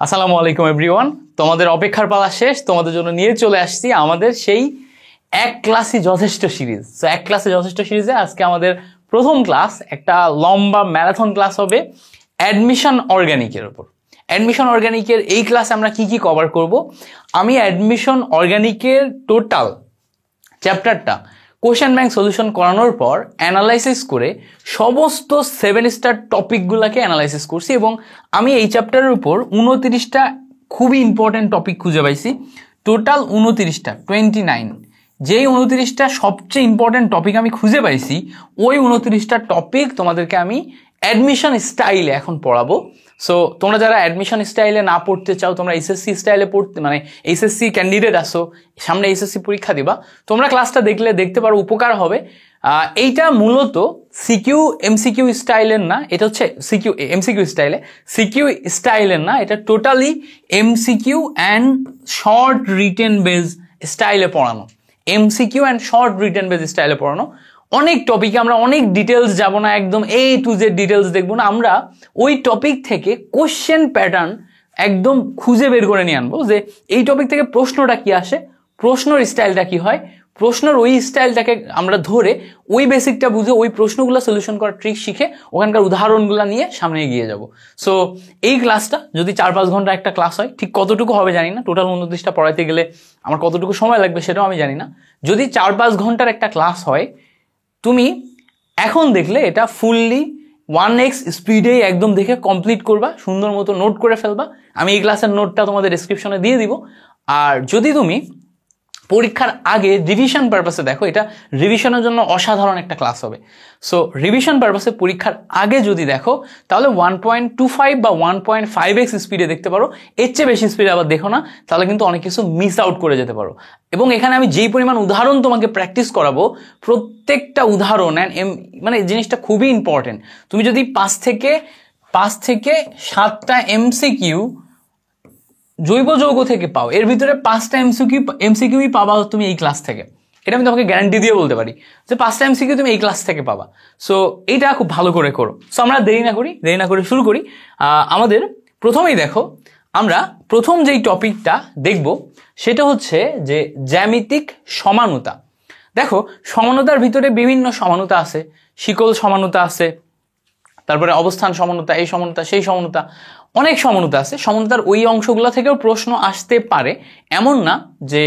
আসসালামু আলাইকুম এভরিওয়ান। তোমাদের অপেক্ষার পালা শেষ, তোমাদের জন্য নিয়ে চলে আসছি আমাদের সেই এক ক্লাসই যথেষ্ট সিরিজ। তো এক ক্লাসে যথেষ্ট সিরিজে আজকে আমাদের প্রথম ক্লাস একটা লম্বা ম্যারাথন ক্লাস হবে অ্যাডমিশন অর্গানিকের উপর। অ্যাডমিশন অর্গানিকের এই ক্লাসে আমরা কি কি কভার করব? আমি অ্যাডমিশন অর্গানিকের টোটাল চ্যাপ্টারটা কোশ্চেন ব্যাংক সলিউশন করানোর পর অ্যানালাইসিস করে সমস্ত 7 স্টার টপিকগুলোকে অ্যানালাইসিস করছি এবং আমি এই চ্যাপ্টারের উপর 29টা খুবই ইম্পর্টেন্ট টপিক খুঁজে পাইছি। টোটাল 29টা 29, যেই 29টা সবচেয়ে ইম্পর্টেন্ট টপিক আমি খুঁজে পাইছি, ওই 29টা টপিক তোমাদেরকে আমি অ্যাডমিশন স্টাইলে এখন পড়াবো। সো তোমরা যারা অ্যাডমিশন স্টাইলে না পড়তে চাও, তোমরা এসএসসি স্টাইলে পড়তে মানে এইচএসসি ক্যান্ডিডেট আসো, সামনে এইচএসসি পরীক্ষা দিবা, তোমরা ক্লাসটা দেখতে পারো, উপকার হবে। এইটা মূলত সিকিউ এমসিকিউ স্টাইলের না, এটা হচ্ছে সিকিউ এমসিকিউ স্টাইলের না, এটা totally MCQ and short written base স্টাইলে পড়ানো। MCQ and short written base স্টাইলে পড়ানো। অনেক টপিকে আমরা অনেক ডিটেলস যাব না, একদম A to Z ডিটেলস দেখবো না, আমরা ওই টপিক থেকে কোশ্চেন প্যাটার্ন একদম খুঁজে বের করে নিয়ে আনবো যে এই টপিক থেকে প্রশ্নটা কি আসে, প্রশ্নের স্টাইলটা কি হয়, প্রশ্নের ওই স্টাইলটাকে আমরা ধরে ওই বেসিকটা বুঝে ওই প্রশ্নগুলো সলিউশন করার ট্রিক শিখে ওখানকার উদাহরণগুলো নিয়ে সামনে এগিয়ে যাব। সো এই ক্লাসটা যদি 4-5 ঘন্টা একটা ক্লাস হয়, ঠিক কতটুকু হবে জানি না, টোটাল 29টা পড়াইতে গেলে আমার কতটুকু সময় লাগবে সেটাও আমি জানি না। যদি 4-5 ঘন্টার একটা ক্লাস হয়, তুমি এখন দেখলে এটা ফুললি 1x স্পিডে একদম দেখে কমপ্লিট করবা, সুন্দর মতো নোট করে ফেলবা। আমি এই ক্লাসের নোটটা তোমাদের ডেসক্রিপশনে দিয়ে দিব। আর যদি তুমি পরীক্ষার আগে রিভিশন পারপাসে দেখো, এটা রিভিশনের জন্য অসাধারণ একটা ক্লাস হবে। সো রিভিশন পারপাসে পরীক্ষার আগে যদি দেখো, তাহলে 1.25 বা 1.5x স্পিডে দেখতে পারো। এর চেয়ে বেশি স্পিডে আবার দেখো না, তাহলে কিন্তু অনেক কিছু মিস আউট করে যেতে পারো। এবং এখানে আমি যেই পরিমাণ উদাহরণ তোমাকে প্র্যাকটিস করাবো, প্রত্যেকটা উদাহরণ মানে জিনিসটা খুবই ইম্পর্টেন্ট। তুমি যদি 5 থেকে 7টা এমসিকিউ জৈব যৌগ থেকে পাও, এর ভিতরে 5টা এমসিকিউই পাবা তুমি এই ক্লাস থেকে। এটা আমি তোমাকে গ্যারান্টি দিয়ে বলতে পারি যে 5টা এমসিকিউ তুমি এই ক্লাস থেকে পাবা। সো এইটা খুব ভালো করে করো। সো আমরা দেরি না করে শুরু করি। আমাদের প্রথমেই দেখো, আমরা প্রথম যেই টপিকটা দেখব সেটা হচ্ছে যে জ্যামিতিক সমানুতা। দেখো, সমানুতার ভিতরে বিভিন্ন সমানুতা আছে, শিকল সমানুতা আছে, তারপরে অবস্থান সমানুতা, এই সমানুতা, সেই সমানুতা, অনেক সমানুতা আছে। সমানুতার ওই অংশগুলো থেকেও প্রশ্ন আসতে পারে, এমন না যে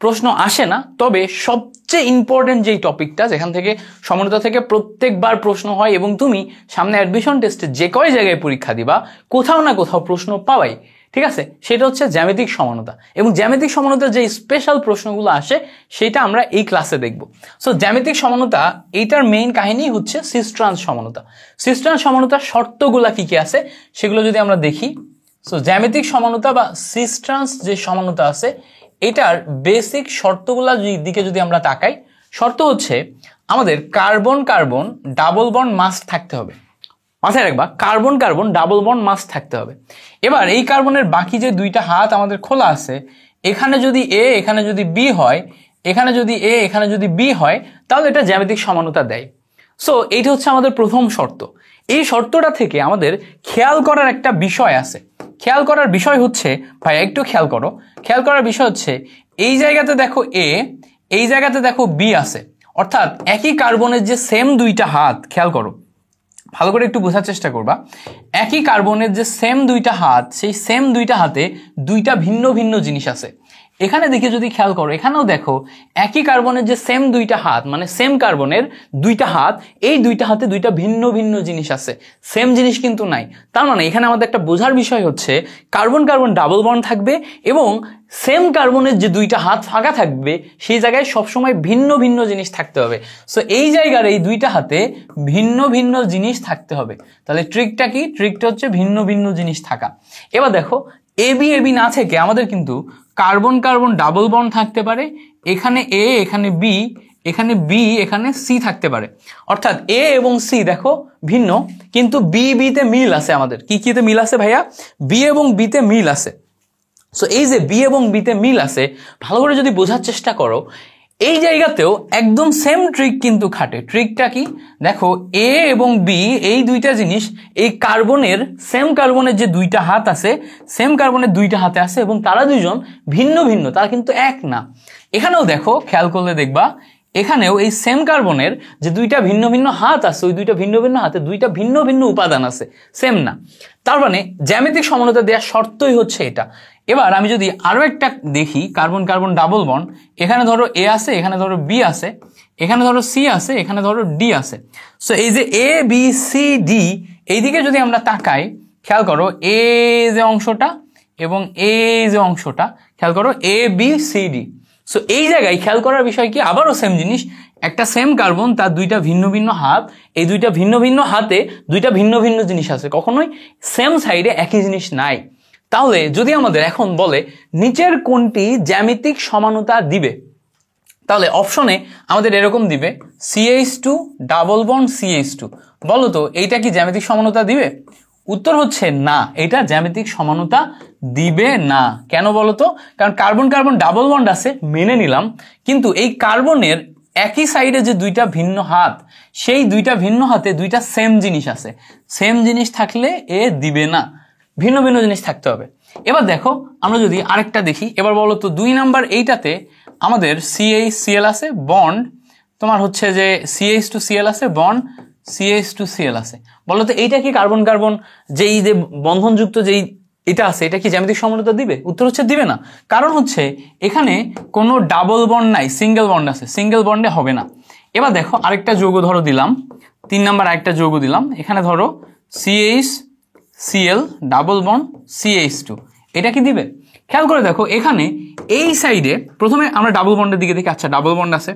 প্রশ্ন আসে না। তবে সবচেয়ে ইম্পর্টেন্ট যেই টপিকটা, যেখান থেকে সমানুতা থেকে প্রত্যেকবার প্রশ্ন হয় এবং তুমি সামনে অ্যাডমিশন টেস্টে যে কয় জায়গায় পরীক্ষা দিবা, কোথাও না কোথাও প্রশ্ন পাওয়াই, ঠিক আছে, সেটা হচ্ছে জ্যামিতিক সমানুতা। এবং জ্যামিতিক সমানুতার যে স্পেশাল প্রশ্নগুলো আসে সেটা আমরা এই ক্লাসে দেখব। সো জ্যামিতিক সমানুতা, এইটার মেইন কাহিনী হচ্ছে সিস্ট্রান্স সমানুতা। সিস্ট্রান্স সমানুতার শর্তগুলা কি কি আছে সেগুলো যদি আমরা দেখি। সো জ্যামিতিক সমানুতা বা সিস্ট্রান্স যে সমানুতা আছে, এটার বেসিক শর্তগুলা দিকে যদি আমরা তাকাই, শর্ত হচ্ছে আমাদের carbon carbon double bond must থাকতে হবে। মাথায় রাখবা, carbon carbon double bond must থাকতে হবে। এবার এই কার্বনের বাকি যে 2টা হাত আমাদের খোলা আছে, এখানে যদি A এখানে যদি B হয়, এখানে যদি A এখানে যদি B হয়, তাহলে এটা জ্যামিতিক সমানুতা দেয়। সো এইটা হচ্ছে আমাদের প্রথম শর্ত। এই শর্তটা থেকে আমাদের খেয়াল করার একটা বিষয় আছে। খেয়াল করার বিষয় হচ্ছে, ভাই একটু খেয়াল করার বিষয় হচ্ছে, এই জায়গাতে দেখো A, এই জায়গাতে দেখো B আছে, অর্থাৎ একই কার্বনের যে সেম 2টা হাত, খেয়াল করো, ভালো করে একটু বোঝার চেষ্টা করবা। একই কার্বনের যে সেম 2টা হাত, সেই সেম 2টা হাতে 2টা ভিন্ন ভিন্ন জিনিস আছে। এখানে দেখে যদি খেয়াল করো, এখানেও দেখো একই কার্বনের যে সেম 2টা হাত, মানে সেম কার্বনের 2টা হাত, এই 2টা হাতে 2টা ভিন্ন ভিন্ন জিনিস আছে, সেম জিনিস কিন্তু নাই। তার মানে এখানে আমাদের একটা বোঝার বিষয় হচ্ছে, কার্বন কার্বন ডাবল বন্ড থাকবে এবং সেম কার্বনের যে 2টা হাত ফাঁকা থাকবে, সেই জায়গায় সবসময় ভিন্ন ভিন্ন জিনিস থাকতে হবে। সো এই জায়গার এই 2টা হাতে ভিন্ন ভিন্ন জিনিস থাকতে হবে। তাহলে ট্রিকটা কি? ট্রিকটা হচ্ছে ভিন্ন ভিন্ন জিনিস থাকা। এবার দেখো, এবি না থেকে আমাদের কিন্তু কার্বন কার্বন ডাবল বন্ড থাকতে পারে, এখানে A এখানে B, এখানে B এখানে C থাকতে পারে। অর্থাৎ A এবং C দেখো ভিন্ন, কিন্তু B তে মিল আছে। আমাদের কিতে মিল আছে ভাইয়া? B এবং B তে মিল আছে। সো এই যে B এবং B তে মিল আছে, ভালো করে যদি বোঝার চেষ্টা করো, এই জায়গাতেও একদম সেম ট্রিক কিন্তু খাটে। ট্রিকটা কি দেখো, এ এবং বি এই দুইটা জিনিস এই কার্বনের সেম কার্বনের যে দুইটা হাত আছে, সেম কার্বনের দুইটা হাতে আছে এবং তারা দুইজন ভিন্ন ভিন্ন, তারা কিন্তু এক না। এখানেও দেখো, খেয়াল করলে দেখবা এখানেও এই সেম কার্বনের যে দুইটা ভিন্ন ভিন্ন হাত আছে, ওই দুইটা ভিন্ন ভিন্ন হাতে দুইটা ভিন্ন ভিন্ন উপাদান আছে, সেম না। তার মানে জ্যামিতিক সমানতা দেওয়ার শর্তই হচ্ছে এটা। এবার আমি যদি আরো একটা দেখি, কার্বন কার্বন ডাবল বন্ড, এখানে ধরো এ আছে, এখানে ধরো বি আছে, এখানে ধরো সি আছে, এখানে ধরো ডি আছে। সো এই যে এ বি সি ডি, এইদিকে যদি আমরা তাকাই, খেয়াল করো এ যে অংশটা এবং এ যে অংশটা, খেয়াল করো A B C D. So এই জায়গায় খেয়াল করার বিষয় কি, আবারও সেম জিনিস, একটা সেম কার্বন, তার দুইটা ভিন্ন ভিন্ন হাত, এই দুইটা ভিন্ন ভিন্ন হাতে দুইটা ভিন্ন ভিন্ন জিনিস আছে, কখনোই সেম সাইডে একই জিনিস নাই। তাহলে যদি আমাদের এখন বলে নিচের কোনটি জ্যামিতিক সমানতা দিবে, তাহলে অপশনে আমাদের এরকম দিবে CH2 ডাবল বন্ড CH2। বলো তো এইটা কি জ্যামিতিক সমানতা দিবে? উত্তর হচ্ছে না, এটা জ্যামিতিক সমানতা দিবে না। কেন বলো তো? কারণ কার্বন কার্বন ডাবল বন্ড আছে মেনে নিলাম, কিন্তু এই কার্বনের একই সাইডে যে দুইটা ভিন্ন হাত, সেই দুইটা ভিন্ন হাতে দুইটা সেম জিনিস আছে, সেম জিনিস থাকলে এ দিবে না, ভিন্ন ভিন্ন জিনিস থাকতে হবে। এবার দেখো আমরা যদি আরেকটা দেখি, এবার বলো তো 2 নাম্বার এইটাতে আমাদের CH2Cl আছে বন্ড, তোমার হচ্ছে যে CH2Cl আছে বন্ড CH2Cl আছে। বলো তো এইটা কি কার্বন কার্বন যেই যে বন্ধনযুক্ত যেই এটা আছে, এটা কি জ্যামিতিক সমানতা দিবে? উত্তর হচ্ছে দিবে না। কারণ হচ্ছে এখানে কোনো ডাবল বন্ড নাই, সিঙ্গেল বন্ড আছে, সিঙ্গেল বন্ডে হবে না। এবার দেখো আরেকটা যৌগ ধরো দিলাম, 3 নাম্বার আরেকটা যৌগ দিলাম, এখানে ধরো CH2Cl ডাবল বন্ড CH2, এটা কি দিবে? খেয়াল করে দেখো এখানে এই সাইডে প্রথমে আমরা ডাবল বন্ডের দিকে দেখি, আচ্ছা ডাবল বন্ড আছে।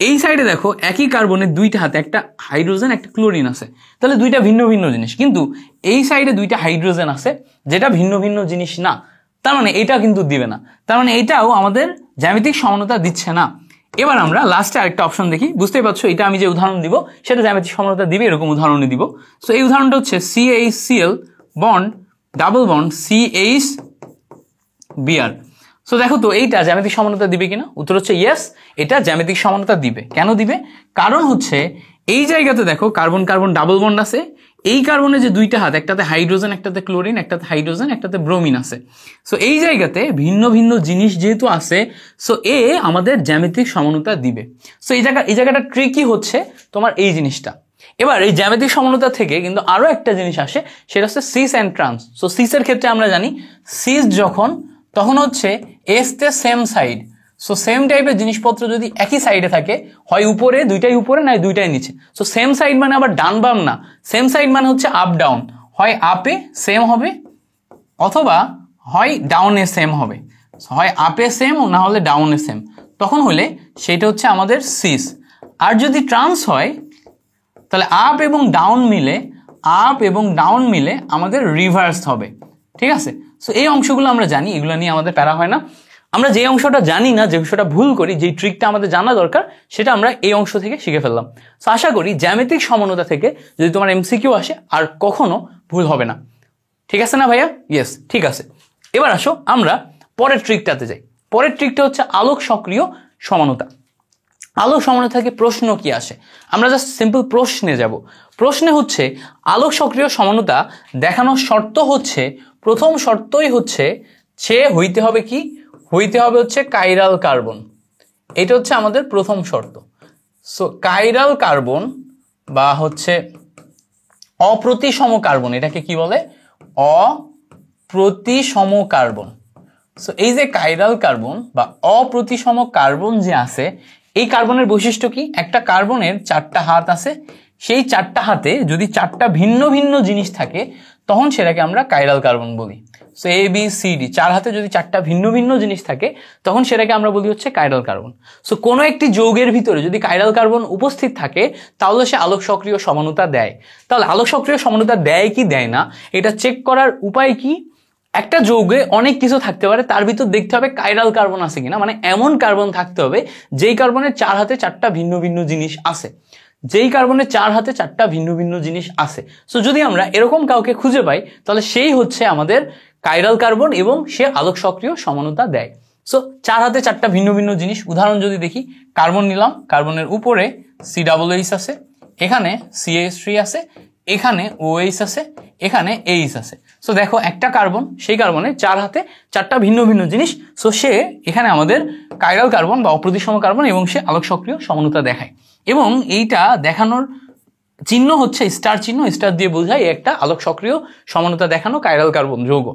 এই সাইডে দেখো একই কার্বনের দুইটা হাতে একটা হাইড্রোজেন একটা ক্লোরিন আছে, তাহলে দুইটা ভিন্ন ভিন্ন জিনিস। কিন্তু এই সাইডে দুইটা হাইড্রোজেন আছে যেটা ভিন্ন ভিন্ন জিনিস না, তার মানে এটা কিন্তু দিবে না, তার মানে এটাও আমাদের জ্যামিতিক সমানতা দিচ্ছে না। এবার আমরা লাস্টে আরেকটা অপশন দেখি, বুঝতেই পারছো এটা আমি যে উদাহরণ দিব সেটা জ্যামিতিক সমানতা দিবে, এরকম উদাহরণে দিব। সো এই উদাহরণটা হচ্ছে CH2Cl bond double bond CH(Br)। So দেখো তো এইটা জ্যামিতিক সমানতা দিবে কিনা? উত্তর হচ্ছে ইয়েস, এটা জ্যামিতিক সমানতা দিবে। কেন দিবে? কারণ হচ্ছে এই জায়গাতে দেখো কার্বন কার্বন ডাবল বন্ড আছে, এই কার্বনে যে দুইটা হাত, একটাতে হাইড্রোজেন একটাতে ক্লোরিন, একটাতে হাইড্রোজেন একটাতে ব্রোমিন আছে। সো এই জায়গাতে ভিন্ন ভিন্ন জিনিস যেহেতু আছে, সো এ আমাদের জ্যামিতিক সমানতা দিবে। সো এই জায়গাটা ট্রিকি হচ্ছে তোমার এই জিনিসটা। এবার এই জ্যামিতিক সমানতা থেকে কিন্তু আরো একটা জিনিস আসে, সেটা হচ্ছে সিস অ্যান্ড ট্রান্স। সো সিসের ক্ষেত্রে আমরা জানি সিস যখন, তখন হচ্ছে এস তে সেম সাইড। সো সেম টাইপের জিনিসপত্র যদি একই সাইডে থাকে, হয় উপরে, দুইটাই উপরে নয় দুইটাই নিচে। সো সেম সাইড মানে আবার ডান বাম না, সেম সাইড মানে হচ্ছে আপ ডাউন, হয় আপে সেম হবে অথবা হয় ডাউনে সেম হবে, হয় আপে সেম না হলে ডাউনে সেম, তখন হলে সেটা হচ্ছে আমাদের সিস। আর যদি ট্রান্স হয় তাহলে আপ এবং ডাউন মিলে আমাদের রিভার্স হবে, ঠিক আছে? সো এই অংশগুলো আমরা জানি, এগুলো নিয়ে আমাদের প্যারা হয় না। আমরা যে অংশটা জানি না, যে অংশটা ভুল করি, যে ট্রিকটা আমাদের জানা দরকার, সেটা আমরা এই অংশ থেকে শিখে ফেললাম। সো আশা করি জ্যামিতিক সমানতা থেকে যদি তোমার MCQ আসে আর কখনো ভুল হবে না, ঠিক আছে না ভাইয়া? ইয়েস, ঠিক আছে। এবার আসো আমরা পরের ট্রিকটাতে যাই। পরের ট্রিকটা হচ্ছে আলোক সক্রিয় সমানতা। আলোক সমানতা থেকে প্রশ্ন কি আসে, আমরা জাস্ট সিম্পল প্রশ্নে যাব। প্রশ্নে হচ্ছে আলোক সক্রিয় সমানতা দেখানোর শর্ত হচ্ছে, প্রথম শর্তই হচ্ছে সে হইতে হবে কি, হইতে হবে হচ্ছে কাইরাল কার্বন। এটা হচ্ছে আমাদের প্রথম শর্ত। সো কাইরাল কার্বন বা হচ্ছে অপ্রতিসম কার্বন, এটাকে কি বলে? অপ্রতিসম কার্বন। সো এই যে কাইরাল কার্বন বা অপ্রতিসম কার্বন যে আছে, এই কার্বনের বৈশিষ্ট্য কি? একটা কার্বনের 4টা হাত আছে, সেই 4টা হাতে যদি 4টা ভিন্ন ভিন্ন জিনিস থাকে, তখন সেটাকে আমরা কাইরাল কার্বন বলি। সো ABCD 4 হাতে যদি 4টা ভিন্ন ভিন্ন জিনিস থাকে, তখন সেটাকে আমরা বলি হচ্ছে কাইরাল কার্বন। সো কোনো একটি যৌগের ভিতরে যদি কাইরাল কার্বন উপস্থিত থাকে, তাহলে সে আলোক সক্রিয় সমানতা দেয়। তাহলে আলোক সক্রিয় সমানতা দেয় কি দেয় না, এটা চেক করার উপায় কি? একটা যৌগে অনেক কিছু থাকতে পারে, তার ভিতর দেখতে হবে কাইরাল কার্বন আছে কিনা, মানে এমন কার্বন থাকতে হবে যেই কার্বনের 4 হাতে 4টা ভিন্ন ভিন্ন জিনিস আছে, যেই কার্বনের 4 হাতে 4টা ভিন্ন ভিন্ন জিনিস আছে। সো যদি আমরা এরকম কাউকে খুঁজে পাই, তাহলে সেই হচ্ছে আমাদের কাইরাল কার্বন এবং সে আলোক সক্রিয় সমানতা দেয়। সো 4 হাতে 4টা ভিন্ন ভিন্ন জিনিস। উদাহরণ যদি দেখি, কার্বন নিলাম, কার্বনের উপরে COOH আছে, এখানে CH3 আছে, এখানে OH আছে, এখানে H আছে। সো দেখো একটা কার্বন, সেই কার্বনে 4 হাতে 4টা ভিন্ন ভিন্ন জিনিস। সো সে এখানে আমাদের কাইরাল কার্বন বা অপ্রতিসম কার্বন, এবং সে আলোক সক্রিয় সমানুতা দেখায়। এবং এইটা দেখানোর চিহ্ন হচ্ছে স্টার চিহ্ন, স্টার দিয়ে বোঝায় একটা আলোক সক্রিয় সমানুতা দেখানো কাইরাল কার্বন যৌগ।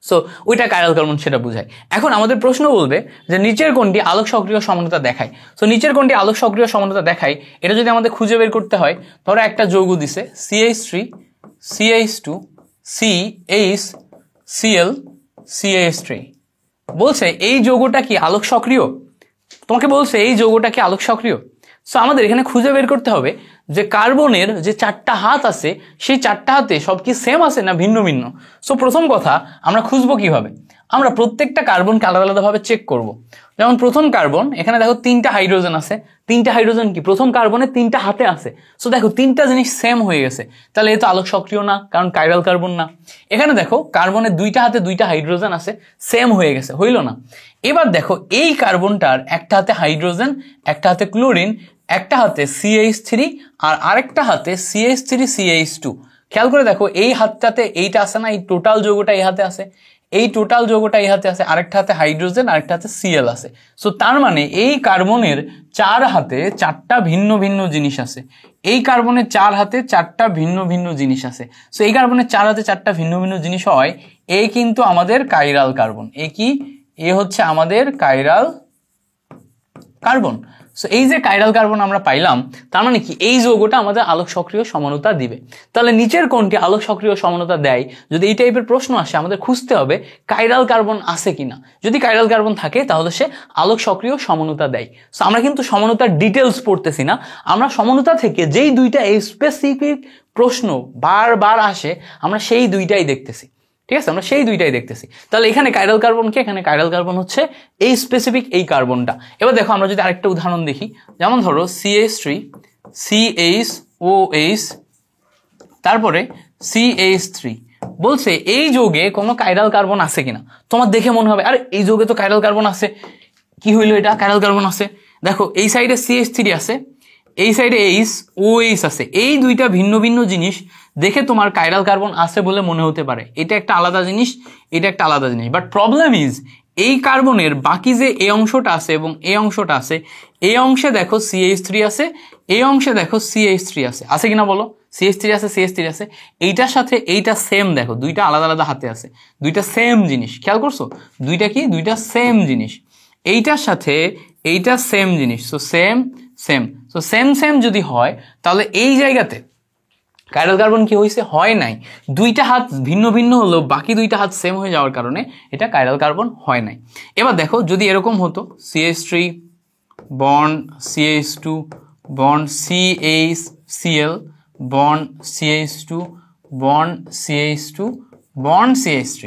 সো ওইটা কাইরাল কার্বন, সেটা বোঝায়। এখন আমাদের প্রশ্ন বলবে যে নিচের কোনটি আলোক সক্রিয় সমানুতা দেখায়। সো নিচের কোনটি আলোক সক্রিয় সমানুতা দেখায়, এটা যদি আমাদের খুঁজে বের করতে হয়, ধরো একটা যৌগ দিছে CH3 CH2 CH Cl CH3, বলছে এই যৌগটা কি আলোক সক্রিয়, তোমাকে বলছে এই যৌগটা কি আলোক সক্রিয়। সো আমাদের এখানে খুঁজে বের করতে হবে যে কার্বনের যে 4টা হাত আছে, সেই 4টা হাতে সব কি সেম আছে না ভিন্ন ভিন্ন। সো প্রথম কথা আমরা খুঁজবো কিভাবে, আমরা প্রত্যেকটা কার্বনকে আলাদা আলাদাভাবে চেক করব। যেমন প্রথম কার্বন, এখানে দেখো 3টা হাইড্রোজেন আছে, 3টা হাইড্রোজেন কি প্রথম কার্বনের 3টা হাতে আছে। সো দেখো 3টা জিনিস সেম হয়ে গেছে, তাহলে এ তো আলোক সক্রিয় না, কারণ কাইরাল কার্বন না। এখানে দেখো কার্বনের 2টা হাতে 2টা হাইড্রোজেন আছে, সেম হয়ে গেছে, হইল না। এবার দেখো এই কার্বনটার একটা হাতে হাইড্রোজেন, একটা হাতে ক্লোরিন, একটা হাতে CH3 আর আরেকটা হাতে CH3CH2। খেয়াল করে দেখো এই হাতটাতে এইটা আছে না, এই টোটাল যৌগটা এই হাতে আছে, এই টোটাল যৌগটা এই হাতে আছে, আরেকটা হাতে হাইড্রোজেন, আরেকটা হাতে Cl আছে। সো তার মানে এই কার্বনের 4 হাতে 4টা ভিন্ন ভিন্ন জিনিস আছে, এই কার্বনের 4 হাতে 4টা ভিন্ন ভিন্ন জিনিস আছে। সো এই কার্বনের 4 হাতে 4টা ভিন্ন ভিন্ন জিনিস হয়, এই কিন্তু আমাদের কাইরাল কার্বন। এ হচ্ছে আমাদের কাইরাল কার্বন। সো এই যে কাইরাল কার্বন আমরা পাইলাম, তার মানে কি এই যৌগটা আমাদের আলোক সক্রিয় সমানুতা দিবে। তাহলে নিচের কোনটি আলোক সক্রিয় সমানুতা দেয়, যদি এই টাইপের প্রশ্ন আসে আমাদের খুঁজতে হবে কাইরাল কার্বন আছে কিনা। যদি কাইরাল কার্বন থাকে তাহলে সে আলোক সক্রিয় সমানুতা দেয়। সো আমরা কিন্তু সমানুতার ডিটেলস পড়তেছি না, আমরা সমানুতা থেকে যেই দুইটা স্পেসিফিক প্রশ্ন বারবার আসে আমরা সেই দুইটাই দেখতেছি। ঠিক আছে, আমরা সেই দুইটাই দেখতেছি। তাহলে এখানে কাইরাল কার্বন কে, এখানে কাইরাল কার্বন হচ্ছে এই স্পেসিফিক এই কার্বনটা। এবার দেখো আমরা যদি আরেকটা উদাহরণ দেখি, যেমন ধরো CH3 CHOH তারপরে CH3, বলছে এই যৌগে কোনো কাইরাল কার্বন আছে কিনা। তোমার দেখে মনে হবে আরে এই যৌগে তো কাইরাল কার্বন আছে, কি হইলো এটা, কাইরাল কার্বন আছে। দেখো এই সাইডে CH3 আছে, এই সাইডে OH আছে, এই দুইটা ভিন্ন ভিন্ন জিনিস দেখে তোমার কাইরাল কার্বন আছে বলে মনে হতে পারে, এটা একটা আলাদা জিনিস, এটা একটা আলাদা জিনিস। বাট প্রবলেম ইজ এই কার্বনের বাকি যে এই অংশটা আছে এবং এই অংশটা আছে, এই অংশে দেখো CH3 আছে, এই অংশে দেখো CH3 আছে কিনা বলো, CH3 আছে, CH3 আছে। এইটার সাথে এইটা সেম, দেখো দুইটা আলাদা আলাদা হাতে আছে, দুইটা সেম জিনিস, খেয়াল করছো দুইটা কি, দুইটা সেম জিনিস। এইটার সাথে এইটা সেম জিনিস, so same same. So same same যদি হয় তাহলে এই জায়গাতে কাইরাল কার্বন কি হয়েছে, হয় নাই। দুইটা হাত ভিন্ন ভিন্ন হলো, বাকি দুইটা হাত সেম হয়ে যাওয়ার কারণে এটা কাইরাল কার্বন হয় নাই। এবার দেখো যদি এরকম হতো CH3 bond CH2 bond CHCl bond CH2 bond CH2 bond CH3,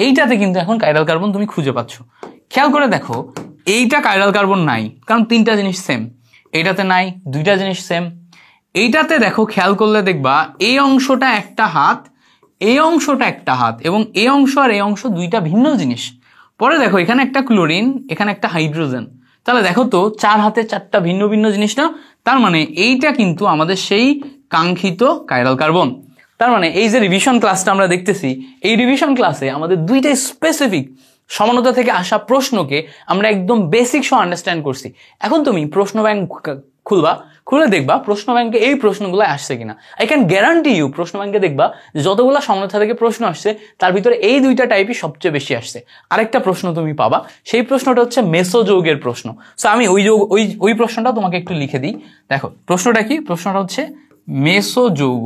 এইটাতে কিন্তু এখন কাইরাল কার্বন তুমি খুঁজে পাচ্ছ। খেয়াল করে দেখো এইটা কাইরাল কার্বন নাই, কারণ 3টা জিনিস সেম। এইটাতে নাই, 2টা জিনিস সেম। এইটাতে দেখো খেয়াল করলে দেখবা এই অংশটা একটা হাত, এই অংশটা একটা হাত, এবং এই অংশ আর এই অংশ দুইটা ভিন্ন জিনিস। পরে দেখো এখানে একটা ক্লোরিন, এখানে একটা হাইড্রোজেন, তাহলে দেখো তো 4 হাতে 4টা ভিন্ন ভিন্ন জিনিস না। তার মানে এইটা কিন্তু আমাদের সেই কাঙ্ক্ষিত কাইরাল কার্বন। তার মানে এই যে রিভিশন ক্লাসটা আমরা দেখতেছি, এই রিভিশন ক্লাসে আমাদের দুইটা স্পেসিফিক সমানতা থেকে আসা প্রশ্নকে আমরা একদম বেসিক সহ আন্ডারস্ট্যান্ড করছি। এখন তুমি প্রশ্ন ব্যাংক খুলবা, খুলে দেখবা প্রশ্ন ব্যাংকে এই প্রশ্নগুলো আসছে কিনা। আই ক্যান গ্যারান্টি ইউ প্রশ্ন ব্যাংকে দেখবা যে যতগুলো সমানতা থেকে প্রশ্ন আসছে তার ভিতরে এই দুইটা টাইপই সবচেয়ে বেশি আসছে। আরেকটা প্রশ্ন তুমি পাবা, সেই প্রশ্নটা হচ্ছে মেসোযৌগের প্রশ্ন। সো আমি ওই প্রশ্নটা তোমাকে একটু লিখে দিই। দেখো প্রশ্নটা কি, প্রশ্নটা হচ্ছে মেসোযৌগ।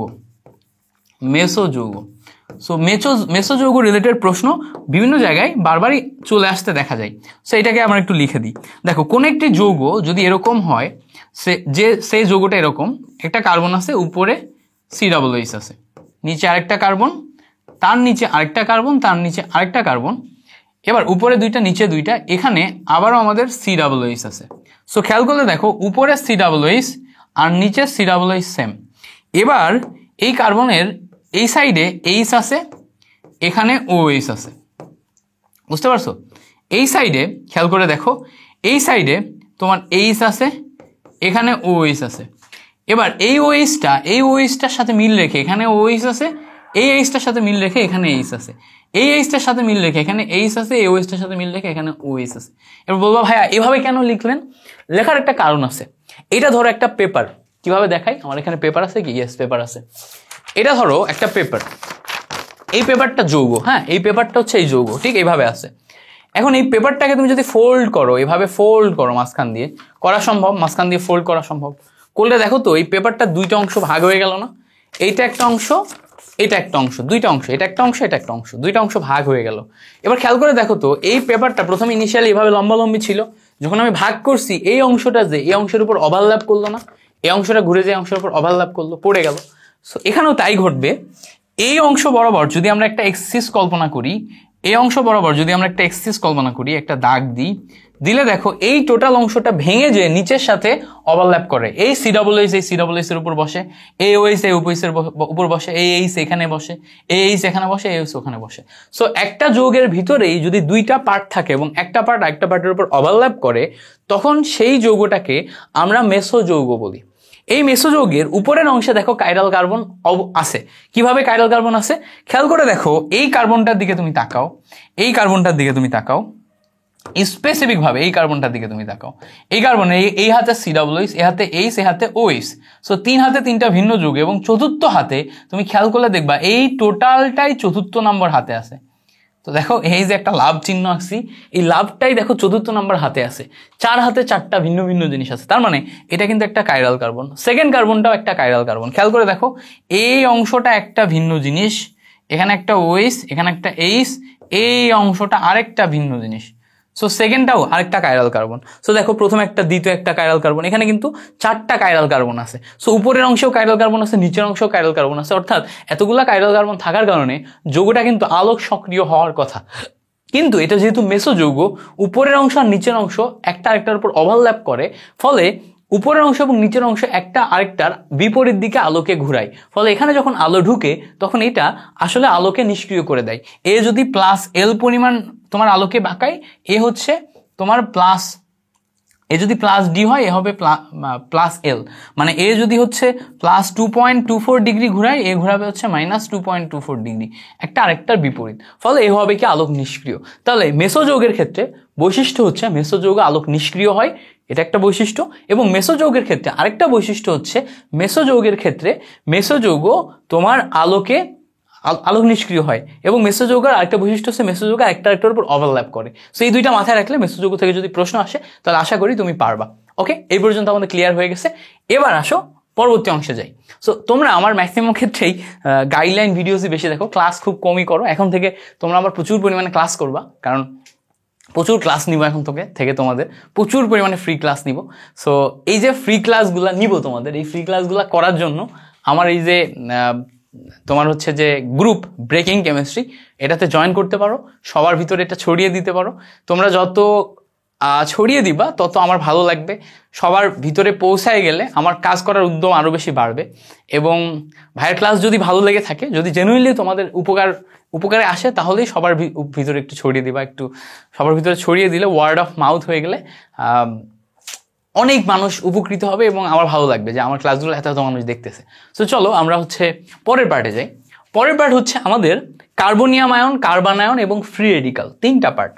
সো মেসোযৌগ রিলেটেড প্রশ্ন বিভিন্ন জায়গায় বারবারই চলে আসতে দেখা যায়। সো এটাকে আমরা একটু লিখে দিই। দেখো কোন একটি যৌগ যদি এরকম হয়, সেই যৌগটা এরকম, একটা কার্বন আছে, উপরে COOH আছে, নিচে আরেকটা কার্বন, তার নিচে আরেকটা কার্বন, তার নিচে আরেকটা কার্বন, এবার উপরে দুইটা নিচে দুইটা, এখানে আবারও আমাদের COOH আছে। সো খেয়াল করলে দেখো উপরে COOH আর নিচে COOH সেম। এবার এই কার্বনের এই সাইডে H আছে, এখানে OH আছে, বুঝতে পারছো? এই সাইডে খেয়াল করে দেখো, এই সাইডে তোমার এইচ আছে, এখানে ওএইচ আছে। এবার এই ওএইচটার সাথে মিল রেখে এখানে ওএইচ আছে, এই এইচটার সাথে মিল রেখে এখানে এইচ আছে, এই এইচটার সাথে মিল রেখে এখানে এইচ আছে, এই ওএইচটার সাথে মিল রেখে এখানে ওএইচ আছে। এবার বলবা ভাইয়া এভাবে কেন লিখলেন? লেখার একটা কারণ আছে। এটা ধরো একটা পেপার, কিভাবে দেখাই, আমার এখানে পেপার আছে কি? ইয়েস, পেপার আছে। এটা ধরো একটা পেপার, এই পেপারটা যৌগ, হ্যাঁ, এই পেপারটা হচ্ছে এই যৌগ, ঠিক এইভাবে আছে। এখন এই পেপারটাকে তুমি যদি ফোল্ড করো, এভাবে ফোল্ড করো মাঝখান দিয়ে, করা সম্ভব? মাঝখান দিয়ে ফোল্ড করা সম্ভব? করলে দেখো তো এই পেপারটা দুইটা অংশ ভাগ হয়ে গেল না? এইটা একটা অংশ, এটা একটা অংশ, দুইটা অংশ, এটা একটা অংশ, এটা একটা অংশ, দুইটা অংশ ভাগ হয়ে গেল। এবার খেয়াল করে দেখো তো এই পেপারটা প্রথমে ইনিশিয়ালি এভাবে লম্বালম্বি ছিল, যখন আমি ভাগ করছি এই অংশটা যে এই অংশের উপর ওভারল্যাপ করলো না, এই অংশটা ঘুরে যে অংশের উপর ওভারল্যাপ করলো, পড়ে গেল। সো এখানেও তাই ঘটবে। এই অংশ বরাবর যদি আমরা একটা এক্সিস কল্পনা করি, এই অংশ বরাবর যদি আমরা একটা এক্সিস কল্পনা করি, একটা দাগ দিই, দিলে দেখো এই টোটাল অংশটা ভেঙে যে নিচের সাথে ওভারল্যাপ করে। এই সি ডাবল এইচ এই সি ডাবল এইচ এর উপর বসে, এই ওএইচ এই ওএইচ এর উপর বসে, এই এইচ এখানে বসে, এই এইচ এখানে বসে, এই এইচ ওখানে বসে। সো একটা যৌগের ভিতরেই যদি দুইটা পার্ট থাকে এবং একটা পার্ট আরেকটা পার্টের উপর ওভারল্যাপ করে, তখন সেই যৌগটাকে আমরা মেসো যৌগ বলি। এই মেসোযৌগের উপরের অংশে দেখো কাইরাল কার্বন আছে। কিভাবে কাইরাল কার্বন আছে খেয়াল করে দেখো, এই কার্বনটার দিকে তুমি তাকাও, এই কার্বনটার দিকে তুমি তাকাও, স্পেসিফিক ভাবে এই কার্বনটার দিকে তুমি তাকাও। এই কার্বন এই হাতে সি ডাবল এইচ, এই হাতে এইচ, এই হাতে ওএইচ। সো তিন হাতে তিনটা ভিন্ন যৌগ, এবং চতুর্থ হাতে তুমি খেয়াল করলে দেখবা এই টোটালটাই চতুর্থ নম্বর হাতে আছে। তো দেখো এই যে একটা লাভ চিহ্ন আঁকছি, এই লাভটাই দেখো চতুর্থ নাম্বার হাতে আছে। চার হাতে চারটা ভিন্ন ভিন্ন জিনিস আছে, তার মানে এটা কিন্তু একটা কাইরাল কার্বন। সেকেন্ড কার্বনটাও একটা কাইরাল কার্বন। খেয়াল করে দেখো এই অংশটা একটা ভিন্ন জিনিস, এখানে একটা ওএইচ, এখানে একটা এইচ, এই অংশটা আরেকটা ভিন্ন জিনিস। সো সেকেন্ডটাও আরেকটা কাইরাল কার্বন। সো দেখো প্রথম একটা, দ্বিতীয় একটা কাইরাল কার্বন, এখানে কিন্তু চারটা কাইরাল কার্বন আছে। সো উপরের অংশেও কাইরাল কার্বন আছে, নিচের অংশেও কাইরাল কার্বন আছে। অর্থাৎ এতগুলা কাইরাল কার্বন থাকার কারণে যৌগটা কিন্তু আলোক সক্রিয় হওয়ার কথা। কিন্তু এটা যেহেতু মেসো যৌগ, উপরের অংশ আর নিচের অংশ একটা আরেকটার উপর ওভারল্যাপ করে, ফলে উপরের অংশ এবং নিচের অংশ একটা আরেকটার বিপরীত দিকে আলোকে ঘুরায়। ফলে এখানে যখন আলো ঢুকে তখন এটা আসলে আলোকে নিষ্ক্রিয় করে দেয়। এ যদি প্লাস এল পরিমাণ তোমার আলোকে বাঁকায়, এ হচ্ছে তোমার প্লাস, এ যদি প্লাস ডি হয় এ হবে প্লাস এল, মানে এ যদি হচ্ছে প্লাস 2.24 ডিগ্রি ঘুরায়, এ ঘুরাবে হচ্ছে মাইনাস 2.24 ডিগ্রি, একটা আরেকটার বিপরীত। ফলে এ হবে কি আলোক নিষ্ক্রিয়। তাহলে মেসোযৌগের ক্ষেত্রে বৈশিষ্ট্য হচ্ছে মেসোযৌগ আলোক নিষ্ক্রিয় হয়, এটা একটা বৈশিষ্ট্য। এবং মেসোযৌগের ক্ষেত্রে আরেকটা বৈশিষ্ট্য হচ্ছে মেসোযৌগের ক্ষেত্রে মেসোযৌগ তোমার আলোক নিষ্ক্রিয় হয়। এবং মেসোযৌগের আরেকটা বৈশিষ্ট্য হচ্ছে মেসোযৌগ একটা আরেকটার উপর ওভারল্যাপ করে। সো এই দুইটা মাথায় রাখলে মেসোযৌগ থেকে যদি প্রশ্ন আসে তাহলে আশা করি তুমি পারবা। ওকে, এই পর্যন্ত আমাদের ক্লিয়ার হয়ে গেছে। এবার আসো পরবর্তী অংশে যাই। সো তোমরা আমার ম্যাক্সিমাম ক্ষেত্রেই গাইডলাইন ভিডিওসই বেশি দেখো, ক্লাস খুব কমই করো। এখন থেকে তোমরা আবার প্রচুর পরিমাণে ক্লাস করবা, কারণ প্রচুর ক্লাস নিব এখন থেকে তোমাদের প্রচুর পরিমাণে ফ্রি ক্লাস নিব। সো এই যে ফ্রি ক্লাসগুলো নিব তোমাদের, এই ফ্রি ক্লাসগুলো করার জন্য আমার এই যে তোমার হচ্ছে যে গ্রুপ ব্রেকিং কেমিস্ট্রি, এটাতে জয়েন করতে পারো, সবার ভিতরে এটা ছড়িয়ে দিতে পারো। তোমরা যত ছড়িয়ে দিবা তত আমার ভালো লাগবে। সবার ভিতরে পৌঁছায় গেলে আমার কাজ করার উদ্যম আরও বেশি বাড়বে। এবং ভাইয়ের ক্লাস যদি ভালো লেগে থাকে, যদি জেনুইনলি তোমাদের উপকারে আসে, তাহলেই সবার ভিতরে একটু ছড়িয়ে দিবা। একটু সবার ভিতরে ছড়িয়ে দিলে ওয়ার্ড অফ মাউথ হয়ে গেলে অনেক মানুষ উপকৃত হবে এবং আমার ভালো লাগবে যে আমার ক্লাসগুলো এত এত মানুষ দেখতেছে। সো চলো আমরা হচ্ছে পরের পার্টে যাই। পরের পার্ট হচ্ছে আমাদের কার্বনিয়াম আয়ন, কার্বন আয়ন এবং ফ্রি রেডিকাল, তিনটা পার্ট।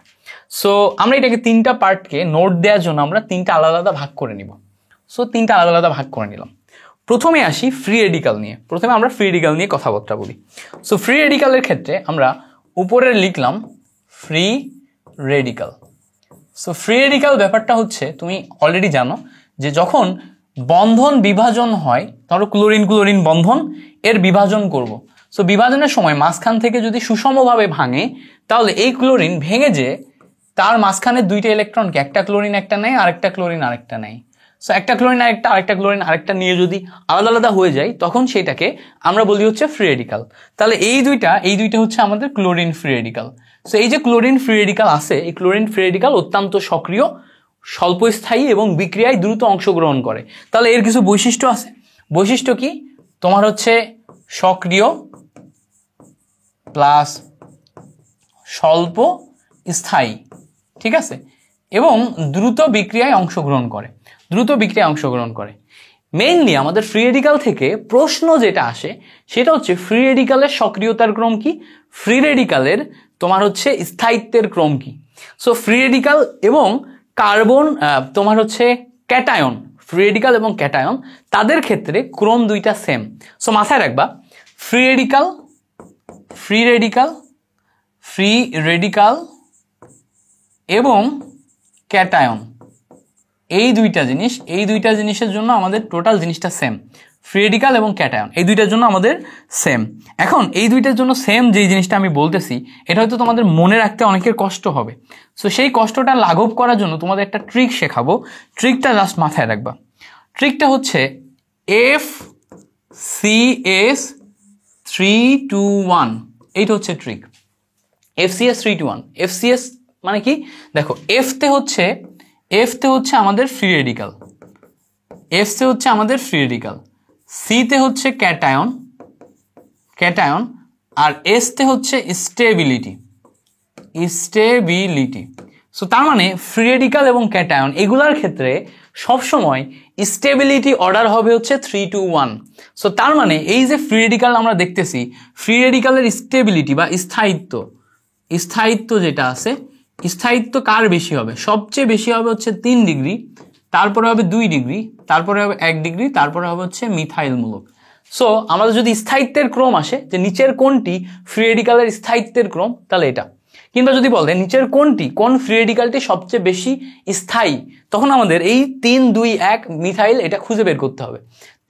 সো আমরা এটাকে তিনটা পার্টকে নোট দেওয়ার জন্য আমরা তিনটা আলাদা আলাদা ভাগ করে নিব। সো তিনটা আলাদা আলাদা ভাগ করে নিলাম। প্রথমে আসি ফ্রি রেডিকাল নিয়ে। প্রথমে আমরা ফ্রি রেডিকাল নিয়ে কথাবার্তা বলি। সো ফ্রি রেডিকালের ক্ষেত্রে আমরা উপরে লিখলাম free radical. So free radical ব্যাপারটা হচ্ছে তুমি অলরেডি জানো যে যখন বন্ধন বিভাজন হয়, ধরো ক্লোরিন ক্লোরিন বন্ধন, এর বিভাজন করব। সো বিভাজনের সময় মাঝখান থেকে যদি সুষমভাবে ভাঙে, তাহলে এই ক্লোরিন ভেঙে যে তার মাঝখানে দুইটা ইলেকট্রনকে, একটা ক্লোরিন একটা নেয়, আরেকটা ক্লোরিন আরেকটা নেয়। সো একটা ক্লোরিন আরেকটা ক্লোরিন আরেকটা নিয়ে যদি আলাদা আলাদা হয়ে যায়, তখন সেটাকে আমরা বলি হচ্ছে ফ্রি রেডিকাল। তাহলে এই দুইটা হচ্ছে আমাদের ক্লোরিন ফ্রি রেডিকাল। সো এই যে ক্লোরিন ফ্রি রেডিকাল আছে, এই ক্লোরিন ফ্রি রেডিকাল অত্যন্ত সক্রিয়, স্বল্পস্থায়ী এবং বিক্রিয়ায় দ্রুত অংশগ্রহণ করে। তাহলে এর কিছু বৈশিষ্ট্য আছে। বৈশিষ্ট্য কি? তোমার হচ্ছে সক্রিয় প্লাস স্বল্প স্থায়ী। ঠিক আছে, এবং দ্রুত বিক্রিয়ায় অংশগ্রহণ করে। মেইনলি আমাদের ফ্রি রেডিকাল থেকে প্রশ্ন যেটা আসে সেটা হচ্ছে ফ্রি রেডিকালের সক্রিয়তার ক্রম কি, ফ্রি রেডিকালের তোমার হচ্ছে স্থায়িত্বের ক্রম কি। সো ফ্রি রেডিকাল এবং কার্বন তোমার হচ্ছে ক্যাটায়ন, ফ্রি রেডিকাল এবং ক্যাটায়ন তাদের ক্ষেত্রে ক্রম দুইটা সেম। সো মাথায় রাখবা ফ্রি রেডিকাল এবং ক্যাটায়ন এই দুইটা জিনিসের জন্য আমাদের টোটাল জিনিসটা সেম। ফ্রি রেডিকাল এবং ক্যাটায়ন এই দুইটার জন্য আমাদের সেম। এখন এই দুইটার জন্য সেম যেই জিনিসটা আমি বলতেছি এটা হয়তো তোমাদের মনে রাখতে অনেকের কষ্ট হবে। সো সেই কষ্টটা লাঘব করার জন্য তোমাদের একটা ট্রিক শেখাবো, ট্রিকটা জাস্ট মাথায় রাখবা। ট্রিকটা হচ্ছে FCS321, এইটা হচ্ছে ট্রিক। FCS321, FCS মানে কি দেখো, এফ তে হচ্ছে আমাদের ফ্রি রেডিকাল, সি তে হচ্ছে ক্যাটায়ন, আর এস তে হচ্ছে স্টেবিলিটি। সো তার মানে ফ্রি রেডিকাল এবং ক্যাটায়ন এগুলার ক্ষেত্রে সবসময় স্টেবিলিটি অর্ডার হবে হচ্ছে 3-2-1। সো তার মানে এই যে ফ্রি রেডিকাল আমরা দেখতেছি, ফ্রি রেডিকালের স্টেবিলিটি বা স্থায়িত্ব যেটা আছে, স্থায়িত্ব কার বেশি হবে, সবচেয়ে বেশি হবে হচ্ছে 3 ডিগ্রি, তারপরে হবে 2 ডিগ্রি, তারপরে হবে 1 ডিগ্রি, তারপরে হবে হচ্ছে মিথাইলমূলক। সো আমাদের যদি স্থায়িত্বের ক্রম আসে যে নিচের কোনটি ফ্রি রেডিকালের স্থায়িত্বের ক্রম, তাহলে এটা। কিংবা যদি বলে নিচের কোন ফ্রি রেডিকালটি সবচেয়ে বেশি স্থায়ী, তখন আমাদের এই 3-2-1 মিথাইল এটা খুঁজে বের করতে হবে।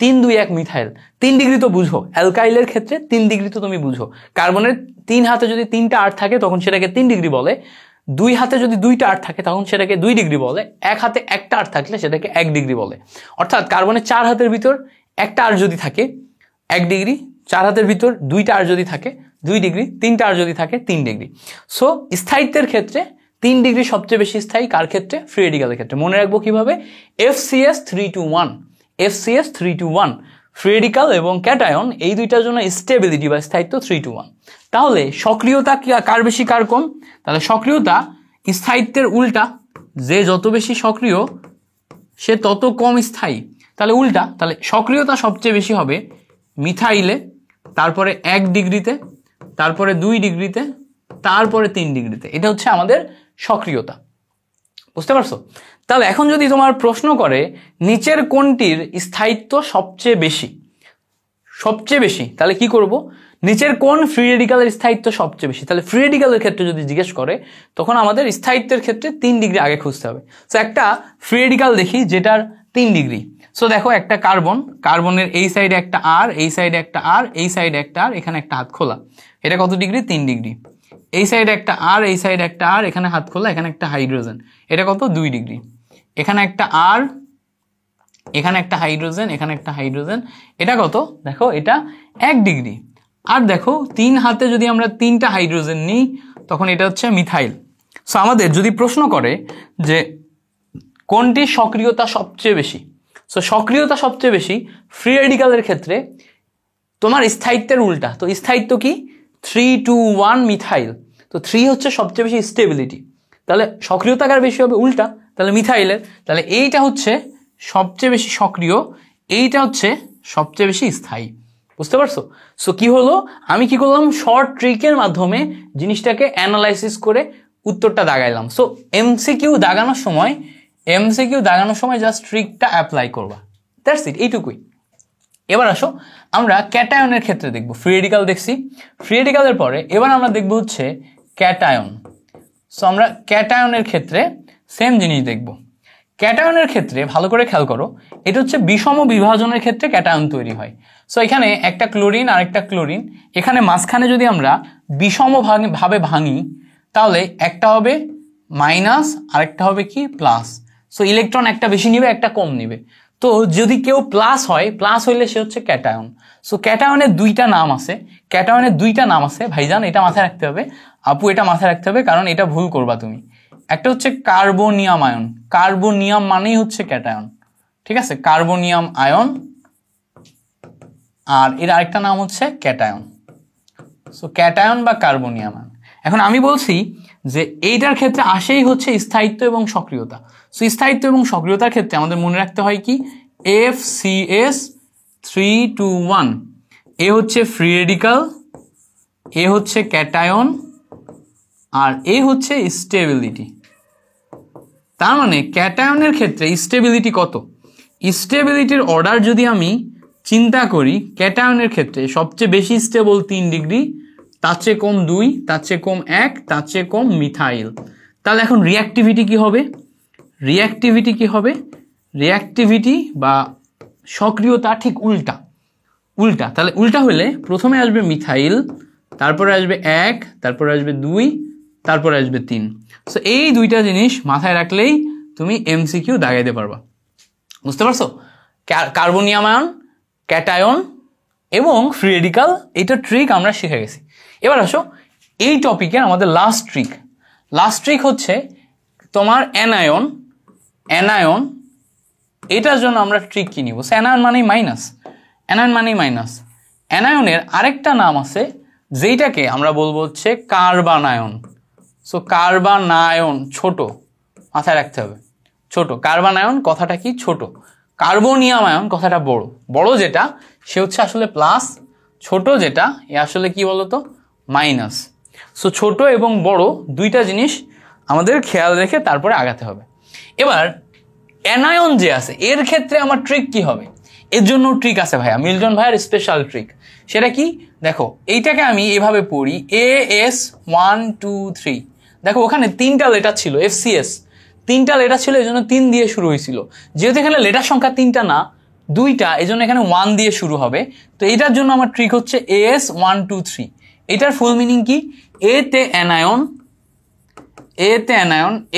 3-2-1 মিথাইল, 3 ডিগ্রি তো বুঝো, অ্যালকাইলের ক্ষেত্রে 3 ডিগ্রি তো তুমি বুঝো। কার্বনের 3 হাতে যদি 3টা 8 থাকে তখন সেটাকে 3 ডিগ্রি বলে, 2 হাতে যদি 2টা 8 থাকে তখন সেটাকে 2 ডিগ্রি বলে, 1 হাতে একটা 8 থাকলে সেটাকে 1 ডিগ্রি বলে। অর্থাৎ কার্বনের 4 হাতের ভিতর একটা 8 যদি থাকে 1 ডিগ্রি, 4 হাতের ভিতর 2টা 8 যদি থাকে 2 ডিগ্রি, 3টা 8 যদি থাকে 3 ডিগ্রি। সো স্থায়িত্বের ক্ষেত্রে 3 ডিগ্রি সবচেয়ে বেশি স্থায়ী, কার ক্ষেত্রে, ফ্রি রেডিকালের ক্ষেত্রে। মনে রাখবো কিভাবে, FCS321, ফ্রি রেডিকাল এবং ক্যাটায়ন এই দুইটার জন্য স্টেবিলিটি বা স্থায়িত্ব 3-1। তাহলে সক্রিয়তা কার বেশি কার কম, তাহলে সক্রিয়তা স্থায়িত্বের উল্টা, যে যত বেশি সক্রিয় সে তত কম স্থায়ী। তাহলে উল্টা, তাহলে সক্রিয়তা সবচেয়ে বেশি হবে মিথাইলে, তারপরে 1 ডিগ্রিতে, তারপরে 2 ডিগ্রিতে, তারপরে 3 ডিগ্রিতে। এটা হচ্ছে আমাদের সক্রিয়তা, বুঝতে পারছো? তাহলে এখন যদি তোমার প্রশ্ন করে নিচের কোনটির স্থায়িত্ব সবচেয়ে বেশি, তাহলে কি করব, নিচের কোন ফ্রি রেডিকালের স্থায়িত্ব সবচেয়ে বেশি, তাহলে ফ্রি রেডিকালের ক্ষেত্রে যদি জিজ্ঞেস করে তখন আমাদের স্থায়িত্বের ক্ষেত্রে 3 ডিগ্রি আগে খুঁজতে হবে। সো একটা ফ্রি রেডিকাল দেখি যেটার 3 ডিগ্রি। সো দেখো একটা কার্বনের এই সাইডে একটা আর, এই সাইডে একটা আর, এই সাইডে একটা আর, এখানে একটা হাত খোলা, এটা কত ডিগ্রি, 3 ডিগ্রি। এই সাইডে একটা আর, এই সাইডে একটা আর, এখানে হাত খোলা, এখানে একটা হাইড্রোজেন, এটা কত, 2 ডিগ্রি। এখানে একটা আর, এখানে একটা হাইড্রোজেন, এখানে একটা হাইড্রোজেন, এটা কত, দেখো এটা 1 ডিগ্রি। আর দেখো 3 হাতে যদি আমরা 3টা হাইড্রোজেন নিই তখন এটা হচ্ছে মিথাইল। সো আমাদের যদি প্রশ্ন করে যে কোনটি সক্রিয়তা সবচেয়ে বেশি, সো সক্রিয়তা সবচেয়ে বেশি ফ্রি রেডিকালের ক্ষেত্রে তোমার স্থায়িত্বের উল্টা। তো স্থায়িত্ব কি, 3-2-1 মিথাইল। তো 3 হচ্ছে সবচেয়ে বেশি স্টেবিলিটি, তাহলে সক্রিয়তা কার বেশি হবে, উল্টা, তাহলে মিথাইলের। তাহলে এইটা হচ্ছে সবচেয়ে বেশি সক্রিয়, এইটা হচ্ছে সবচেয়ে বেশি স্থায়ী, বুঝতে পারছো? সো কি হলো, আমি কি করলাম, শর্ট ট্রিকের মাধ্যমে জিনিসটাকে অ্যানালাইসিস করে উত্তরটা দাগাইলাম। সো এমসিকিউ দাগানোর সময় জাস্ট ট্রিকটা অ্যাপ্লাই করবা, দ্যাটস ইট, এইটুকুই। এবার আসো আমরা ক্যাটায়নের ক্ষেত্রে দেখব। ফ্রি রেডিকাল দেখছি, ফ্রি রেডিকালের পরে এবার আমরা দেখব হচ্ছে ক্যাটায়ন। সো আমরা ক্যাটায়নের ক্ষেত্রে সেম জিনিস দেখব। ক্যাটায়নের ক্ষেত্রে ভালো করে খেয়াল করো, এটা হচ্ছে বিষম বিভাজনের ক্ষেত্রে ক্যাটায়ন তৈরি হয়। সো এখানে একটা ক্লোরিন আর একটা ক্লোরিন, এখানে মাঝখানে যদি আমরা বিষম ভাবে ভাঙি তাহলে একটা হবে মাইনাস আর একটা হবে কি প্লাস। সো ইলেকট্রন একটা বেশি নিবে, একটা কম নিবে। তো যদি কেউ প্লাস হইলে সে হচ্ছে ক্যাটায়ন। সো ক্যাটায়নের 2টা নাম আছে ভাইজান, এটা মাথায় রাখতে হবে, আপু এটা মাথায় রাখতে হবে, কারণ এটা ভুল করবা তুমি। একটা হচ্ছে কার্বোনিয়াম আয়ন, কার্বোনিয়াম মানেই হচ্ছে ক্যাটায়ন, ঠিক আছে, কার্বোনিয়াম আয়ন, আর এর আরেকটা নাম হচ্ছে ক্যাটায়ন। সো ক্যাটায়ন বা কার্বোনিয়াম আয়ন। এখন আমি বলছি যে এইটার ক্ষেত্রে আসেই হচ্ছে স্থায়িত্ব এবং সক্রিয়তা। সো স্থায়িত্ব এবং সক্রিয়তার ক্ষেত্রে আমাদের মনে রাখতে হয় কি, FCS321, এ হচ্ছে ফ্রি রেডিকাল, এ হচ্ছে ক্যাটায়ন, আর এ হচ্ছে স্টেবিলিটি। তার মানে ক্যাটায়নের ক্ষেত্রে স্টেবিলিটি কত? স্টেবিলিটির অর্ডার যদি আমি চিন্তা করি, ক্যাটায়নের ক্ষেত্রে সবচেয়ে বেশি স্টেবল 3 ডিগ্রি, তার চেয়ে কম 2, তার চেয়ে কম 1, তার চেয়ে কম মিথাইল। তাহলে এখন রিঅ্যাক্টিভিটি কি হবে? রিঅ্যাক্টিভিটি বা সক্রিয়তা ঠিক উল্টা। তাহলে উল্টা হলে প্রথমে আসবে মিথাইল, তারপরে আসবে 1, তারপরে আসবে 2, তারপরে আসবে 3। সো এই দুইটা জিনিস মাথায় রাখলেই তুমি এমসিকিউ দাগাইতে পারবা। বুঝতে পারছো? কার্বনিয়াম আয়ন, ক্যাটায়ন এবং ফ্রি রেডিকাল, এটা ট্রিক আমরা শিখে গেছি। এবার আসো এই টপিকের আমাদের লাস্ট ট্রিক হচ্ছে তোমার অ্যানায়ন। এটার জন্য আমরা ট্রিক কি নিব? অ্যানায়ন মানেই মাইনাস। অ্যানায়নের আরেকটা নাম আছে যেটাকে আমরা বলবো হচ্ছে কার্বানায়ন। সো কার্বানায়ন ছোট, মাথায় রাখতে হবে ছোট। কার্বানায়ন কথাটা কি? ছোট। কার্বনিয়াম আয়ন কথাটা বড় যেটা সে হচ্ছে আসলে প্লাস, ছোট যেটা এ আসলে কি বলতো? মাইনাস। সো ছোট এবং বড় দুইটা জিনিস আমাদের খেয়াল রেখে তারপরে আগাতে হবে। এবার অ্যানায়ন যে আছে এর ক্ষেত্রে আমার ট্রিক কি হবে? এর জন্য ট্রিক আছে ভাইয়া, মিল্টন ভাইয়ার স্পেশাল ট্রিক। সেটা কি? দেখো এইটাকে আমি এভাবে পড়ি, AS123। দেখো ওখানে 3টা লেটার ছিল, FCS 3টা লেটার ছিল, এই জন্য 3 দিয়ে শুরু হয়েছিল। যেহেতু এখানে লেটার সংখ্যা 3টা না 2টা, এই জন্য এখানে 1 দিয়ে শুরু হবে। তো এটার জন্য আমার ট্রিক হচ্ছে AS123। এটার ফুল মিনিং কি? এ তে অ্যানায়ন,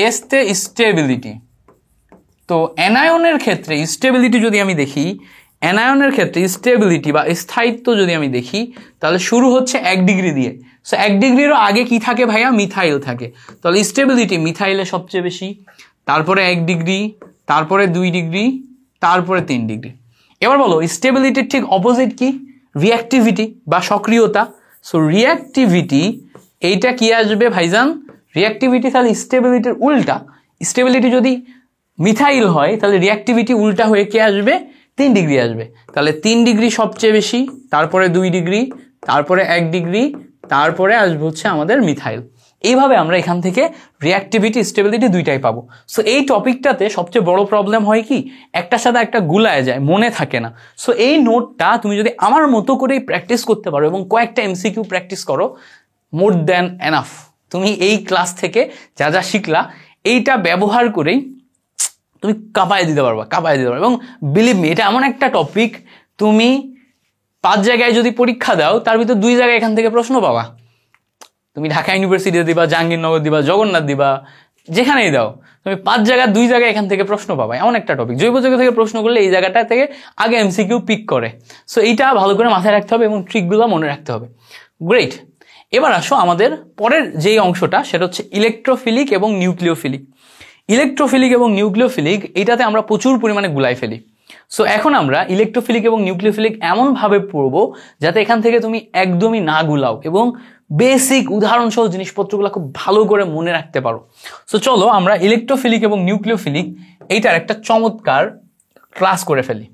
এস তে স্টেবিলিটি। তো অ্যানায়নের ক্ষেত্রে স্টেবিলিটি যদি আমি দেখি, অ্যানায়নের ক্ষেত্রে স্টেবিলিটি বা স্থায়িত্ব যদি আমি দেখি, তাহলে শুরু হচ্ছে 1 ডিগ্রি দিয়ে। সো 1 ডিগ্রিরও আগে কি থাকে ভাইয়া? মিথাইল থাকে। তাহলে স্টেবিলিটি মিথাইলে সবচেয়ে বেশি, তারপরে 1 ডিগ্রি, তারপরে 2 ডিগ্রি, তারপরে 3 ডিগ্রি। এবার বলো স্টেবিলিটির ঠিক অপোজিট কি? রিঅ্যাক্টিভিটি বা সক্রিয়তা। সো রিঅ্যাক্টিভিটি এইটা কি আসবে ভাইজান? রিঅ্যাক্টিভিটি তাহলে স্টেবিলিটির উল্টা। স্টেবিলিটি যদি মিথাইল হয় তাহলে রিঅ্যাক্টিভিটি উল্টা হয়ে কে আসবে? 3 ডিগ্রি আসবে। তাহলে 3 ডিগ্রি সবচেয়ে বেশি, তারপরে 2 ডিগ্রি, তারপরে 1 ডিগ্রি, তারপরে আসবে হচ্ছে আমাদের মিথাইল। এইভাবে আমরা এখান থেকে রিঅ্যাক্টিভিটি স্টেবিলিটি দুইটাই পাবো। সো এই টপিকটাতে সবচেয়ে বড় প্রবলেম হয় কি, একটার সাথে একটা গুলায় যায়, মনে থাকে না। সো এই নোটটা তুমি যদি আমার মতো করেই প্র্যাকটিস করতে পারো এবং কয়েকটা এমসিকিউ প্র্যাকটিস করো, মোর দ্যান এনাফ। তুমি এই ক্লাস থেকে যা যা শিখলা এইটা ব্যবহার করেই তুমি কাঁপায় দিতে পারবা। এবং বিলিভ মি, এটা এমন একটা টপিক, তুমি 5 জায়গায় যদি পরীক্ষা দাও তার ভিতর 2 জায়গায় এখান থেকে প্রশ্ন পাবা। তুমি ঢাকা ইউনিভার্সিটিতে দিবা, জাহাঙ্গীরনগর দিবা, জগন্নাথ দিবা, যেখানেই দাও তুমি 5 জায়গায় 2 জায়গায় এখান থেকে প্রশ্ন পাবা। এমন একটা টপিক, জৈব যৌগ থেকে প্রশ্ন করলে এই জায়গাটা থেকে আগে এমসিকিউ পিক করে। সো এইটা ভালো করে মাথায় রাখতে হবে এবং ট্রিকগুলো মনে রাখতে হবে। গ্রেট। এবার আসো আমাদের পরের যেই অংশটা, সেটা হচ্ছে ইলেকট্রোফিলিক এবং নিউক্লিওফিলিক। এইটাতে আমরা প্রচুর পরিমাণে গুলাই ফেলি। সো এখন আমরা ইলেকট্রোফিলিক এবং নিউক্লিওফিলিক এমনভাবে পড়বো যাতে এখান থেকে তুমি একদমই না গুলাও এবং বেসিক উদাহরণসহ জিনিসপত্রগুলো খুব ভালো করে মনে রাখতে পারো। সো চলো আমরা ইলেকট্রোফিলিক এবং নিউক্লিওফিলিক এইটার একটা চমৎকার ক্লাস করে ফেলি।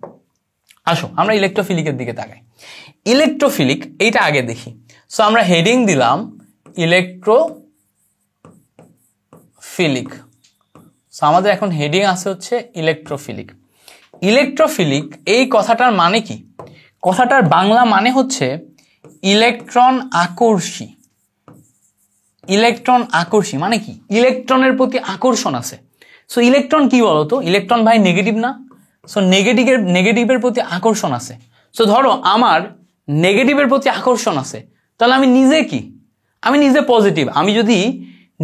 আসো আমরা ইলেকট্রোফিলিকের দিকে তাকাই। ইলেকট্রোফিলিক এইটা আগে দেখি। সো আমরা হেডিং দিলাম ইলেকট্রোফিলিক। সো আমাদের এখন হেডিং আছে হচ্ছে ইলেকট্রোফিলিক। এই কথাটার মানে কি? কথাটার বাংলা মানে হচ্ছে ইলেকট্রন আকর্ষী। মানে কি? ইলেকট্রনের প্রতি আকর্ষণ আছে। সো ইলেকট্রন কি বলতো? ইলেকট্রন ভাই নেগেটিভ না? সো নেগেটিভের প্রতি আকর্ষণ আছে। সো ধরো আমার নেগেটিভের প্রতি আকর্ষণ আছে, তাহলে আমি নিজে কি? আমি নিজে পজিটিভ। আমি যদি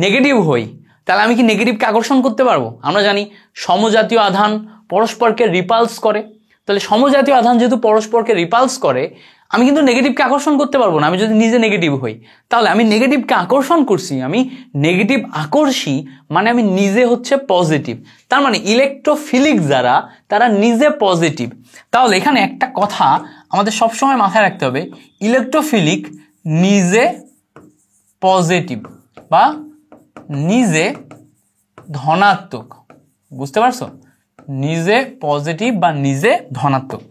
নেগেটিভ হই তাহলে আমি কি নেগেটিভকে আকর্ষণ করতে পারবো? আমরা জানি সমজাতীয় আধান পরস্পরকে রিপালস করে। তাহলে সমজাতীয় আধান যেহেতু পরস্পরকে রিপালস করে, আমি কিন্তু নেগেটিভকে আকর্ষণ করতে পারবো না আমি যদি নিজে নেগেটিভ হই। তাহলে আমি নেগেটিভকে আকর্ষণ করছি, আমি নেগেটিভ আকর্ষী, মানে আমি নিজে হচ্ছে পজিটিভ। তার মানে ইলেকট্রোফিলিক যারা, তারা নিজে পজিটিভ। তাহলে এখানে একটা কথা আমাদের সবসময় মাথায় রাখতে হবে, ইলেকট্রোফিলিক নিজে পজিটিভ বা নিজে ধনাত্মক, বুঝতে পারছো? নিজে পজিটিভ বা নিজে ধনাত্মক।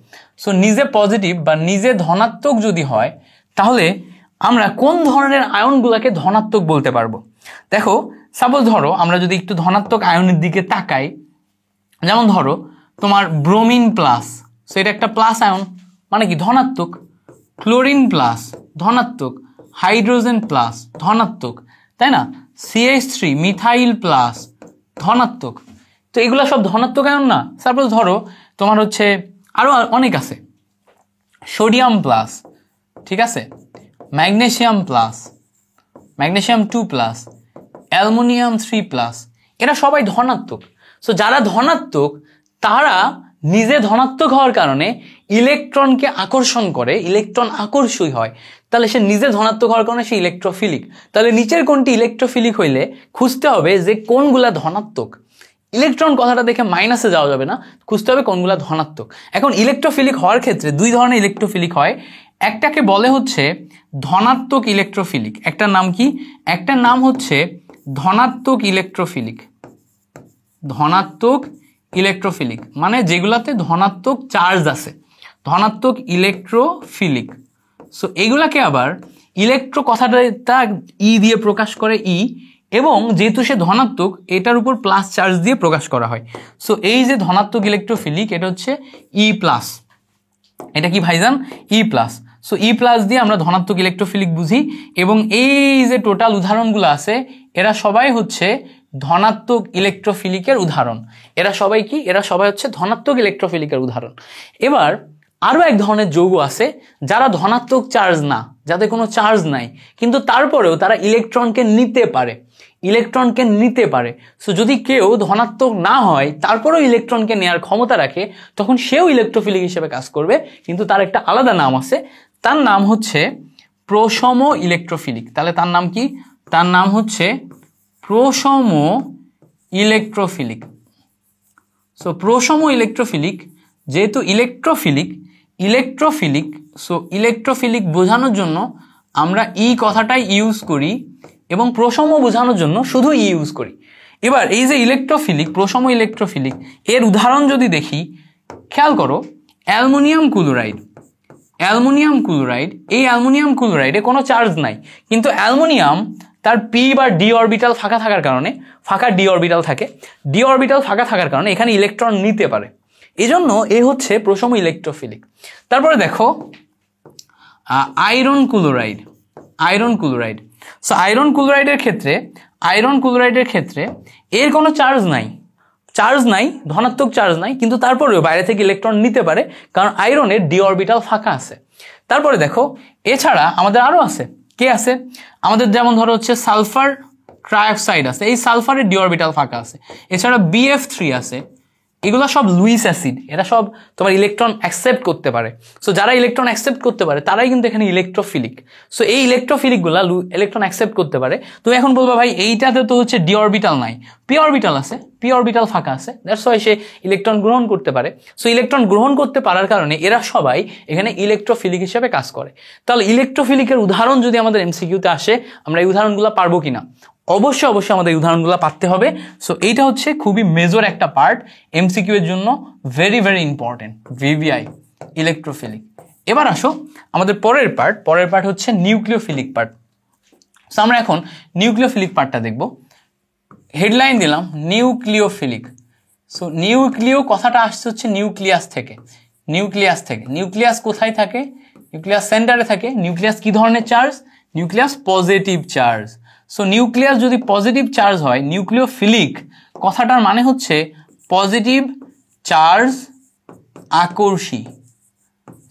সো নিজে পজিটিভ বা নিজে ধনাত্মক যদি হয় তাহলে আমরা কোন ধরনের আয়নগুলোকে ধনাত্মক বলতে পারবো? দেখো সাপোজ ধরো আমরা যদি একটু ধনাত্মক আয়নের দিকে তাকাই, যেমন ধরো তোমার ব্রোমিন প্লাস, সো এটা একটা প্লাস আয়ন মানে কি ধনাত্মক, ক্লোরিন প্লাস ধনাত্মক, হাইড্রোজেন প্লাস ধনাত্মক, তাই না? CH3 মিথাইল প্লাস ধনাত্মক। তো এগুলা সব ধনাত্মক আয়ন না? সাপোজ ধরো তোমার হচ্ছে আরো অনেক আছে, সোডিয়াম প্লাস, ঠিক আছে, magnesium plus, magnesium 2 plus, aluminium 3 plus, এরা সবাই ধনাত্মক। সো যারা ধনাত্মক তারা নিজে ধনাত্মক হওয়ার কারণে ইলেকট্রনকে আকর্ষণ করে, ইলেকট্রন আকর্ষী হয়, তাহলে সে নিজে ধনাত্মক হওয়ার কারণে সে ইলেকট্রোফিলিক। তাহলে নিচের কোনটি ইলেকট্রোফিলিক হইলে খুঁজতে হবে যে কোনগুলা ধনাত্মক। ইলেকট্রন কথাটা দেখে মাইনাসে যাওয়া যাবে না, খুঁজতে হবে কোনগুলা ধনাত্মক। এখন ইলেকট্রোফিলিক হওয়ার ক্ষেত্রে দুই ধরনের ইলেকট্রোফিলিক হয়, একটাকে বলে হচ্ছে ধনাত্মক ইলেকট্রোফিলিক, একটার নাম কি? একটার নাম হচ্ছে ধনাত্মক ইলেকট্রোফিলিক। ধনাত্মক ইলেকট্রোফিলিক মানে যেগুলাতে ধনাত্মক চার্জ আছে, ধনাত্মক ইলেকট্রোফিলিক। সো এগুলাকে আবার ইলেকট্রো কথাটা ই দিয়ে প্রকাশ করে, ই, এবং যেহেতু সে ধনাত্মক এটার উপর প্লাস চার্জ দিয়ে প্রকাশ করা হয়। সো এই যে ধনাত্মক ইলেকট্রোফিলিক এটা হচ্ছে ই প্লাস, এটা কি ভাইজান? ই প্লাস। সো ই প্লাস দিয়ে আমরা ধনাত্মক ইলেকট্রোফিলিক বুঝি, এবং এই যে টোটাল উদাহরণগুলো আছে এরা সবাই হচ্ছে ধনাত্মক ইলেকট্রোফিলিকের উদাহরণ। এরা সবাই কি? এরা সবাই হচ্ছে ধনাত্মক ইলেকট্রোফিলিকের উদাহরণ। এবার আরো এক ধরনের যৌগ আছে যারা ধনাত্মক চার্জ না, যাদের কোনো চার্জ নাই, কিন্তু তারপরেও তারা ইলেকট্রনকে নিতে পারে, ইলেকট্রনকে নিতে পারে। সো যদি কেউ ধনাত্মক না হয় তারপরেও ইলেকট্রনকে নেওয়ার ক্ষমতা রাখে, তখন সেও ইলেকট্রোফিলিক হিসেবে কাজ করবে, কিন্তু তার একটা আলাদা নাম আছে, তার নাম হচ্ছে প্রশম ইলেকট্রোফিলিক। তাহলে তার নাম কি? তার নাম হচ্ছে প্রশম ইলেকট্রোফিলিক। সো প্রশম ইলেকট্রোফিলিক, যেহেতু ইলেকট্রোফিলিক, ইলেকট্রোফিলিক, সো ইলেকট্রোফিলিক বোঝানোর জন্য আমরা ই কথাটাই ইউজ করি, এবং প্রশম বোঝানোর জন্য শুধু ই ইউজ করি। এবার এই যে ইলেকট্রোফিলিক, প্রশম ইলেকট্রোফিলিক, এর উদাহরণ যদি দেখি, খেয়াল করো অ্যালুমিনিয়াম ক্লোরাইড, অ্যালুমিনিয়াম ক্লোরাইড, এই অ্যালুমিনিয়াম ক্লোরাইডে কোনো চার্জ নাই, কিন্তু অ্যালুমিনিয়াম তার পি বা ডি অরবিটাল ফাঁকা থাকার কারণে, ফাঁকা ডি অরবিটাল থাকে, ডি অরবিটাল ফাঁকা থাকার কারণে এখানে ইলেকট্রন নিতে পারে, এজন্য এ হচ্ছে প্রশম ইলেকট্রোফিলিক। তারপরে দেখো iron chloride, iron chloride. So iron ক্লোরাইডের ক্ষেত্রে, আয়রন ক্লোরাইডের ক্ষেত্রে এর কোনো চার্জ নাই, চার্জ নাই, ধনাত্মক চার্জ নাই, কিন্তু তারপরেও বাইরে থেকে ইলেকট্রন নিতে পারে, কারণ আয়রনের ডি অরবিটাল ফাঁকা আছে। তারপরে দেখো এছাড়া আমাদের আরো আছে, কে আছে আমাদের? যেমন ধরো হচ্ছে সালফার ট্রাইঅক্সাইড আছে, এই সালফারের ডি অরবিটাল ফাঁকা আছে। এছাড়া BF3 আছে, এগুলো সব লুইস অ্যাসিড, এরা সব তোমার ইলেকট্রন অ্যাকসেপ্ট করতে পারে। সো যারা ইলেকট্রন অ্যাকসেপ্ট করতে পারে তারাই কিন্তু এখানে ইলেকট্রোফিলিক। সো এই ইলেকট্রোফিলিকগুলা ইলেকট্রন অ্যাকসেপ্ট করতে পারে। তুমি এখন বলবা ভাই এইটাতে তো হচ্ছে ডি অরবিটাল নাই, পি অরবিটাল আছে, পি অরবিটাল ফাঁকা আছে, দ্যাটস ওয়াই সে ইলেকট্রন গ্রহণ করতে পারে। সো ইলেকট্রন গ্রহণ করতে পারার কারণে এরা সবাই এখানে ইলেকট্রোফিলিক হিসেবে কাজ করে। তাহলে ইলেকট্রোফিলিকের উদাহরণ যদি আমাদের এমসিকিউতে আসে, আমরা এই উদাহরণগুলো পারবো কিনা? অবশ্যই অবশ্যই আমাদের উদাহরণগুলো পারতে হবে। সো এইটা হচ্ছে খুবই মেজর একটা পার্ট এমসিকিউ এর জন্য, very very important, VVI electrophilic. এবার আসো আমাদের পরের পার্ট হচ্ছে নিউক্লিওফিলিক পার্ট। সো আমরা এখন নিউক্লিওফিলিক পার্টটা দেখব। হেডলাইন দিলাম নিউক্লিওফিলিক। সো নিউক্লিও কথাটা আসছে হচ্ছে নিউক্লিয়াস থেকে, নিউক্লিয়াস থেকে। নিউক্লিয়াস কোথায় থাকে? নিউক্লিয়াস সেন্টারে থাকে। নিউক্লিয়াস কি ধরনের charge? Nucleus positive charge. So nucleus যদি পজিটিভ চার্জ হয়, নিউক্লিওফিলিক কথাটার মানে হচ্ছে পজিটিভ চার্জ আকর্ষী।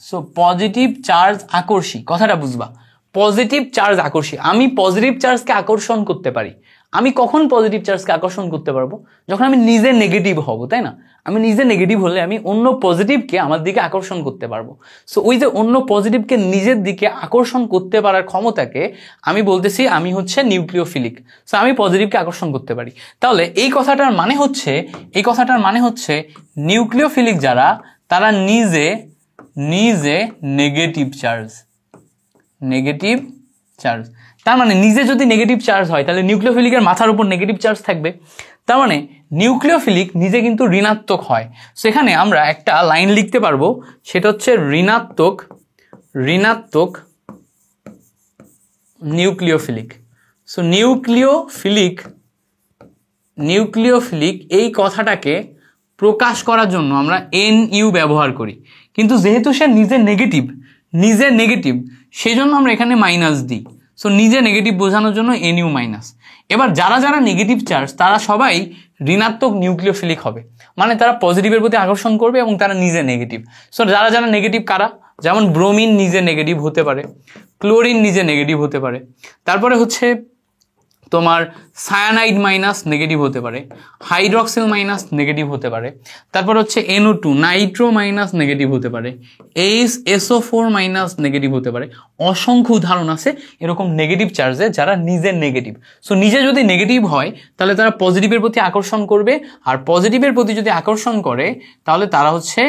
সো পজিটিভ চার্জ আকর্ষী কথাটা বুঝবা, পজিটিভ চার্জ আকর্ষী। আমি পজিটিভ চার্জকে আকর্ষণ করতে পারি। আমি কখন পজিটিভ চার্জকে আকর্ষণ করতে পারবো? যখন আমি নিজে নেগেটিভ হব, তাই না? আমি নিজে নেগেটিভ হলে আমি অন্য পজিটিভকে আমার দিকে আকর্ষণ করতে পারবো। সো ওই যে অন্য পজিটিভকে নিজের দিকে আকর্ষণ করতে পারার ক্ষমতাকে আমি বলতেছি আমি হচ্ছে নিউক্লিওফিলিক। সো আমি পজিটিভকে আকর্ষণ করতে পারি। তাহলে এই কথাটার মানে হচ্ছে নিউক্লিওফিলিক যারা, তারা নিজে নেগেটিভ চার্জ, নেগেটিভ চার্জ। তার মানে নিজে যদি নেগেটিভ চার্জ হয় তাহলে নিউক্লিওফিলিকের মাথার উপর নেগেটিভ চার্জ থাকবে, তার মানে নিউক্লিওফিলিক নিজে কিন্তু ঋণাত্মক হয়। সেখানে আমরা একটা লাইন লিখতে পারবো, সেটা হচ্ছে ঋণাত্মক নিউক্লিওফিলিক। সো নিউক্লিওফিলিক এই কথাটাকে প্রকাশ করার জন্য আমরা NU ব্যবহার করি, কিন্তু যেহেতু সে নিজে নেগেটিভ সেই জন্য আমরা এখানে মাইনাস দিই। সো নিজে নেগেটিভ বোঝানোর জন্য NU মাইনাস। এবার যারা নেগেটিভ চার্জ তারা সবাই ঋণাত্মক নিউক্লিওফিলিক হবে, মানে তারা পজিটিভের প্রতি আকর্ষণ করবে এবং তারা নিজে নেগেটিভ। সো যারা নেগেটিভ কারা, যেমন ব্রোমিন নিজে নেগেটিভ হতে পারে, ক্লোরিন নিজে নেগেটিভ হতে পারে, তারপরে হচ্ছে তোমার সায়ানাইড মাইনাস নেগেটিভ হতে পারে, হাইড্রক্সিল মাইনাস নেগেটিভ হতে পারে, তারপর হচ্ছে NO2 নাইট্রো মাইনাস নেগেটিভ হতে পারে, SO4 মাইনাস নেগেটিভ হতে পারে। অসংখ্য উদাহরণ আছে এরকম নেগেটিভ চার্জে যারা নিজে নেগেটিভ। সো নিজে যদি নেগেটিভ হয় তাহলে তারা পজিটিভের প্রতি আকর্ষণ করবে, আর পজিটিভের প্রতি যদি আকর্ষণ করে তাহলে তারা হচ্ছে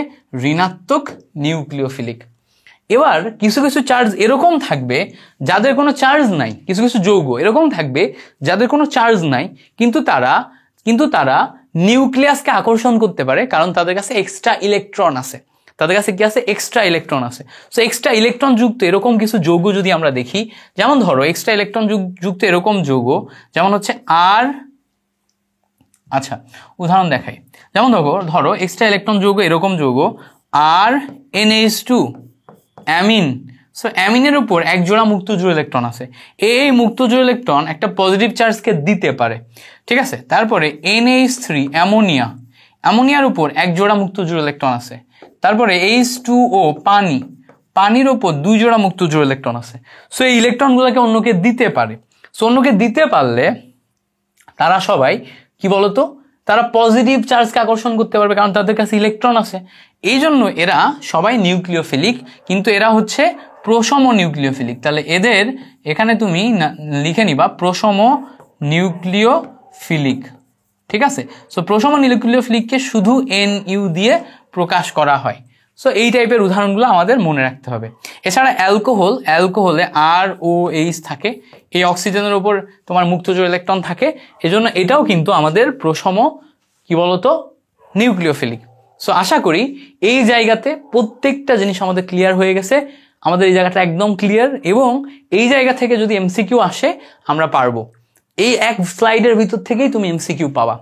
ঋণাত্মক নিউক্লিওফিলিক। এবার কিছু চার্জ এরকম থাকবে যাদের কোনো চার্জ নাই, কিছু যৌগ এরকম থাকবে যাদের কোনো চার্জ নাই, কিন্তু তারা নিউক্লিয়াসকে আকর্ষণ করতে পারে, কারণ তাদের কাছে এক্সট্রা ইলেকট্রন আছে। তাদের কাছে কি আছে? এক্সট্রা ইলেকট্রন আছে। সো এক্সট্রা ইলেকট্রন যুক্ত এরকম কিছু যৌগ যদি আমরা দেখি, যেমন ধরো এক্সট্রা ইলেকট্রন যুক্ত এরকম যৌগ যেমন হচ্ছে আচ্ছা উদাহরণ দেখাই। যেমন ধরো এক্সট্রা ইলেকট্রন যৌগ এরকম যৌগ NH2 অ্যামিন। সো অ্যামিনের উপর এক জোড়া মুক্তজোড় ইলেকট্রন আছে, এই মুক্তজোড় ইলেকট্রন একটা পজিটিভ চার্জকে দিতে পারে, ঠিক আছে। তারপরে NH3 অ্যামোনিয়ার উপর এক জোড়া মুক্তজোড় ইলেকট্রন আছে। তারপরে H2O পানির উপর দুই জোড়া মুক্তজোড় ইলেকট্রন আছে। সো এই ইলেকট্রনগুলোকে অন্যকে দিতে পারে। সো অন্যকে দিতে পারলে তারা সবাই কি বলতো, তারা পজিটিভ চার্জকে আকর্ষণ করতে পারবে, কারণ তাদের কাছে ইলেকট্রন আছে। এই জন্য এরা সবাই নিউক্লিওফিলিক, কিন্তু এরা হচ্ছে প্রশম নিউক্লিওফিলিক। তাহলে এদের এখানে তুমি লিখে নিবা প্রশম নিউক্লিওফিলিক, ঠিক আছে। সো প্রশম নিউক্লিওফিলিককে শুধু NU দিয়ে প্রকাশ করা হয়। সো এই টাইপের উদাহরণগুলো আমাদের মনে রাখতে হবে। এছাড়া অ্যালকোহলে ROH থাকে, এই অক্সিজেনের উপর তোমার মুক্তজোড় ইলেকট্রন থাকে, এজন্য এটাও কিন্তু আমাদের প্রশম কি বলতো নিউক্লিওফিলিক। সো আশা করি এই জায়গাতে প্রত্যেকটা জিনিস আমাদের ক্লিয়ার হয়ে গেছে, আমাদের এই জায়গাটা একদম ক্লিয়ার, এবং এই জায়গা থেকে যদি MCQ আসে আমরা পারবো। এই এক স্লাইডের ভিতর থেকেই তুমি MCQ পাবা,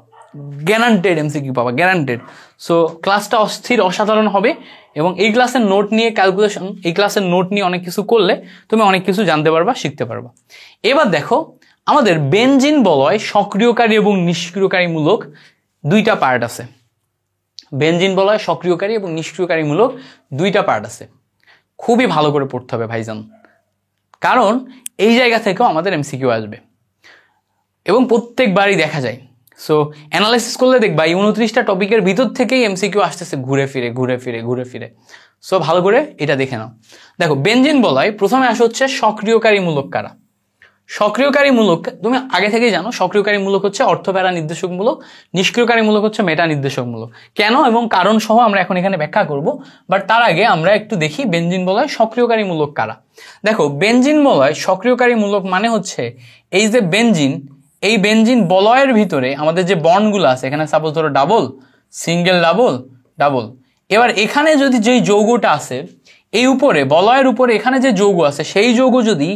গ্যারান্টেড MCQ পাবা, গ্যারান্টেড। সো ক্লাসটা অসাধারণ হবে, এবং এই ক্লাসের নোট নিয়ে ক্যালকুলেশন, এই ক্লাসের নোট নিয়ে অনেক কিছু করলে তুমি অনেক কিছু জানতে পারবা, শিখতে পারবা। এবার দেখো আমাদের বেনজিন বলয় সক্রিয়কারী এবং নিষ্ক্রিয়কারীমূলক দুইটা পার্ট আছে। বেনজিন বলয় সক্রিয়কারী এবং নিষ্ক্রিয়কারীমূলক দুইটা পার্ট আছে, খুবই ভালো করে পড়তে হবে ভাইজান, কারণ এই জায়গা থেকেও আমাদের MCQ আসবে এবং প্রত্যেকবারই দেখা যায়। সো অ্যানালাইসিস করলে দেখবা এই 29টা টপিকের ভিতর থেকেই MCQ আসতেছে ঘুরে ফিরে। সো ভালো করে এটা দেখে নাও। দেখো বেনজিন বলয় প্রথমে আসে হচ্ছে সক্রিয়কারীমূলক কারা। সক্রিয়কারীমূলক তুমি আগে থেকেই জানো, সক্রিয়কারীমূলক হচ্ছে অর্থপ্যারা নির্দেশকমূলক, নিষ্ক্রিয়কারীমূলক হচ্ছে মেটা নির্দেশকমূলক। কেন এবং কারণ সহ আমরা এখন এখানে ব্যাখ্যা করব, বাট তার আগে আমরা একটু দেখি বেনজিন বলয় সক্রিয়কারীমূলক কারা। দেখো বেনজিন বলয় সক্রিয়কারীমূলক মানে হচ্ছে এই যে বেনজিন, এই বেনজিন বলয়ের ভিতরে আমাদের যে বন্ডগুলো আছে, এখানে সাপোজ ধরো ডাবল, সিঙ্গেল, ডাবল। এবার এখানে যদি যেই যৌগটা আছে এই উপরে বলয়ের উপরে এখানে যে যৌগ আছে, সেই যৌগ যদি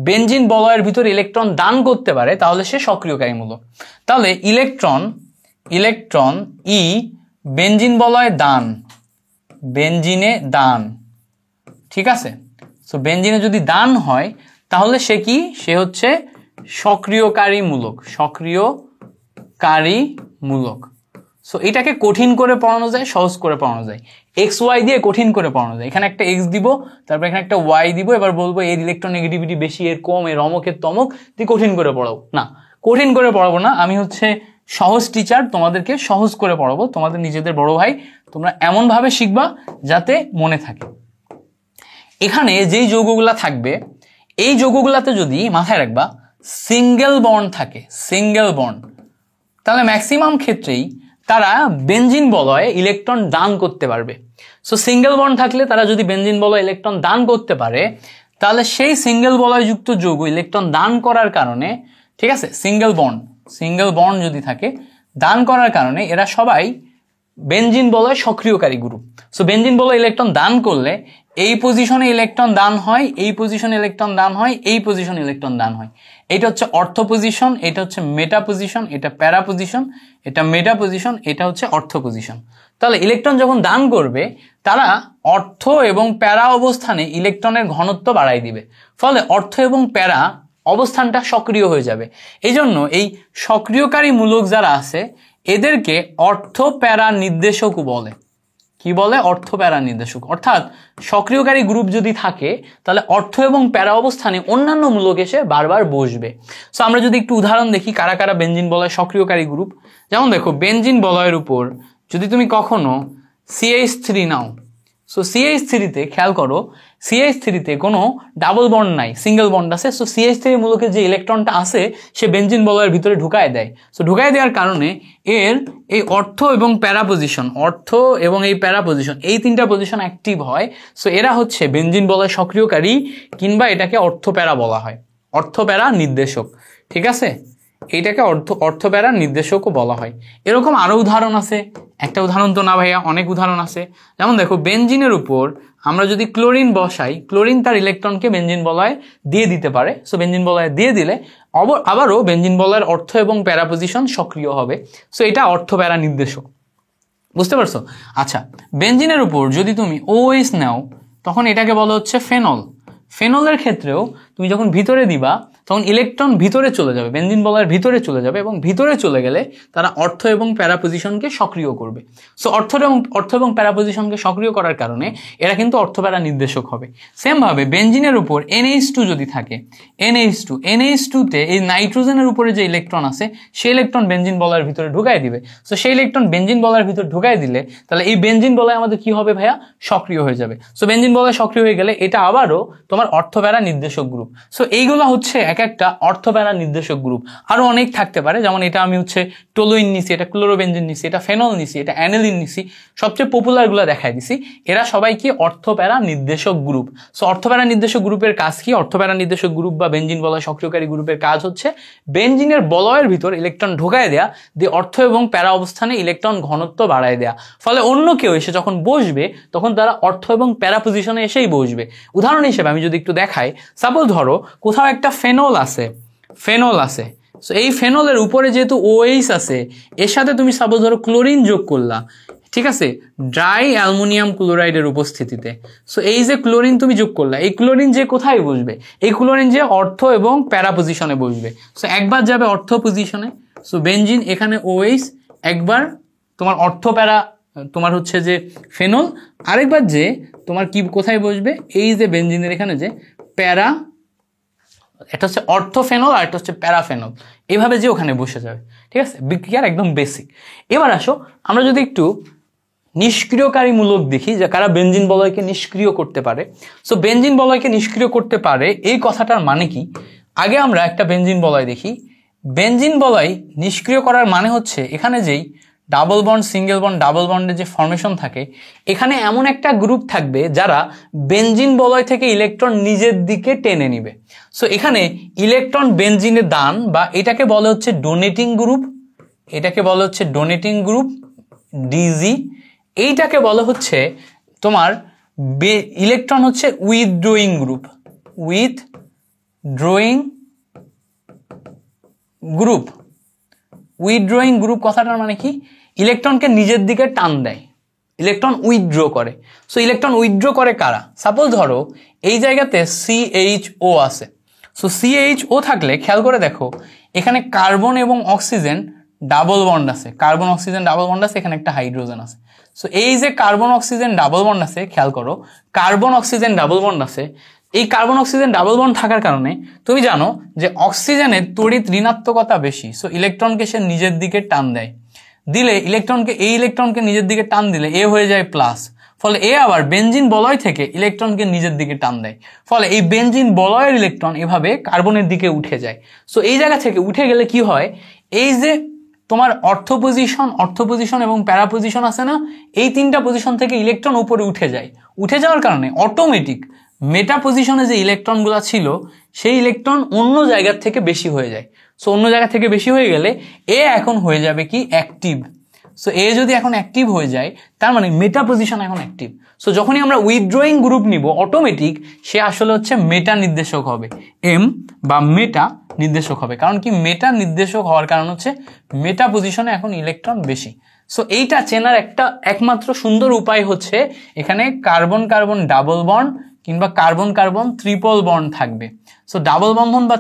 বেনজিন বলয়ের ভিতরে ইলেকট্রন দান করতে পারে তাহলে সে সক্রিয়কারীমূলক। তাহলে ইলেকট্রন ই বেনজিন বলয়ে বেনজিনে দান, ঠিক আছে। সো বেনজিনে যদি দান হয় তাহলে সে কি, সে হচ্ছে সক্রিয়কারীমূলক। সো এটাকে কঠিন করে পড়ানো যায়, সহজ করে পড়ানো যায়। XY দিয়ে কঠিন করে পড়ানো যায়। এখানে একটা X দিব, তারপর এখানে একটা Y দিব, এবার বলবো এর ইলেকট্রন নেগেটিভিটি বেশি, এর কম, এর অমক, এর তমক, তুই কঠিন করে পড়াবো না। কঠিন করে পড়াবো না, আমি হচ্ছে সহজ টিচার, তোমাদেরকে সহজ করে পড়াবো। তোমাদের নিজেদের বড় ভাই, তোমরা এমন ভাবে শিখবা যাতে মনে থাকে। এখানে যেই যৌগগুলা থাকবে, এই যৌগগুলাতে যদি মাথায় রাখবা সিঙ্গেল বন্ড থাকে, তাহলে ম্যাক্সিমাম ক্ষেত্রেই তারা বেনজিন বলয়ে ইলেকট্রন দান করতে পারবে। সো সিঙ্গেল বন্ড থাকলে তারা যদি বেনজিন বলয়ে ইলেকট্রন দান করতে পারে, তাহলে সেই সিঙ্গেল বলয়যুক্ত যৌগ ইলেকট্রন দান করার কারণে, ঠিক আছে, সিঙ্গেল বন্ড যদি থাকে দান করার কারণে এরা সবাই বেনজিন বলয় সক্রিয়কারী গ্রুপ। সো বেনজিন বলয় ইলেকট্রন দান করলে এই পজিশনে ইলেকট্রন দান হয়, এই পজিশনে ইলেকট্রন দান হয়, এই পজিশনে ইলেকট্রন দান হয়। এটা হচ্ছে অর্থ পজিশন, এটা হচ্ছে মেটা পজিশন, এটা প্যারা পজিশন, এটা মেটা পজিশন, এটা হচ্ছে অর্থ পজিশন। তাহলে ইলেকট্রন যখন দান করবে তারা অর্থ এবং প্যারা অবস্থানে ইলেকট্রনের ঘনত্ব বাড়াই দিবে, ফলে অর্থ এবং প্যারা অবস্থানটা সক্রিয় হয়ে যাবে। এই জন্য এই সক্রিয়কারী মূলক যারা আছে এদেরকে অর্থ প্যারা নির্দেশকও বলে। কি বলে? অর্থ প্যারা নির্দেশক। অর্থাৎ সক্রিয়কারী গ্রুপ যদি থাকে তাহলে অর্থ এবং প্যারা অবস্থানে অন্যান্য মূলক এসে বারবার বসবে। সো আমরা যদি একটু উদাহরণ দেখি কারা কারা বেনজিন বলয় সক্রিয়কারী গ্রুপ। যেমন দেখো, বেনজিন বলয়ের উপর যদি তুমি কখনো CH3 নাও, সো CH3-তে খেয়াল করো, CH3-তে কোনো ডাবল বন্ড নাই, সিঙ্গেল বন্ড আছে। সো CH3 মূলকের যে ইলেকট্রনটা আছে সে বেনজিন বলয়ের ভিতরে ঢুকায় দেয়। সো ঢুকায় দেওয়ার কারণে এর এই অর্থ এবং প্যারা পজিশন, অর্থ এবং এই প্যারা পজিশন, এই তিনটা পজিশন অ্যাক্টিভ হয়। সো এরা হচ্ছে বেনজিন বলয় সক্রিয়কারী, কিংবা এটাকে অর্থ প্যারা বলা হয়, অর্থ প্যারা নির্দেশক। ঠিক আছে, এইটাকে অর্থ প্যারা নির্দেশকও বলা হয়। এরকম আরো উদাহরণ আছে, একটা উদাহরণ তো না ভাইয়া, অনেক উদাহরণ আছে। যেমন দেখো, বেনজিনের উপর আমরা যদি ক্লোরিন বসাই, ক্লোরিন তার ইলেকট্রনকে বেনজিন বলয়ে দিয়ে দিতে পারে। সো বেনজিন বলয়ে দিয়ে দিলে আবারও বেনজিন বলয়ের অর্থ এবং প্যারা পজিশন সক্রিয় হবে। সো এটা অর্থ প্যারা নির্দেশক। বুঝতে পারছো? আচ্ছা, বেনজিনের উপর যদি তুমি OH নাও তখন এটাকে বলা হচ্ছে ফেনল। ফেনলের ক্ষেত্রেও তুমি যখন ভিতরে দিবা তখন ইলেকট্রন ভিতরে চলে যাবে, বেনজিন বলয়ের ভিতরে চলে যাবে, এবং ভিতরে চলে গেলে তারা অর্থ এবং প্যারা পজিশনকে সক্রিয় করবে। সো অর্থ এবং প্যারা পজিশনকে সক্রিয় করার কারণে এরা কিন্তু অর্থ প্যারা নির্দেশক হবে। সেম ভাবে বেনজিনের উপর NH2 যদি থাকে, NH2-তে এই নাইট্রোজেনের উপরে যে ইলেকট্রন আছে সেই ইলেকট্রন বেনজিন বলয়ের ভিতরে ঢুকাই দিবে। সো সেই ইলেকট্রন বেনজিন বলয়ের ভিতরে ঢুকাই দিলে তাহলে এই বেনজিন বলয় আমাদের কি হবে ভাইয়া? সক্রিয় হয়ে যাবে। সো বেনজিন বলয় সক্রিয় হয়ে গেলে এটা আবারও তোমার অর্থ প্যারা নির্দেশক গ্রুপ। সো এইগুলো হচ্ছে এক একটা অর্থ প্যারা নির্দেশক গ্রুপ। আরো অনেক থাকতে পারে, যেমন এটা আমি হচ্ছে টোলুইন নিছি, এটা ক্লোরোবেনজিন নিছি, এটা ফেনল নিছি, এটা অ্যানিলিন নিছি, সবচেয়ে পপুলার গুলো দেখাই দিছি। এরা সবাই কি? অর্থ প্যারা নির্দেশক গ্রুপ। সো অর্থ প্যারা নির্দেশক গ্রুপের কাজ কি? অর্থ প্যারা নির্দেশক গ্রুপ বা বেনজিন বলয় সক্রিয়কারী গ্রুপের কাজ হচ্ছে বেনজিনের বলয়ের ভিতর ইলেকট্রন ঢোকায় দেয়া, দিয়ে অর্থ এবং প্যারা অবস্থানে ইলেকট্রন ঘনত্ব বাড়ায় দেয়া, ফলে অন্য কেউ এসে যখন বসবে তখন তারা অর্থ এবং প্যারা পজিশনে এসেই বসবে। উদাহরণ হিসেবে আমি যদি একটু দেখাই, সাপোজ ধরো কোথাও একটা ফেনল আছে, সো এই ফেনলের উপরে যেহেতু OH আছে, এর সাথে তুমি সাপোজ ধরো ক্লোরিন যোগ করলা, ঠিক আছে, ড্রাই অ্যালুমিনিয়াম ক্লোরাইডের উপস্থিতিতে। সো এই যে ক্লোরিন তুমি যোগ করলা, এই ক্লোরিন যে কোথায় বসবে? এই ক্লোরিন যে অর্থ এবং প্যারা পজিশনে বসবে। সো একবার যাবে অর্থ পজিশনে, সো বেনজিন এখানে OH, একবার তোমার অর্থ প্যারা তোমার হচ্ছে যে ফেনল, আরেকবার যে তোমার কি কোথায় বসবে? এই যে বেনজিনের এখানে যে প্যারা, এটা হচ্ছে অর্থোফেনল আর এটা হচ্ছে প্যারাফেনল, এইভাবে যে ওখানে বসে যাবে। ঠিক আছে, বিক্রিয়ার একদম বেসিক। এবার আসো আমরা যদি একটু নিষ্ক্রিয়কারী মূলক দেখি যে কারা বেনজিন বলয়কে নিষ্ক্রিয় করতে পারে। সো বেনজিন বলয়কে নিষ্ক্রিয় করতে পারে এই কথাটার মানে কি? আগে আমরা একটা বেনজিন বলয় দেখি। বেনজিন বলয় নিষ্ক্রিয় করার মানে হচ্ছে এখানে যেই double bond, single bond, double বন্ডের যে ফর্মেশন থাকে, এখানে এমন একটা গ্রুপ থাকবে যারা বেনজিন বলয় থেকে ইলেকট্রন নিজের দিকে টেনে নিবে। সো এখানে ইলেকট্রন বেনজিনে দান, বা এটাকে বলা হচ্ছে ডোনেটিং গ্রুপ, এটাকে বলা হচ্ছে ডোনেটিং গ্রুপ DG। এইটাকে বলা হচ্ছে তোমার ইলেকট্রন হচ্ছে উইথড্রয়িং গ্রুপ, উইথড্রয়িং গ্রুপ কথাটার মানে কি? ইলেকট্রনকে নিজের দিকে টান দেয়, ইলেকট্রন উইথড্র করে। সো ইলেকট্রন উইথড্র করে কারা? সাপোজ ধরো এই জায়গাতে CHO আছে। সো CHO থাকলে খেয়াল করে দেখো এখানে কার্বন এবং অক্সিজেন ডাবল বন্ড আছে, কার্বন অক্সিজেন ডাবল বন্ড আছে, এখানে একটা হাইড্রোজেন আছে। সো এই যে কার্বন অক্সিজেন ডাবল বন্ড আছে, খেয়াল করো কার্বন অক্সিজেন ডাবল বন্ড আছে, এই কার্বন অক্সিজেন ডাবল বন্ড থাকার কারণে তুমি জানো যে অক্সিজেনের তড়িৎ ঋণাত্মকতা বেশি। সো ইলেকট্রনকে সে নিজের দিকে টান দেয়, দিলে এই ইলেকট্রনকে নিজের দিকে টান দিলে এ হয়ে যায় প্লাস, ফলে এ আবার বেনজিন বলয় থেকে ইলেকট্রনকে নিজের দিকে টান দেয়, ফলে এই বেনজিন বলয়ের ইলেকট্রন এভাবে কার্বনের দিকে উঠে যায়। সো এই জায়গা থেকে উঠে গেলে কি হয়? এই যে তোমার অর্থ পজিশন এবং প্যারা পজিশন আছে না, এই তিনটা পজিশন থেকে ইলেকট্রন উপরে উঠে যায়। উঠে যাওয়ার কারণে অটোমেটিক মেটা পজিশনে যে ইলেকট্রনগুলো ছিল সেই ইলেকট্রন অন্য জায়গার থেকে বেশি হয়ে যায়। সো অন্য জায়গা থেকে বেশি হয়ে গেলে এ এখন হয়ে যাবে কি অ্যাক্টিভ। সো এ যদি এখন অ্যাক্টিভ হয়ে যায় তার মানে মেটা পজিশন এখন অ্যাক্টিভ। সো যখনই আমরা উইথড্রয়িং গ্রুপ নিব অটোমেটিক সে আসলে হচ্ছে মেটা নির্দেশক হবে, এম বা মেটা নির্দেশক হবে। কারণ কি মেটা নির্দেশক হওয়ার কারণ হচ্ছে মেটা পজিশনে এখন ইলেকট্রন বেশি। সো এইটা চেনার একটা একমাত্র সুন্দর উপায় হচ্ছে এখানে কার্বন কার্বন ডাবল বন্ড কিংবা কার্বন কার্বন ট্রিপল বন্ড থাকবে। সো ডাবল বন্ধন বা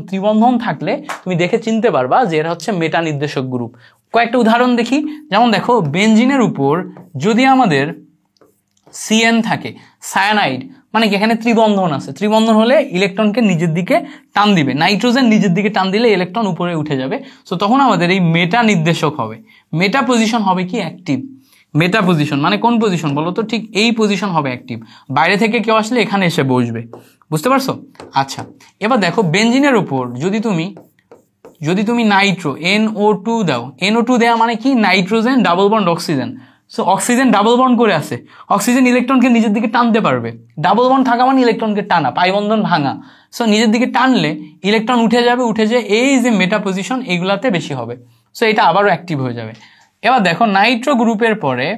ত্রিবন্ধন থাকলে তুমি দেখে চিনতে পারবা যে এরা হচ্ছে মেটা নির্দেশক গ্রুপ। কয়েকটা উদাহরণ দেখি। যেমন দেখো বেনজিনের উপর যদি আমাদের সিএন থাকে, সায়ানাইড মানে কি এখানে ত্রিবন্ধন আছে, ত্রিবন্ধন হলে ইলেকট্রনকে নিজের দিকে টান দিবে, নাইট্রোজেন নিজের দিকে টান দিলে ইলেকট্রন উপরে উঠে যাবে। সো তখন আমাদের এই মেটা নির্দেশক হবে, মেটা পজিশন হবে কি অ্যাক্টিভ। মেটা পজিশন মানে কোন পজিশন বলো তো? ঠিক এই পজিশন হবে অ্যাক্টিভ। বাইরে থেকে কেউ আসলে এখানে এসে বসবে, বুঝতে পারছো? আচ্ছা, এবার দেখো বেনজিনের উপর যদি তুমি নাইট্রো NO2 দাও, NO2 দেওয়া মানে কি nitrogen double bond oxygen. So oxygen double bond করে আছে, অক্সিজেন ইলেকট্রনকে নিজের দিকে টানতে পারবে। ডাবল বন্ড থাকা মানে ইলেকট্রনকে টানা, পাই বন্ধন ভাঙা। সো নিজের দিকে টানলে ইলেকট্রন উঠে যাবে, উঠে যে এই যে মেটা পজিশন এইগুলাতে বেশি হবে। সো এটা আবারও অ্যাক্টিভ হয়ে যাবে। এবার দেখো নাইট্রো গ্রুপের পরে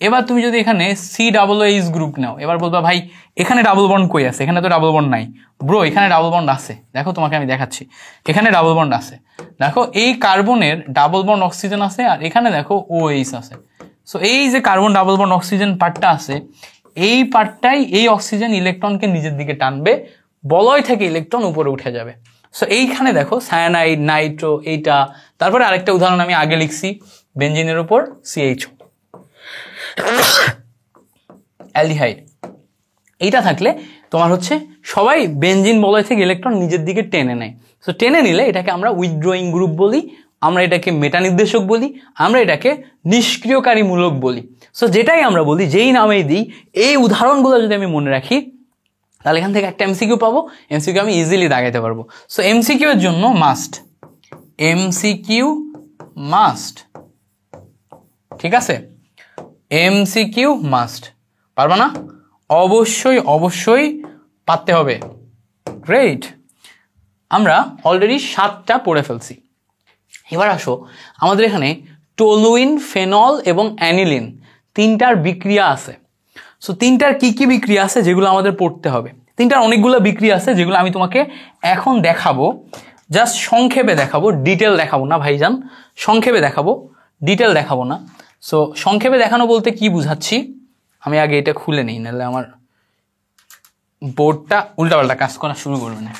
এবার তুমি যদি এখানে COOH গ্রুপ নাও, এবার বলবা ভাই এখানে ডাবল বন্ড কই আছে? এখানে তো ডাবল বন্ড নাই। ব্রো এখানে ডাবল বন্ড আছে, দেখো তোমাকে আমি দেখাচ্ছি, এখানে ডাবল বন্ড আছে। দেখো এই কার্বনের ডাবল বন্ড অক্সিজেন আছে আর এখানে দেখো OH আছে। সো এই যে কার্বন ডাবল বন্ড অক্সিজেন পার্টটা আছে, এই পার্টটাই এই অক্সিজেন ইলেকট্রনকে নিজের দিকে টানবে, বলয় থেকে ইলেকট্রন উপরে উঠে যাবে। সো এইখানে দেখো সায়ানাইড, নাইট্রো, এইটা। তারপরে আরেকটা উদাহরণ আমি আগে লিখছি, বেনজিনের উপর CHO, অ্যালডিহাইড। এইটা থাকলে তোমার হচ্ছে সবাই বেনজিন বলয় থেকে ইলেকট্রন নিজের দিকে টেনে নেয়। সো টেনে নিলে এটাকে আমরা উইথড্রয়িং গ্রুপ বলি, আমরা এটাকে মেটা নির্দেশক বলি, আমরা এটাকে নিষ্ক্রিয়কারীমূলক বলি। সো যেটাই আমরা বলি, যেই নামেই দিই, এই উদাহরণগুলো যদি আমি মনে রাখি তাহলে এখান থেকে একটা MCQ পাবো, MCQ আমি ইজিলি দাগাইতে পারবো। সো MCQ এর জন্য মাস্ট, MCQ মাস্ট, ঠিক আছে? MCQ মাস্ট, পারবা না? অবশ্যই অবশ্যই পারতে হবে। গ্রেট, আমরা অলরেডি 7টা পড়ে ফেলছি। এবার আসো, আমাদের এখানে টলুইন, ফেনল এবং অ্যানিলিন তিনটার বিক্রিয়া আছে। সো তিনটার কি কি বিক্রিয়া আছে যেগুলো আমাদের পড়তে হবে? তিনটার অনেকগুলো বিক্রিয়া আছে যেগুলো আমি তোমাকে এখন দেখাবো, জাস্ট সংক্ষেপে দেখাবো, ডিটেল দেখাবো না ভাইজান, সংক্ষেপে দেখাবো, ডিটেল দেখাবো না। সো সংক্ষেপে দেখানো বলতে কি বুঝাচ্ছি, আমি আগে এটা খুলে নিই, নাহলে আমার বোর্ডটা উল্টাপাল্টা কাজ করা শুরু করবে না।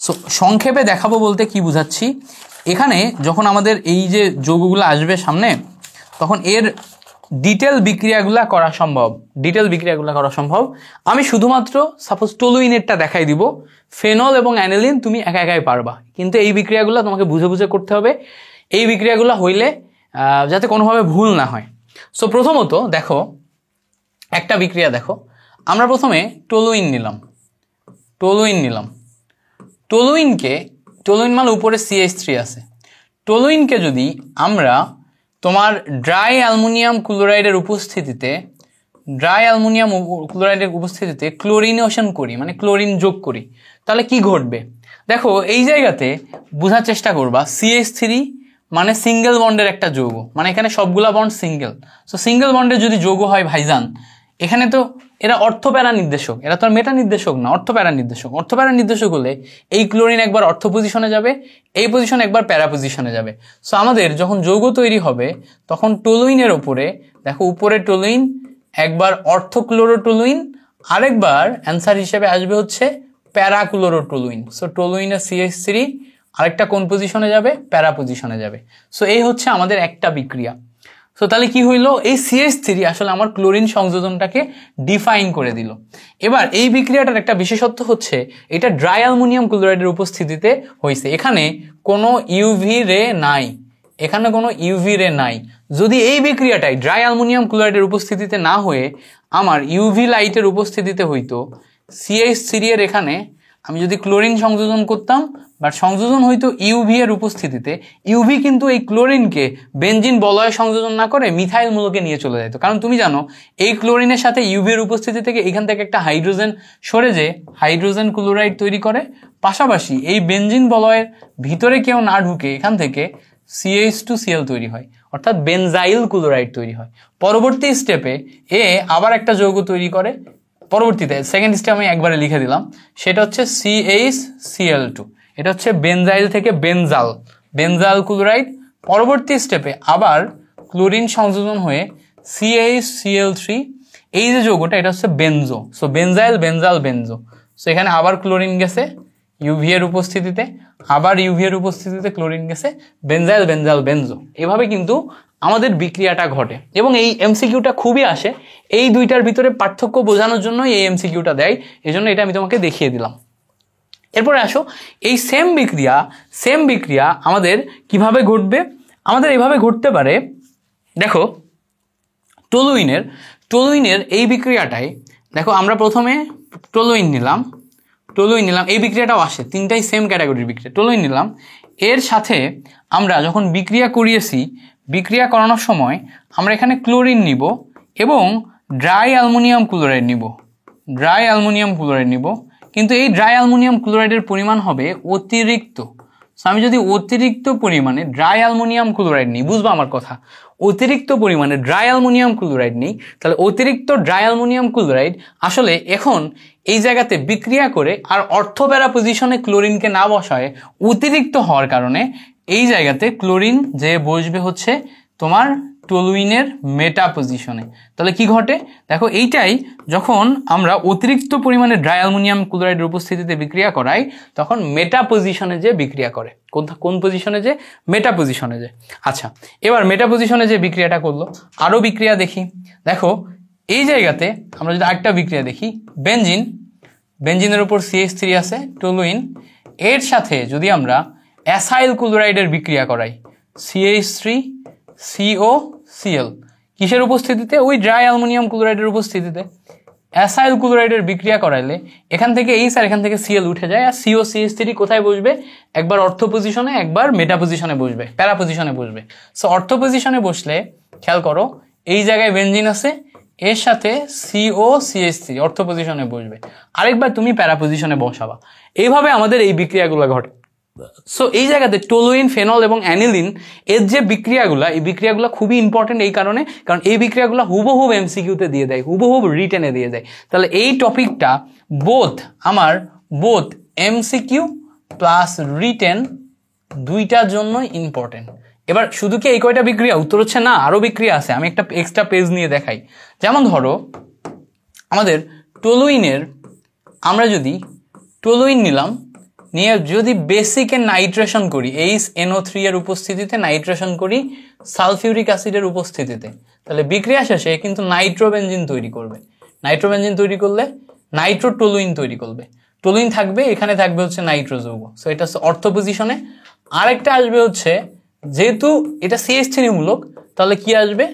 সো সংক্ষেপে দেখাবো বলতে কি বুঝাচ্ছি, এখানে যখন আমাদের এই যে যৌগগুলো আসবে সামনে, তখন এর ডিটেল বিক্রিয়াগুলা করা সম্ভব। আমি শুধুমাত্র সাপোজ টলুইনেরটা দেখাই দিব, ফেনল এবং অ্যানিলিন তুমি একা একাই পারবা, কিন্তু এই বিক্রিয়াগুলো তোমাকে বুঝে বুঝে করতে হবে। এই বিক্রিয়াগুলো হইলে যাতে কোনোভাবে ভুল না হয়। সো প্রথমত দেখো একটা বিক্রিয়া দেখো, আমরা প্রথমে টলুইন নিলাম, টলুইন মানে উপরে CH3 আছে। টলুইনকে যদি আমরা তোমার ড্রাই অ্যালুমিনিয়াম ক্লোরাইডের উপস্থিতিতে ক্লোরিনেশন করি, মানে ক্লোরিন যোগ করি, তাহলে কি ঘটবে? দেখো এই জায়গাতে বোঝার চেষ্টা করবা, CH3 মানে সিঙ্গেল বন্ডের একটা যৌগ, মানে এখানে সবগুলা বন্ড সিঙ্গেল। সো সিঙ্গেল বন্ডের যদি যৌগ হয় ভাইজান, এখানে তো এরা অর্থপ্যারা নির্দেশক, এরা তো আর মেটা নির্দেশক না, অর্থপ্যারা নির্দেশক হলে এই ক্লোরিন একবার অর্থ পজিশনে যাবে, এই পজিশন একবার প্যারা পজিশনে যাবে। সো আমাদের যখন যৌগ তৈরি হবে তখন টলুইনের ওপরে দেখো, উপরে টলুইন, একবার অর্থক্লোরোটলুইন, আরেকবার অ্যান্সার হিসেবে আসবে হচ্ছে প্যারাক্লোরোটলুইন। সো টলুইনের CH3 আরেকটা কোন পজিশনে যাবে? প্যারা পজিশনে যাবে। সো এই হচ্ছে আমাদের একটা বিক্রিয়া। সো তাহলে কি হইলো, এই CH3 আসলে আমার ক্লোরিন সংযোজনটাকে ডিফাইন করে দিল। এবার এই বিক্রিয়াটার একটা বিশেষত্ব হচ্ছে এটা ড্রাই অ্যালুমিনিয়াম ক্লোরাইডের উপস্থিতিতে হয়েছে, এখানে কোনো ইউভি রে নাই। যদি এই বিক্রিয়াটাই ড্রাই অ্যালুমিনিয়াম ক্লোরাইডের উপস্থিতিতে না হয়ে আমার ইউভি লাইটের উপস্থিতিতে হইতো, CH3 এর এখানে আমি যদি ক্লোরিন সংযোজন করতাম, বাট সংযোজন হইতো ইউভি এর উপস্থিতিতে, ইউভি কিন্তু এই ক্লোরিনকে বেনজিন বলয়ে সংযোজন না করে মিথাইল মূলকে নিয়ে চলে যেত। কারণ তুমি জানো এই ক্লোরিনের সাথে ইউভি এর উপস্থিতি থেকে এখান থেকে একটা হাইড্রোজেন সরে যে হাইড্রোজেন ক্লোরাইড তৈরি করে, পাশাপাশি এই বেনজিন বলয়ের ভিতরে কেউ না ঢুকে এখান থেকে CH2Cl তৈরি হয়, অর্থাৎ বেনজাইল ক্লোরাইড তৈরি হয়। পরবর্তী স্টেপে এ আবার একটা যৌগ তৈরি করে, পরবর্তীতে সেকেন্ড স্টেপ আমি একবারে লিখে দিলাম, সেটা হচ্ছে CHCl2, এটা হচ্ছে বেনজাইল থেকে বেনজাল ক্লোরাইড। পরবর্তী স্টেপে আবার ক্লোরিন সংযোজন হয়ে CHCl3, এই যে যৌগটা এটা হচ্ছে বেনজো, সো বেনজাইল বেনজাল বেনজো। সো এখানে আবার ক্লোরিন গেছে ইউভি এর উপস্থিতিতে, আবার ইউভি এর উপস্থিতিতে ক্লোরিন গেছে বেনজাইল বেনজাল বেনজো। এভাবে কিন্তু আমাদের বিক্রিয়াটা ঘটে এবং এই এমসিকিউটা খুবই আসে, এই দুইটার ভিতরে পার্থক্য বোঝানোর জন্য এই এমসিকিউটা দেয়, এজন্য এটা আমি তোমাকে দেখিয়ে দিলাম। এরপরে আসো, এই সেম বিক্রিয়া আমাদের কিভাবে ঘটবে? আমাদের এইভাবে ঘটতে পারে, দেখো টলুইনের এই বিক্রিয়াটাই, দেখো আমরা প্রথমে টলুইন নিলাম, এই বিক্রিয়াটাও আসে, তিনটাই সেম ক্যাটাগরির বিক্রিয়া। টলুইন নিলাম, এর সাথে আমরা যখন বিক্রিয়া করিয়েছি, বিক্রিয়া করানোর সময় আমরা এখানে ক্লোরিন নিব এবং ড্রাই অ্যালুমিনিয়াম ক্লোরাইড নিব, কিন্তু এই ড্রাই অ্যালুমিনিয়াম ক্লোরাইডের পরিমাণ হবে অতিরিক্ত। সো আমি যদি অতিরিক্ত পরিমাণে ড্রাই অ্যালুমিনিয়াম ক্লোরাইড নিই, বুঝবো আমার কথা, অতিরিক্ত পরিমাণে ড্রাই অ্যালুমিনিয়াম ক্লোরাইড নিই, তাহলে অতিরিক্ত ড্রাই অ্যালুমিনিয়াম ক্লোরাইড আসলে এখন এই জায়গাতে বিক্রিয়া করে আর অর্থপ্যারা পজিশনে ক্লোরিনকে না বসায় অতিরিক্ত হওয়ার কারণে এই জায়গাতে ক্লোরিন যে বসবে হচ্ছে তোমার টলুইনের মেটা পজিশনে। তাহলে কি ঘটে দেখো, এইটাই যখন আমরা অতিরিক্ত পরিমাণে ড্রাই অ্যালুমিনিয়াম ক্লোরাইডের উপস্থিতিতে বিক্রিয়া করাই, তখন মেটা পজিশনে যে বিক্রিয়া করে, কোন পজিশনে যে? মেটা পজিশনে যে। আচ্ছা, এবার মেটা পজিশনে যে বিক্রিয়াটা করলো, আরো বিক্রিয়া দেখি। দেখো এই জায়গাতে আমরা যদি আরেকটা বিক্রিয়া দেখি, বেনজিনের উপর CH3 আছে, টলুইন, এর সাথে যদি আমরা অ্যাসাইল ক্লোরাইডের বিক্রিয়া করাই, CH3COCl, কিসের উপস্থিতিতে? ওই ড্রাই অ্যালুমিনিয়াম ক্লোরাইডের উপস্থিতিতে। অ্যাসাইল ক্লোরাইডের বিক্রিয়া করাইলে এখান থেকে H আর এখান থেকে Cl উঠে যায়, আর COCH3 কোথায় বসবে? একবার অর্থ পজিশনে, একবার মেটা পজিশনে বসবে, প্যারা পজিশনে বসবে। সো অর্থ পজিশনে বসলে খেয়াল করো, এই জায়গায় বেনজিন আছে, এর সাথে COCH3 অর্থ পজিশনে বসবে, আরেকবার তুমি প্যারা পজিশনে বসাবা। এইভাবে আমাদের এই বিক্রিয়াগুলো ঘটে। সো এই জায়গাতে টলুইন, ফেনল এবং অ্যানিলিন এর যে বিক্রিয়াগুলো, এই বিক্রিয়াগুলো খুবই ইম্পর্টেন্ট, এই কারণে কারণ এই বিক্রিয়াগুলো হুবহুব এমসিকিউতে দিয়ে দেয়, হুবহুব রিটেনে দিয়ে দেয়। তাহলে এই টপিকটা বোথ এমসিকিউ প্লাস রিটেন দুইটার জন্য ইম্পর্টেন্ট। এবার শুধু কি এই কয়টা বিক্রিয়া? উত্তর হচ্ছে না, আরো বিক্রিয়া আছে। আমি একটা এক্সট্রা পেজ নিয়ে দেখাই। যেমন ধরো আমাদের টলুইনের, আমরা যদি টলুইন নিলাম, নিয়ে যদি বেসিকে নাইট্রেশন করি, HNO3 এর উপস্থিতিতে নাইট্রেশন করি সালফিউরিক অ্যাসিডের উপস্থিতিতে, তাহলে বিক্রিয়া শেষে কিন্তু নাইট্রোবেনজিন তৈরি করবে। নাইট্রোবেনজিন তৈরি করলে নাইট্রোটলুইন তৈরি করবে, টলুইন থাকবে, এখানে থাকবে হচ্ছে নাইট্রো যৌগ। সো এটা হচ্ছে অর্থ পজিশনে। আরেকটা আসবে হচ্ছে, যেহেতু এটা CH3 মূলক, তাহলে কি আসবে?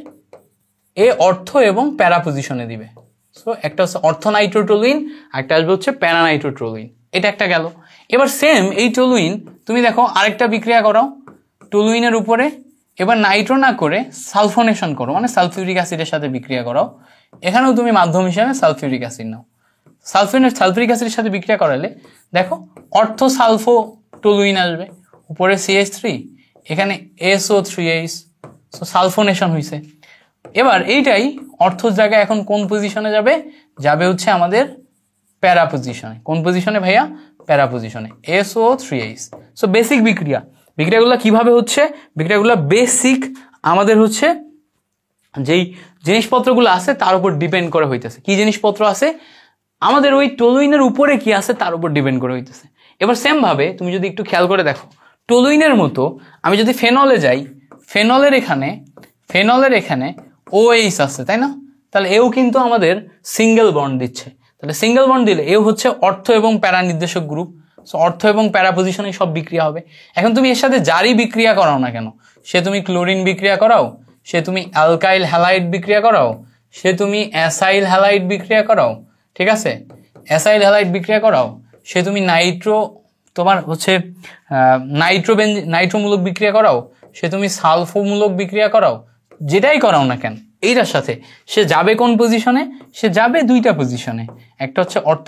এ অর্থ এবং প্যারা পজিশনে দিবে। সো একটা হচ্ছে অর্থ নাইট্রোটলুইন, একটা আসবে হচ্ছে প্যারা নাইট্রোটলুইন, এটা একটা গেল। এবার সেম এই টলুইন তুমি দেখো আরেকটা বিক্রিয়া করাও টলুইনের উপরে, এবার নাইট্রো না করে সালফোনেশন করো, মানে সালফিউরিক অ্যাসিডের সাথে বিক্রিয়া করাও। এখানেও তুমি মাধ্যম হিসাবে সালফিউরিক অ্যাসিড নাও, সালফিউরিক অ্যাসিডের সাথে বিক্রিয়া করালে দেখো অর্থ সালফো টলুইন আসবে, উপরে CH3, এখানে SO3H, সো সালফোনেশন হয়েছে। এবার এইটাই অর্থর জায়গায় এখন কোন পজিশনে যাবে? যাবে হচ্ছে আমাদের প্যারা পজিশনে। কোন পজিশনে ভাইয়া? প্যারা পজিশনে, SO3H। সো বেসিক বিক্রিয়াগুলো কিভাবে হচ্ছে? বিক্রিয়াগুলো বেসিক আমাদের হচ্ছে যেই জিনিসপত্রগুলো আছে তার উপর ডিপেন্ড করে হইতেছে। কি জিনিসপত্র আছে? আমাদের ওই টলুইনের উপরে কি আছে তার উপর ডিপেন্ড করে হইতেছে। এবার সেম ভাবে তুমি যদি একটু খেয়াল করে দেখো, টলুইনের মতো আমি যদি ফেনলে যাই, ফেনলের এখানে OH আছে, তাই না? তাহলে এও কিন্তু আমাদের সিঙ্গেল বন্ড দিচ্ছে। তাহলে সিঙ্গেল বন্ড দিলে এও হচ্ছে অর্থ এবং প্যারা নির্দেশক গ্রুপ। সো অর্থ এবং প্যারা পজিশনে সব বিক্রিয়া হবে। এখন তুমি এর সাথে যারই বিক্রিয়া করাও না কেন, সে তুমি ক্লোরিন বিক্রিয়া করাও, সে তুমি অ্যালকাইল হ্যালাইড বিক্রিয়া করাও, সে তুমি অ্যাসাইল হ্যালাইড বিক্রিয়া করাও, ঠিক আছে, অ্যাসাইল হ্যালাইড বিক্রিয়া করাও, সে তুমি তোমার হচ্ছে নাইট্রোমূলক বিক্রিয়া করাও, সে তুমি সালফোমূলক বিক্রিয়া করাও, যেটাই করাও না কেন এইটার সাথে সে যাবে কোন পজিশনে? সে যাবে দুইটা পজিশনে, একটা হচ্ছে অর্থ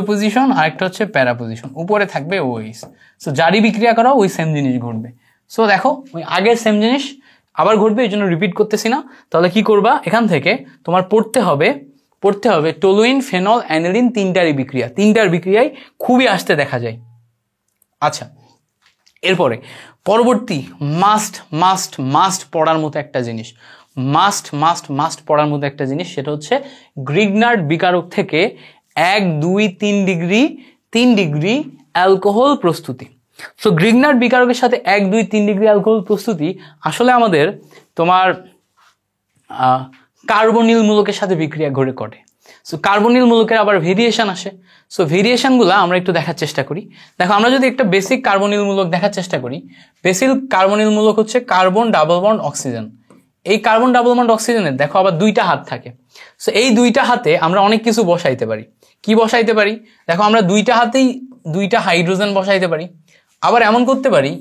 পজিশন আর একটা হচ্ছে প্যারা পজিশন, উপরে থাকবে ওএইচ। সো যারই বিক্রিয়া করাও ওই সেম জিনিস ঘটবে। সো দেখো ওই আগের সেম জিনিস আবার ঘটবে, এই জন্য রিপিট করতেছি না। তাহলে কি করবা, এখান থেকে তোমার পড়তে হবে টলুইন, ফেনল, অ্যানিলিন, তিনটার বিক্রিয়ায় খুবই আসতে দেখা যায়। আচ্ছা, এরপরে পরবর্তী মাস্ট পড়ার মতো একটা জিনিস, সেটা হচ্ছে গ্রিগনার্ড বিকারক থেকে 1, 2, 3 ডিগ্রি অ্যালকোহল প্রস্তুতি। সো গ্রিগনার্ড বিকারকের সাথে 1, 2, 3 ডিগ্রি অ্যালকোহল প্রস্তুতি আসলে আমাদের তোমার কার্বনিল মূলকের সাথে বিক্রিয়া ঘটে। সো কার্বনিল মূলকের আবার ভেরিয়েশন আসে। সো ভেরিয়েশনগুলো আমরা একটু দেখার চেষ্টা করি। দেখো, আমরা যদি একটা বেসিক কার্বনিল মূলক দেখার চেষ্টা করি, বেসিক কার্বনিল মূলক হচ্ছে কার্বন ডাবল বন্ড অক্সিজেন। এই কার্বন ডাবল বন্ড অক্সিজেনের দেখো আবার দুইটা হাত থাকে। সো এই দুইটা হাতে আমরা অনেক কিছু বসাইতে পারি। কি বসাইতে পারি? দেখো, আমরা দুইটা হাতেই দুইটা হাইড্রোজেন বসাইতে পারি। আবার এমন করতে পারি,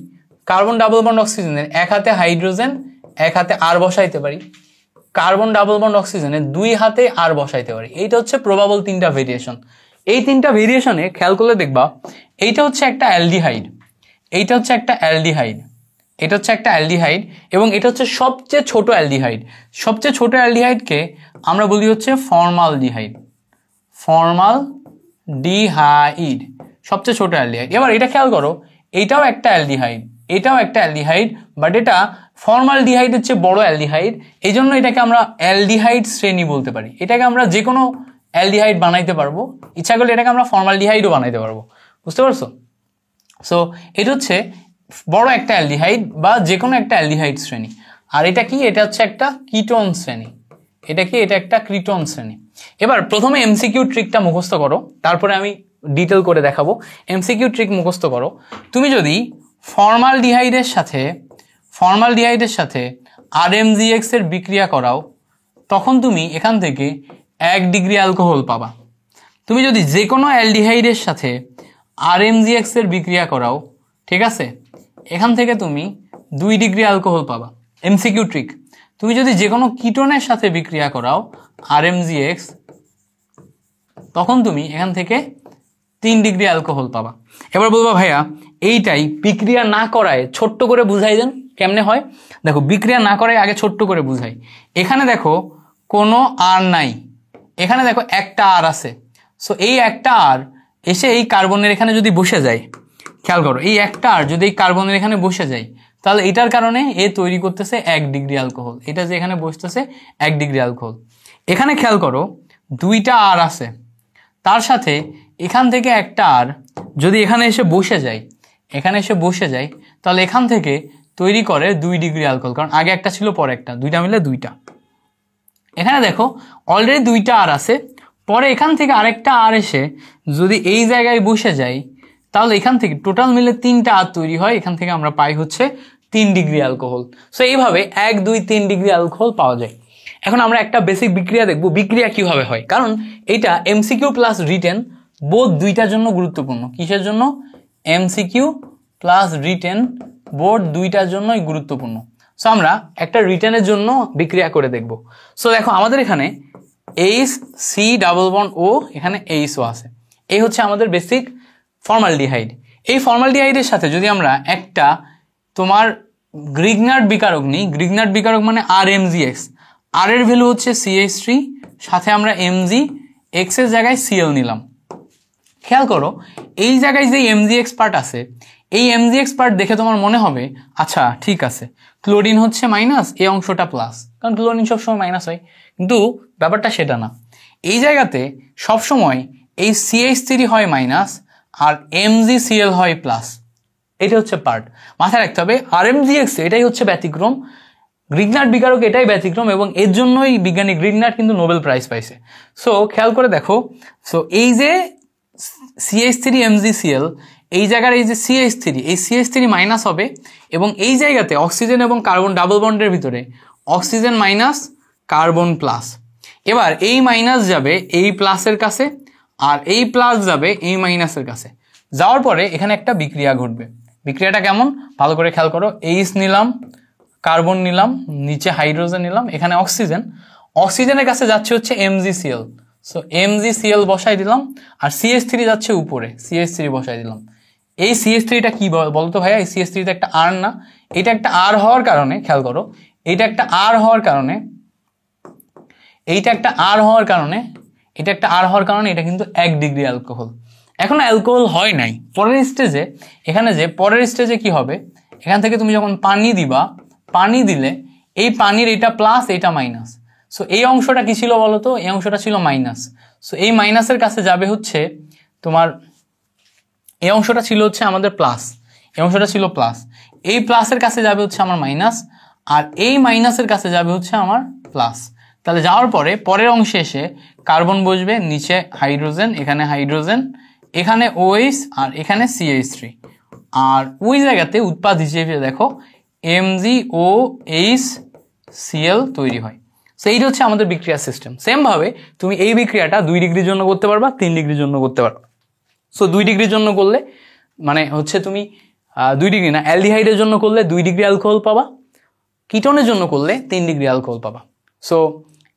কার্বন ডাবল বন্ড অক্সিজেনের এক হাতে হাইড্রোজেন, এক হাতে আর বসাইতে পারি। কার্বন ডাবল বন্ড অক্সিজেনের দুই হাতে আর বসাইতে পারি। এইটা হচ্ছে প্রবাবল তিনটা ভেরিয়েশন। এই তিনটা ভেরিয়েশনে খেয়াল করলে দেখবা এইটা হচ্ছে একটা অ্যালডিহাইড, এটা হচ্ছে একটা অ্যালডিহাইড এবং এটা হচ্ছে সবচেয়ে ছোট অ্যালডিহাইড। সবচেয়ে ছোট অ্যালডিহাইডকে আমরা বলি হচ্ছে ফর্মালডিহাইড, সবচেয়ে ছোট অ্যালডিহাইড। এবার এটা খেয়াল করো, এটাও একটা অ্যালডিহাইড, বাট এটা ফর্মালডিহাইডের চেয়ে বড় অ্যালডিহাইড। এই জন্য এটাকে আমরা অ্যালডিহাইড শ্রেণী বলতে পারি। এটাকে আমরা যে কোনো অ্যালডিহাইড বানাইতে পারবো, ইচ্ছা করলে এটাকে আমরা ফর্মালডিহাইডও বানাইতে পারবো। বুঝতে পারছো? সো এটা হচ্ছে বড় একটা অ্যালডিহাইড বা যে কোনো একটা অ্যালডিহাইড শ্রেণী। আর এটা কি? এটা হচ্ছে একটা কিটোন শ্রেণী। এটা একটা কিটোন শ্রেণী। এবার প্রথমে এমসিকিউ ট্রিকটা মুখস্থ করো, তারপরে আমি ডিটেল করে দেখাবো। এমসিকিউ ট্রিক মুখস্থ করো। তুমি যদি ফর্মালডিহাইডের সাথে RMGX এর বিক্রিয়া করাও, তখন তুমি এখান থেকে 1 ডিগ্রি অ্যালকোহল পাবা। তুমি যদি যে কোনো অ্যালডিহাইডের সাথে RMGX এর বিক্রিয়া করাও, ঠিক আছে, এখান থেকে তুমি 2 ডিগ্রি অ্যালকোহল পাবা। এমসিকিউ ট্রিক, তুমি যদি যে কোনো কিটোনের সাথে বিক্রিয়া করাও RMGX, তখন তুমি এখান থেকে 3 ডিগ্রি অ্যালকোহল পাবা। এবার বলবা ভাইয়া এইটাই বিক্রিয়া না করায় ছোট্ট করে বুঝাই দেন কেমনে হয়। দেখো, বিক্রিয়া না করায় আগে ছোট্ট করে বুঝাই। এখানে দেখো কোনো আর নাই, এখানে দেখো একটা আর আছে। সো এই একটা আর এসে এই কার্বনের এখানে যদি বসে যায়, খেয়াল করো, এই একটা আর যদি এই কার্বনের এখানে বসে যায়, তাহলে এটার কারণে এ তৈরি করতেছে 1 ডিগ্রি অ্যালকোহল। এটা যে এখানে বসতেছে 1 ডিগ্রি অ্যালকোহল। এখানে খেয়াল করো দুইটা আর আছে, তার সাথে এখান থেকে একটা আর যদি এখানে এসে বসে যায়, তাহলে এখান থেকে তৈরি করে 2 ডিগ্রি অ্যালকোহল, কারণ আগে একটা ছিল পরে একটা, দুইটা মিলে দুইটা। এখানে দেখো অলরেডি দুইটা আর আছে, পরে এখান থেকে আরেকটা আর এসে যদি এই জায়গায় বসে যায়, তাহলে এখান থেকে টোটাল মিলে 3টা আর তৈরি হয়। এখান থেকে আমরা পাই হচ্ছে 3 ডিগ্রি অ্যালকোহল। সো এইভাবে 1, 2, 3 ডিগ্রি অ্যালকোহল পাওয়া যায়। এখন আমরা একটা বেসিক বিক্রিয়া দেখব, বিক্রিয়া কিভাবে হয়, কারণ এটা এমসিকিউ প্লাস রিটেন বোধ দুইটার জন্য গুরুত্বপূর্ণ। কিসের জন্য? এমসিকিউ প্লাস রিটেন বোর্ড দুইটার জন্যই গুরুত্বপূর্ণ। সো আমরা একটা রিটেনের জন্য বিক্রিয়া করে দেখব। সো দেখো, আমাদের এখানে HC ডাবল বন্ড O, এখানে HO আছে। এই হচ্ছে আমাদের বেসিক ফর্মালডিহাইড। এই ফর্মালডিহাইডের সাথে যদি আমরা একটা তোমার গ্রিগনার্ড বিকারক নিই, গ্রিগনার্ড বিকারক মানে RMGX, আর এর ভ্যালু হচ্ছে CH3, সাথে আমরা MgX এর জায়গায় Cl নিলাম। খেয়াল করো, এই জায়গায় যে MgX পার্ট আছে, এই MgX পার্ট দেখে তোমার মনে হবে আচ্ছা ঠিক আছে, ক্লোরিন হচ্ছে মাইনাস, এই অংশটা প্লাস, কারণ ক্লোরিন সবসময় মাইনাস হয়। কিন্তু ব্যাপারটা সেটা না। এই জায়গাতে সবসময় এই CH3 হয় মাইনাস আর MgCl হয় প্লাস। এটা হচ্ছে পার্ট, মাথায় রাখতে হবে। RMGX এটাই হচ্ছে ব্যতিক্রম, গ্রিগনার্ড বিকারক এটাই ব্যতিক্রম, এবং এর জন্যই বিজ্ঞানী গ্রিগনার্ড কিন্তু নোবেল প্রাইজ পাইছে। সো খেয়াল করে দেখো, সো এই যে CH3 MgCl, এই জায়গার এই যে CH3, এই CH3 মাইনাস হবে, এবং এই জায়গাতে অক্সিজেন এবং কার্বন ডাবল বন্ডের ভিতরে অক্সিজেন মাইনাস কার্বন প্লাস। এবার এই মাইনাস যাবে এই প্লাসের কাছে, আর এই প্লাস যাবে এই মাইনাসের কাছে, যাওয়ার পরে এখানে একটা বিক্রিয়া ঘটবে। বিক্রিয়াটা কেমন ভালো করে খেয়াল করো। এইচ নিলাম, কার্বন নিলাম, নিচে হাইড্রোজেন নিলাম, এখানে অক্সিজেন, অক্সিজেনের কাছে যাচ্ছে হচ্ছে MgCl, সো MgCl বসাই দিলাম, আর CH3 যাচ্ছে উপরে, CH3 বসাই দিলাম। এই CH3টা কি বলতো ভাইয়া? এই CH3টা একটা আর না, এটা একটা আর হওয়ার কারণে, খেয়াল করো, এটা একটা আর হওয়ার কারণে, এইটা একটা আর হওয়ার কারণে, এটা একটা আর হওয়ার কারণে এটা কিন্তু 1 ডিগ্রি অ্যালকোহল। এখন অ্যালকোহল হয় নাই, পরের স্টেজে, এখানে যে পরের স্টেজে কি হবে, এখান থেকে তুমি যখন পানি দিবা, পানি দিলে এই পানির এটা প্লাস এটা মাইনাস, সো এই অংশটা কি ছিল বলো তো? এই অংশটা ছিল মাইনাস, সো এই মাইনাসের কাছে যাবে হচ্ছে তোমার, এই অংশটা ছিল হচ্ছে আমাদের প্লাস, এই অংশটা ছিল প্লাস, এই প্লাসের কাছে যাবে হচ্ছে আমার মাইনাস, আর এই মাইনাসের কাছে যাবে হচ্ছে আমার প্লাস। তাহলে যাওয়ার পরে পরের অংশে এসে কার্বন বসবে, নিচে হাইড্রোজেন, এখানে হাইড্রোজেন, এখানে OH, আর এখানে CH3, আর ওই জায়গাতে উৎপাদ হিসেবে দেখো MgOHCl তৈরি হয়। সো এইটা হচ্ছে আমাদের বিক্রিয়া সিস্টেম। সেম ভাবে তুমি এই বিক্রিয়াটা 2 ডিগ্রির জন্য করতে পারবা, 3 ডিগ্রির জন্য করতে পারবা। সো 2 ডিগ্রির জন্য করলে মানে হচ্ছে তুমি 2 ডিগ্রি না, অ্যালডিহাইডের জন্য করলে 2 ডিগ্রি অ্যালকোহল পাবা, কিটোনের জন্য করলে 3 ডিগ্রি অ্যালকোহল পাবা। সো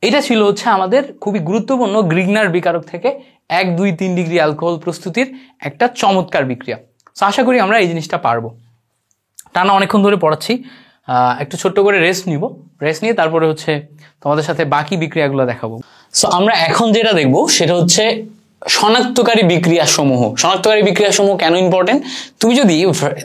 এটা ছিল হচ্ছে আমাদের খুবই গুরুত্বপূর্ণ গ্রিগনার বিকারক থেকে 1, 2, 3 ডিগ্রি অ্যালকোহল প্রস্তুতির একটা চমৎকার বিক্রিয়া। সো আশা করি আমরা এই জিনিসটা পারবো। টানা অনেকক্ষণ ধরে পড়াচ্ছি, একটু ছোট্ট করে রেস্ট নিব, রেস্ট নিয়ে তারপরে হচ্ছে তোমাদের সাথে বাকি বিক্রিয়াগুলো দেখাবো। সো আমরা এখন যেটা দেখবো সেটা হচ্ছে শনাক্তকারী বিক্রিয়া সমূহ। শনাক্তকারী বিক্রিয়া সমূহ কেন ইম্পর্টেন্ট? তুমি যদি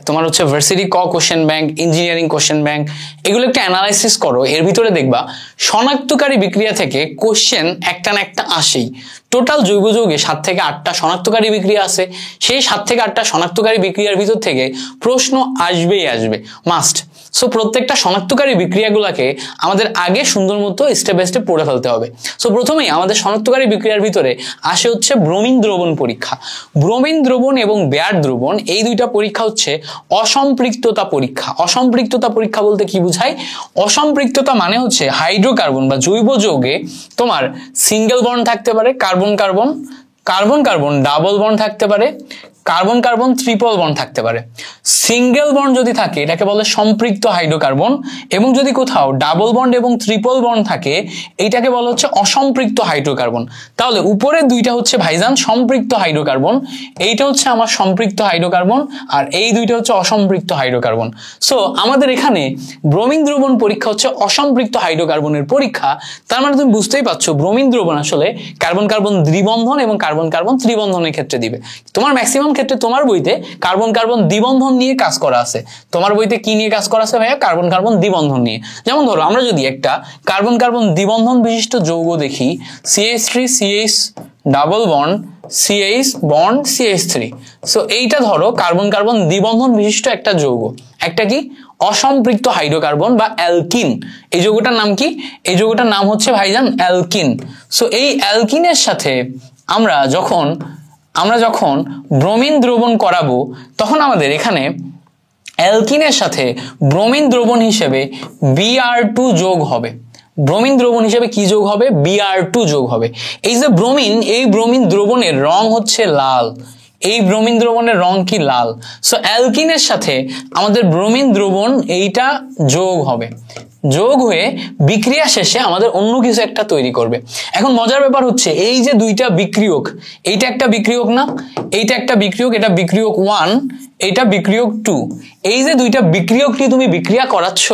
তোমার হচ্ছে varsity question bank, engineering question bank এগুলো একটা অ্যানালাইসিস করো, এর ভিতরে দেখবা শনাক্তকারী বিক্রিয়া থেকে কোশ্চেন একটা না একটা আসেই। টোটাল জৈব যৌগে 7 থেকে 8টা শনাক্তকারী বিক্রিয়া আছে, সেই 7 থেকে 8টা শনাক্তকারী বিক্রিয়ার ভিতর থেকে প্রশ্ন আসবেই আসবে, মাস্ট। সো প্রত্যেকটা শনাক্তকারী বিক্রিয়াগুলোকে আমাদের আগে সুন্দর মতো স্টেপ বাই স্টেপ পড়ে ফেলতে হবে। সো প্রথমেই আমাদের শনাক্তকারী বিক্রিয়ার ভিতরে আসে হচ্ছে ব্রোমিন দ্রবণ পরীক্ষা। ব্রোমিন দ্রবণ এবং বেয়ার দ্রবণ এই দুইটা পরীক্ষা হচ্ছে অসম্পৃক্ততা পরীক্ষা। অসম্পৃক্ততা পরীক্ষা বলতে কি বোঝায়? অসম্পৃক্ততা মানে হচ্ছে হাইড্রোকার্বন বা জৈব যৌগে তোমার সিঙ্গেল বন্ড থাকতে পারে, carbon carbon, carbon carbon double bond থাকতে পারে, কার্বন কার্বন ট্রিপল বন্ড থাকতে পারে। সিঙ্গেল বন্ড যদি থাকে এটাকে বলে সম্পৃক্ত হাইড্রোকার্বন, এবং যদি কোথাও ডাবল বন্ড এবং ট্রিপল বন্ড থাকে এইটাকে বলা হচ্ছে অসম্পৃক্ত হাইড্রোকার্বন। তাহলে উপরে দুইটা হচ্ছে ভাইজান সম্পৃক্ত হাইড্রোকার্বন, এইটা হচ্ছে আমার সম্পৃক্ত হাইড্রোকার্বন, আর এই দুইটা হচ্ছে অসম্পৃক্ত হাইড্রোকার্বন। সো আমাদের এখানে ব্রোমিন দ্রবণ পরীক্ষা হচ্ছে অসম্পৃক্ত হাইড্রোকার্বনের পরীক্ষা। তার মানে তুমি বুঝতেই পারছো ব্রোমিন দ্রবণ আসলে কার্বন কার্বন দ্বিবন্ধন এবং কার্বন কার্বন ত্রিবন্ধনের ক্ষেত্রে দিবে। তোমার ম্যাক্সিমাম ক্ষেত্রে তোমার বইতে কার্বন কার্বন দ্বিবন্ধন নিয়ে কাজ করা আছে। তোমার বইতে কি নিয়ে কাজ করা আছে ভাইয়া? কার্বন কার্বন দ্বিবন্ধন নিয়ে। যেমন ধরো আমরা যদি একটা কার্বন কার্বন দ্বিবন্ধন বিশিষ্ট যৌগ দেখি, CH3 CH double bond CH bond CH3, so এইটা ধরো কার্বন কার্বন দ্বিবন্ধন বিশিষ্ট একটা যৌগ, একটা কি অসম্পৃক্ত হাইড্রোকার্বন বা অ্যালকিন। এই যৌগটার নাম কি? এই যৌগটার নাম হচ্ছে ভাইজান অ্যালকিন। সো এই অ্যালকিনের সাথে আমরা যখন ব্রোমিন দ্রবণ করাবো তখন আমাদের এখানে অ্যালকিনের সাথে ব্রোমিন দ্রবণ হিসেবে Br2 যোগ হবে। ব্রোমিন দ্রবণ হিসেবে কি যোগ হবে? Br2 যোগ হবে। এই যে ব্রোমিন, এই ব্রোমিন দ্রবণের রং হচ্ছে লাল, এই ব্রোমিন দ্রবণের রং কি? লাল। সো অ্যালকিনের সাথে আমাদের ব্রোমিন দ্রবণ এইটা যোগ হবে, যোগ হয়ে বিক্রিয়া শেষে আমাদের অন্য কিছু একটা তৈরি করবে। এখন মজার ব্যাপার হচ্ছে এই যে দুইটা বিক্রিয়ক, এইটা একটা বিক্রিয়ক না, এইটা একটা বিক্রিয়ক, এটা বিক্রিয়ক 1, এইটা বিক্রিয়ক 2। এই যে দুইটা বিক্রিয়ক নিয়ে তুমি বিক্রিয়া করাচ্ছ,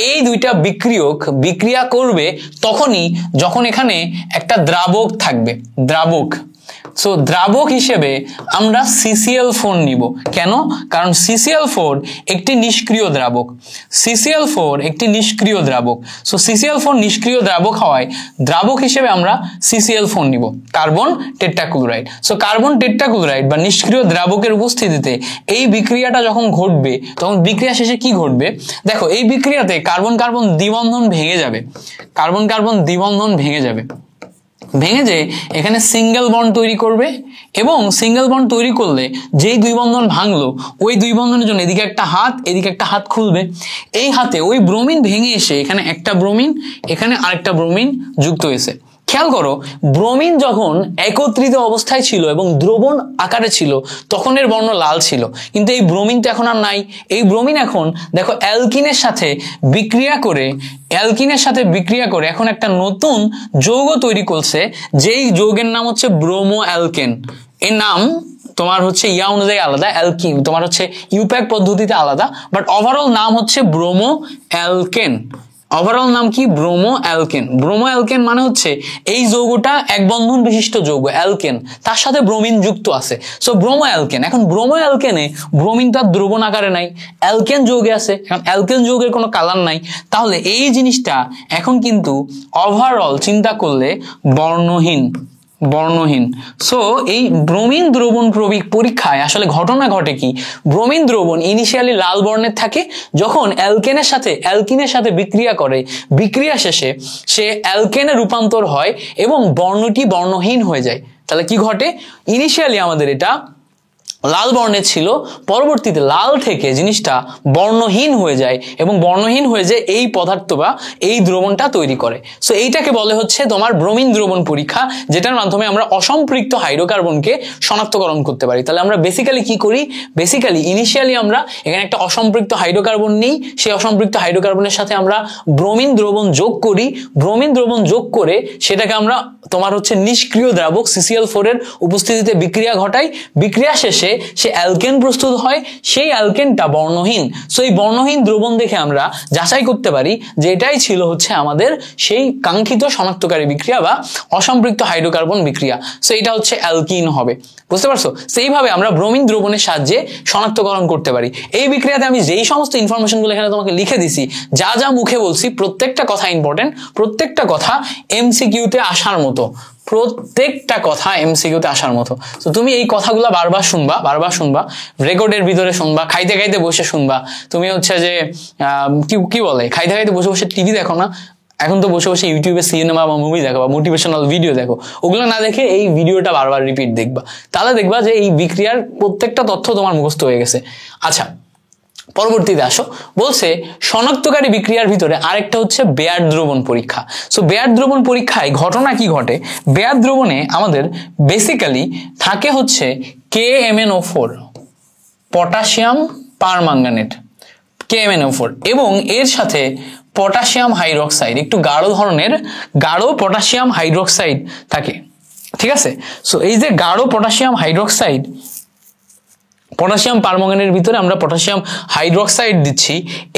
এই দুইটা বিক্রিয়ক বিক্রিয়া করবে তখনই যখন এখানে একটা দ্রাবক থাকবে, দ্রাবক। সো দ্রাবক হিসেবে আমরা CCl4 নিব। কেন? কারণ CCl4 একটি নিষ্ক্রিয় দ্রাবক। CCl4 একটি নিষ্ক্রিয় দ্রাবক। সো CCl4 নিষ্ক্রিয় দ্রাবক হওয়ায় দ্রাবক হিসেবে আমরা CCl4 নিব, carbon tetrachloride. So carbon tetrachloride বা নিষ্ক্রিয় দ্রাবকের উপস্থিতিতে এই বিক্রিয়াটা যখন ঘটবে তখন বিক্রিয়া শেষে কি ঘটবে দেখো, এই বিক্রিয়াতে কার্বন কার্বন দ্বিবন্ধন ভেঙে যাবে, কার্বন কার্বন দ্বিবন্ধন ভেঙে যাবে, ভেঙে যে এখানে সিঙ্গেল বন্ড তৈরি করবে, এবং সিঙ্গেল বন্ড তৈরি করলে যেই দুই বন্ধন ভাঙলো ওই দুই বন্ধনের জন্য এদিকে একটা হাত এদিকে একটা হাত খুলবে। এই হাতে ওই ব্রোমিন ভেঙে এসে এখানে একটা ব্রোমিন, এখানে আরেকটা ব্রোমিন যুক্ত হয়েছে। খেয়াল করো, ব্রোমিন যখন একত্রিত অবস্থায় ছিল এবং দ্রবণ আকারে ছিল তখন এর বর্ণ লাল ছিল, কিন্তু এই ব্রোমিন তো এখন আর নাই। এই ব্রোমিন এখন দেখো অ্যালকিনের সাথে বিক্রিয়া করে এখন একটা নতুন যৌগ তৈরি করছে, যেই যৌগের নাম হচ্ছে ব্রোমো অ্যালকেন। এর নাম তোমার হচ্ছে ইয়া অনুযায়ী আলাদা, অ্যালকিন তোমার হচ্ছে ইউপ্যাক পদ্ধতিতে আলাদা, বাট ওভারঅল নাম হচ্ছে ব্রোমো অ্যালকেন। ওভারঅল নাম কি? Bromo alkane. ব্রোমো অ্যালকেন মানে হচ্ছে এই যৌগটা এক বন্ধন বিশিষ্ট যৌগ অ্যালকেন, তার সাথে ব্রোমিন যুক্ত আছে, সো ব্রোমো অ্যালকেন। এখন ব্রোমো অ্যালকেনে ব্রোমিন তার দ্রবণ আকারে নাই, অ্যালকেন যৌগে আছে, এখন অ্যালকেন যৌগের কোনো কালার নাই, তাহলে এই জিনিসটা এখন কিন্তু ওভারঅল চিন্তা করলে বর্ণহীন। সো এই ব্রোমিন দ্রবণ পরীক্ষায় আসলে ঘটনা ঘটে কি, ব্রোমিন দ্রবণ ইনিশিয়ালি লাল বর্ণের থাকে, যখন অ্যালকিনের সাথে বিক্রিয়া করে, বিক্রিয়া শেষে সে অ্যালকেনে রূপান্তর হয় এবং বর্ণটি বর্ণহীন হয়ে যায়। তাহলে কি ঘটে, ইনিশিয়ালি আমাদের এটা লাল বর্ণের ছিল, পরবর্তীতে লাল থেকে জিনিসটা বর্ণহীন হয়ে যায় এবং বর্ণহীন হয়ে যায় এই পদার্থ বা এই দ্রবণটা তৈরি করে। সো এইটাকে বলে হচ্ছে তোমার ব্রোমিন দ্রবণ পরীক্ষা, যেটার মাধ্যমে আমরা অসম্পৃক্ত হাইড্রোকার্বনকে শনাক্তকরণ করতে পারি। তাহলে আমরা বেসিক্যালি কি করি, ইনিশিয়ালি আমরা এখানে একটা অসম্পৃক্ত হাইড্রোকার্বন নিই, সেই অসম্পৃক্ত হাইড্রোকার্বনের সাথে আমরা ব্রোমিন দ্রবণ যোগ করি, ব্রোমিন দ্রবণ যোগ করে সেটাকে আমরা তোমার হচ্ছে নিষ্ক্রিয় দ্রাবক CCl4 এর উপস্থিতিতে বিক্রিয়া ঘটাই, বিক্রিয়া শেষে সে অ্যালকেন প্রস্তুত হয়, সেই অ্যালকেনটা বর্ণহীন। সো এই বর্ণহীন দ্রবণ দেখে আমরা যাচাই করতে পারি যে এটাই ছিল হচ্ছে আমাদের সেই কাঙ্ক্ষিত শনাক্তকারী বিক্রিয়া বা অসম্পৃক্ত হাইড্রোকার্বন বিক্রিয়া। সো এটা হচ্ছে অ্যালকিন হবে, বুঝতে পারছো? সেইভাবে আমরা ব্রোমিন দ্রবণের সাহায্যে শনাক্তকরণ করতে পারি। এই বিক্রিয়াতে আমি যেই সমস্ত ইনফরমেশনগুলো এখানে তোমাকে লিখে দিছি, যা যা মুখে বলছি প্রত্যেকটা কথা ইম্পর্টেন্ট, প্রত্যেকটা কথা MCQতে আসার মতো, তো তুমি এই কথাগুলো বারবার শুনবা, রেকর্ডের ভিতরে শুনবা, খাইতে খাইতে বসে শুনবা। তুমি হচ্ছে যে কি বলে, খাইতে খাইতে বসে বসে টিভি দেখো না, এখন তো বসে বসে ইউটিউবে সিনেমা বা মুভি দেখো বা মোটিভেশনাল ভিডিও দেখো, ওগুলো না দেখে এই ভিডিওটা বারবার রিপিট দেখবা, তাহলে দেখবা যে এই বিক্রিয়ার প্রত্যেকটা তথ্য তোমার মুখস্থ হয়ে গেছে। আচ্ছা, পরবর্তীতে আসো, বলছে শনাক্তকারী বিক্রিয়ার ভিতরে আরেকটা হচ্ছে বেয়ার দ্রবণ পরীক্ষা। সো বেয়ার দ্রবণ পরীক্ষায় ঘটনা কি ঘটে, বেয়ার দ্রবণে আমাদের বেসিক্যালি থাকে হচ্ছে KMnO4, পটাশিয়াম পারম্যাঙ্গানেট, KMnO4, এবং এর সাথে পটাশিয়াম হাইড্রোক্সাইড, একটু গাঢ় পটাশিয়াম হাইড্রোক্সাইড থাকে, ঠিক আছে? সো এই যে গাঢ় পটাশিয়াম হাইড্রোক্সাইড, পটাশিয়াম পারম্যাঙ্গানেটের ভিতরে আমরা পটাশিয়াম হাইড্রোক্সাইড দিচ্ছি,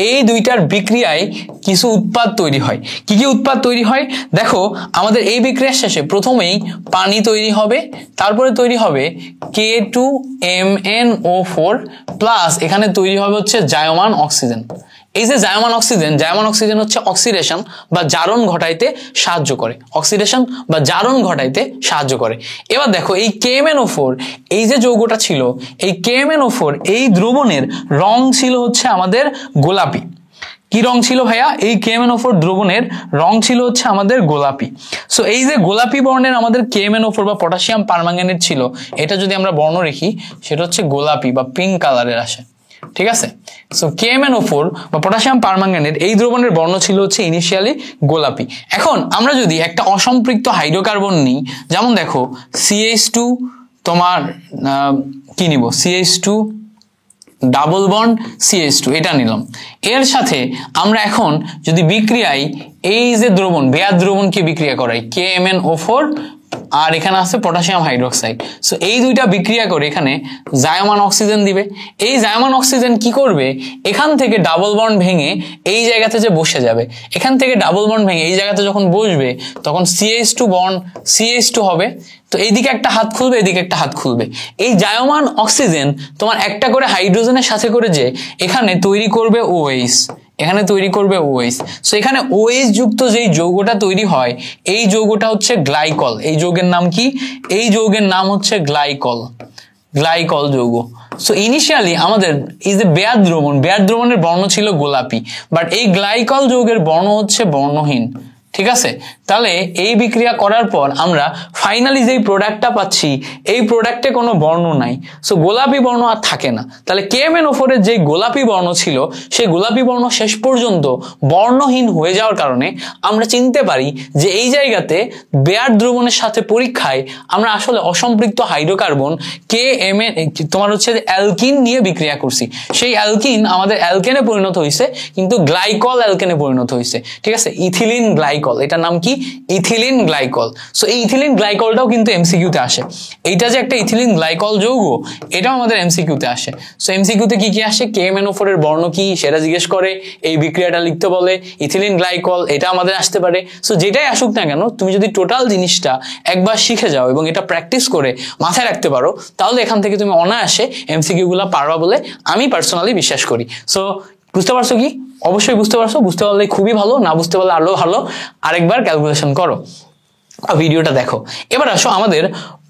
এই দুইটার বিক্রিয়ায় কিছু উৎপাদ তৈরি হয়। কি কি উৎপাদ তৈরি হয় দেখো, আমাদের এই বিক্রিয়ার শেষে প্রথমেই পানি তৈরি হবে, তারপরে তৈরি হবে K2MnO4 প্লাস এখানে তৈরি হবে হচ্ছে জায়মান অক্সিজেন। এই যে জায়মান অক্সিজেন হচ্ছে অক্সিডেশন বা জারণ ঘটাইতে সাহায্য করে, এবার দেখো এই KMnO4, এই যে যৌগটা ছিল, এই KMnO4 এই দ্রবণের রং ছিল হচ্ছে আমাদের গোলাপি। কি রং ছিল ভাইয়া? এই KMnO4 দ্রবণের রং ছিল হচ্ছে আমাদের গোলাপি। সো এই যে গোলাপি বর্ণের আমাদের KMnO4 বা পটাশিয়াম পারম্যাঙ্গানেট ছিল, এটা যদি আমরা বর্ণ রেখি সেটা হচ্ছে গোলাপি বা পিঙ্ক কালারের আসে, ঠিক আছে? সো KMnO4 বা পটাশিয়াম পারম্যাঙ্গানেট এই দ্রবণের বর্ণ ছিল হচ্ছে ইনিশিয়ালি গোলাপি। এখন আমরা যদি একটা অসম্পৃক্ত হাইড্রোকার্বন নিই, যেমন দেখো CH2, তোমার কি নিব, CH2 ডাবল বন্ড CH2, এটা নিলাম। এর সাথে আমরা এখন যদি বিক্রিয়ায় এই যে দ্রবণ, বেয়ার দ্রবণকে বিক্রিয়া করাই KMnO4 আর এখানে আছে পটাশিয়াম হাইড্রোক্সাইড, সো এই দুইটা বিক্রিয়া করে এখানে জায়মান অক্সিজেন দিবে। এই জায়মান অক্সিজেন কি করবে, এখান থেকে ডাবল বন্ড ভেঙে এই জায়গাতে যে বসে যাবে, এখান থেকে ডাবল বন্ড ভেঙে এই জায়গাতে যখন বসবে তখন CH2 বন্ড CH2 হবে। তো এইদিকে একটা হাত খুলবে, এদিকে একটা হাত খুলবে। এই জায়মান অক্সিজেন তোমার একটা করে হাইড্রোজেনের সাথে করে যে এখানে তৈরি করবে OH, সো এখানে OH যুক্ত যেই যৌগটা তৈরি হয়, এই যৌগটা হচ্ছে গ্লাইকল। এই যৌগের নাম কি? এই যৌগের নাম হচ্ছে গ্লাইকল যৌগ। সো ইনিশিয়ালি আমাদের এই যে বেয়ার দ্রবণের বর্ণ ছিল গোলাপি, বাট এই গ্লাইকল যৌগের বর্ণ হচ্ছে বর্ণহীন, ঠিক আছে, তাহলে এই বিক্রিয়া করার পর আমরা ফাইনালি যেই প্রোডাক্টটা পাচ্ছি এই প্রোডাক্টে কোনো বর্ণ নাই, সো গোলাপি বর্ণ আর থাকে না। তাহলে KMnO4 এর যে গোলাপি বর্ণ ছিল সেই গোলাপি বর্ণ শেষ পর্যন্ত বর্ণহীন হয়ে যাওয়ার কারণে আমরা চিনতে পারি যে এই জায়গাতে বেয়ার দ্রবণের সাথে পরীক্ষায় আমরা আসলে অসম্পৃক্ত হাইড্রোকার্বন তোমার হচ্ছে অ্যালকিন নিয়ে বিক্রিয়া করছি। সেই অ্যালকিন আমাদের অ্যালকেনে পরিণত হয়েছে, কিন্তু গ্লাইকল অ্যালকেনে পরিণত হয়েছে। ঠিক আছে, ইথিলিন গ্লাইকল, এটার নাম কি? Ethylene glycol. সো এই ইথিলিন গ্লাইকলটাও কিন্তু এমসিকিউতে আসে। এইটা যে একটা ইথিলিন গ্লাইকল যৌগ, এটাও আমাদের এমসিকিউতে আসে। সো এমসিকিউতে কি কি আসে? KMnO4 এর বর্ণ কি সেটা জিজ্ঞেস করে, এই বিক্রিয়াটা লিখতে বলে, ইথিলিন গ্লাইকল এটা আমাদের আসতে পারে। সো যেটাই আসুক না কেন, তুমি যদি টোটাল জিনিসটা একবার শিখে যাও এবং এটা প্র্যাকটিস করে মাথায় রাখতে পারো, তাহলে এখান থেকে তুমি অনায়াসে এমসিকিউ গুলা পারবা বলে আমি পার্সোনালি বিশ্বাস করি। সো বুঝতে পারছো কি? অবশ্যই বুঝতে পারছো। বুঝতে পারলে খুবই ভালো, না বুঝতে পারলে আরো ভালো। আরেকবার ক্যালকুলেশন করো, ভিডিওটা দেখো। এবার আসো আমাদের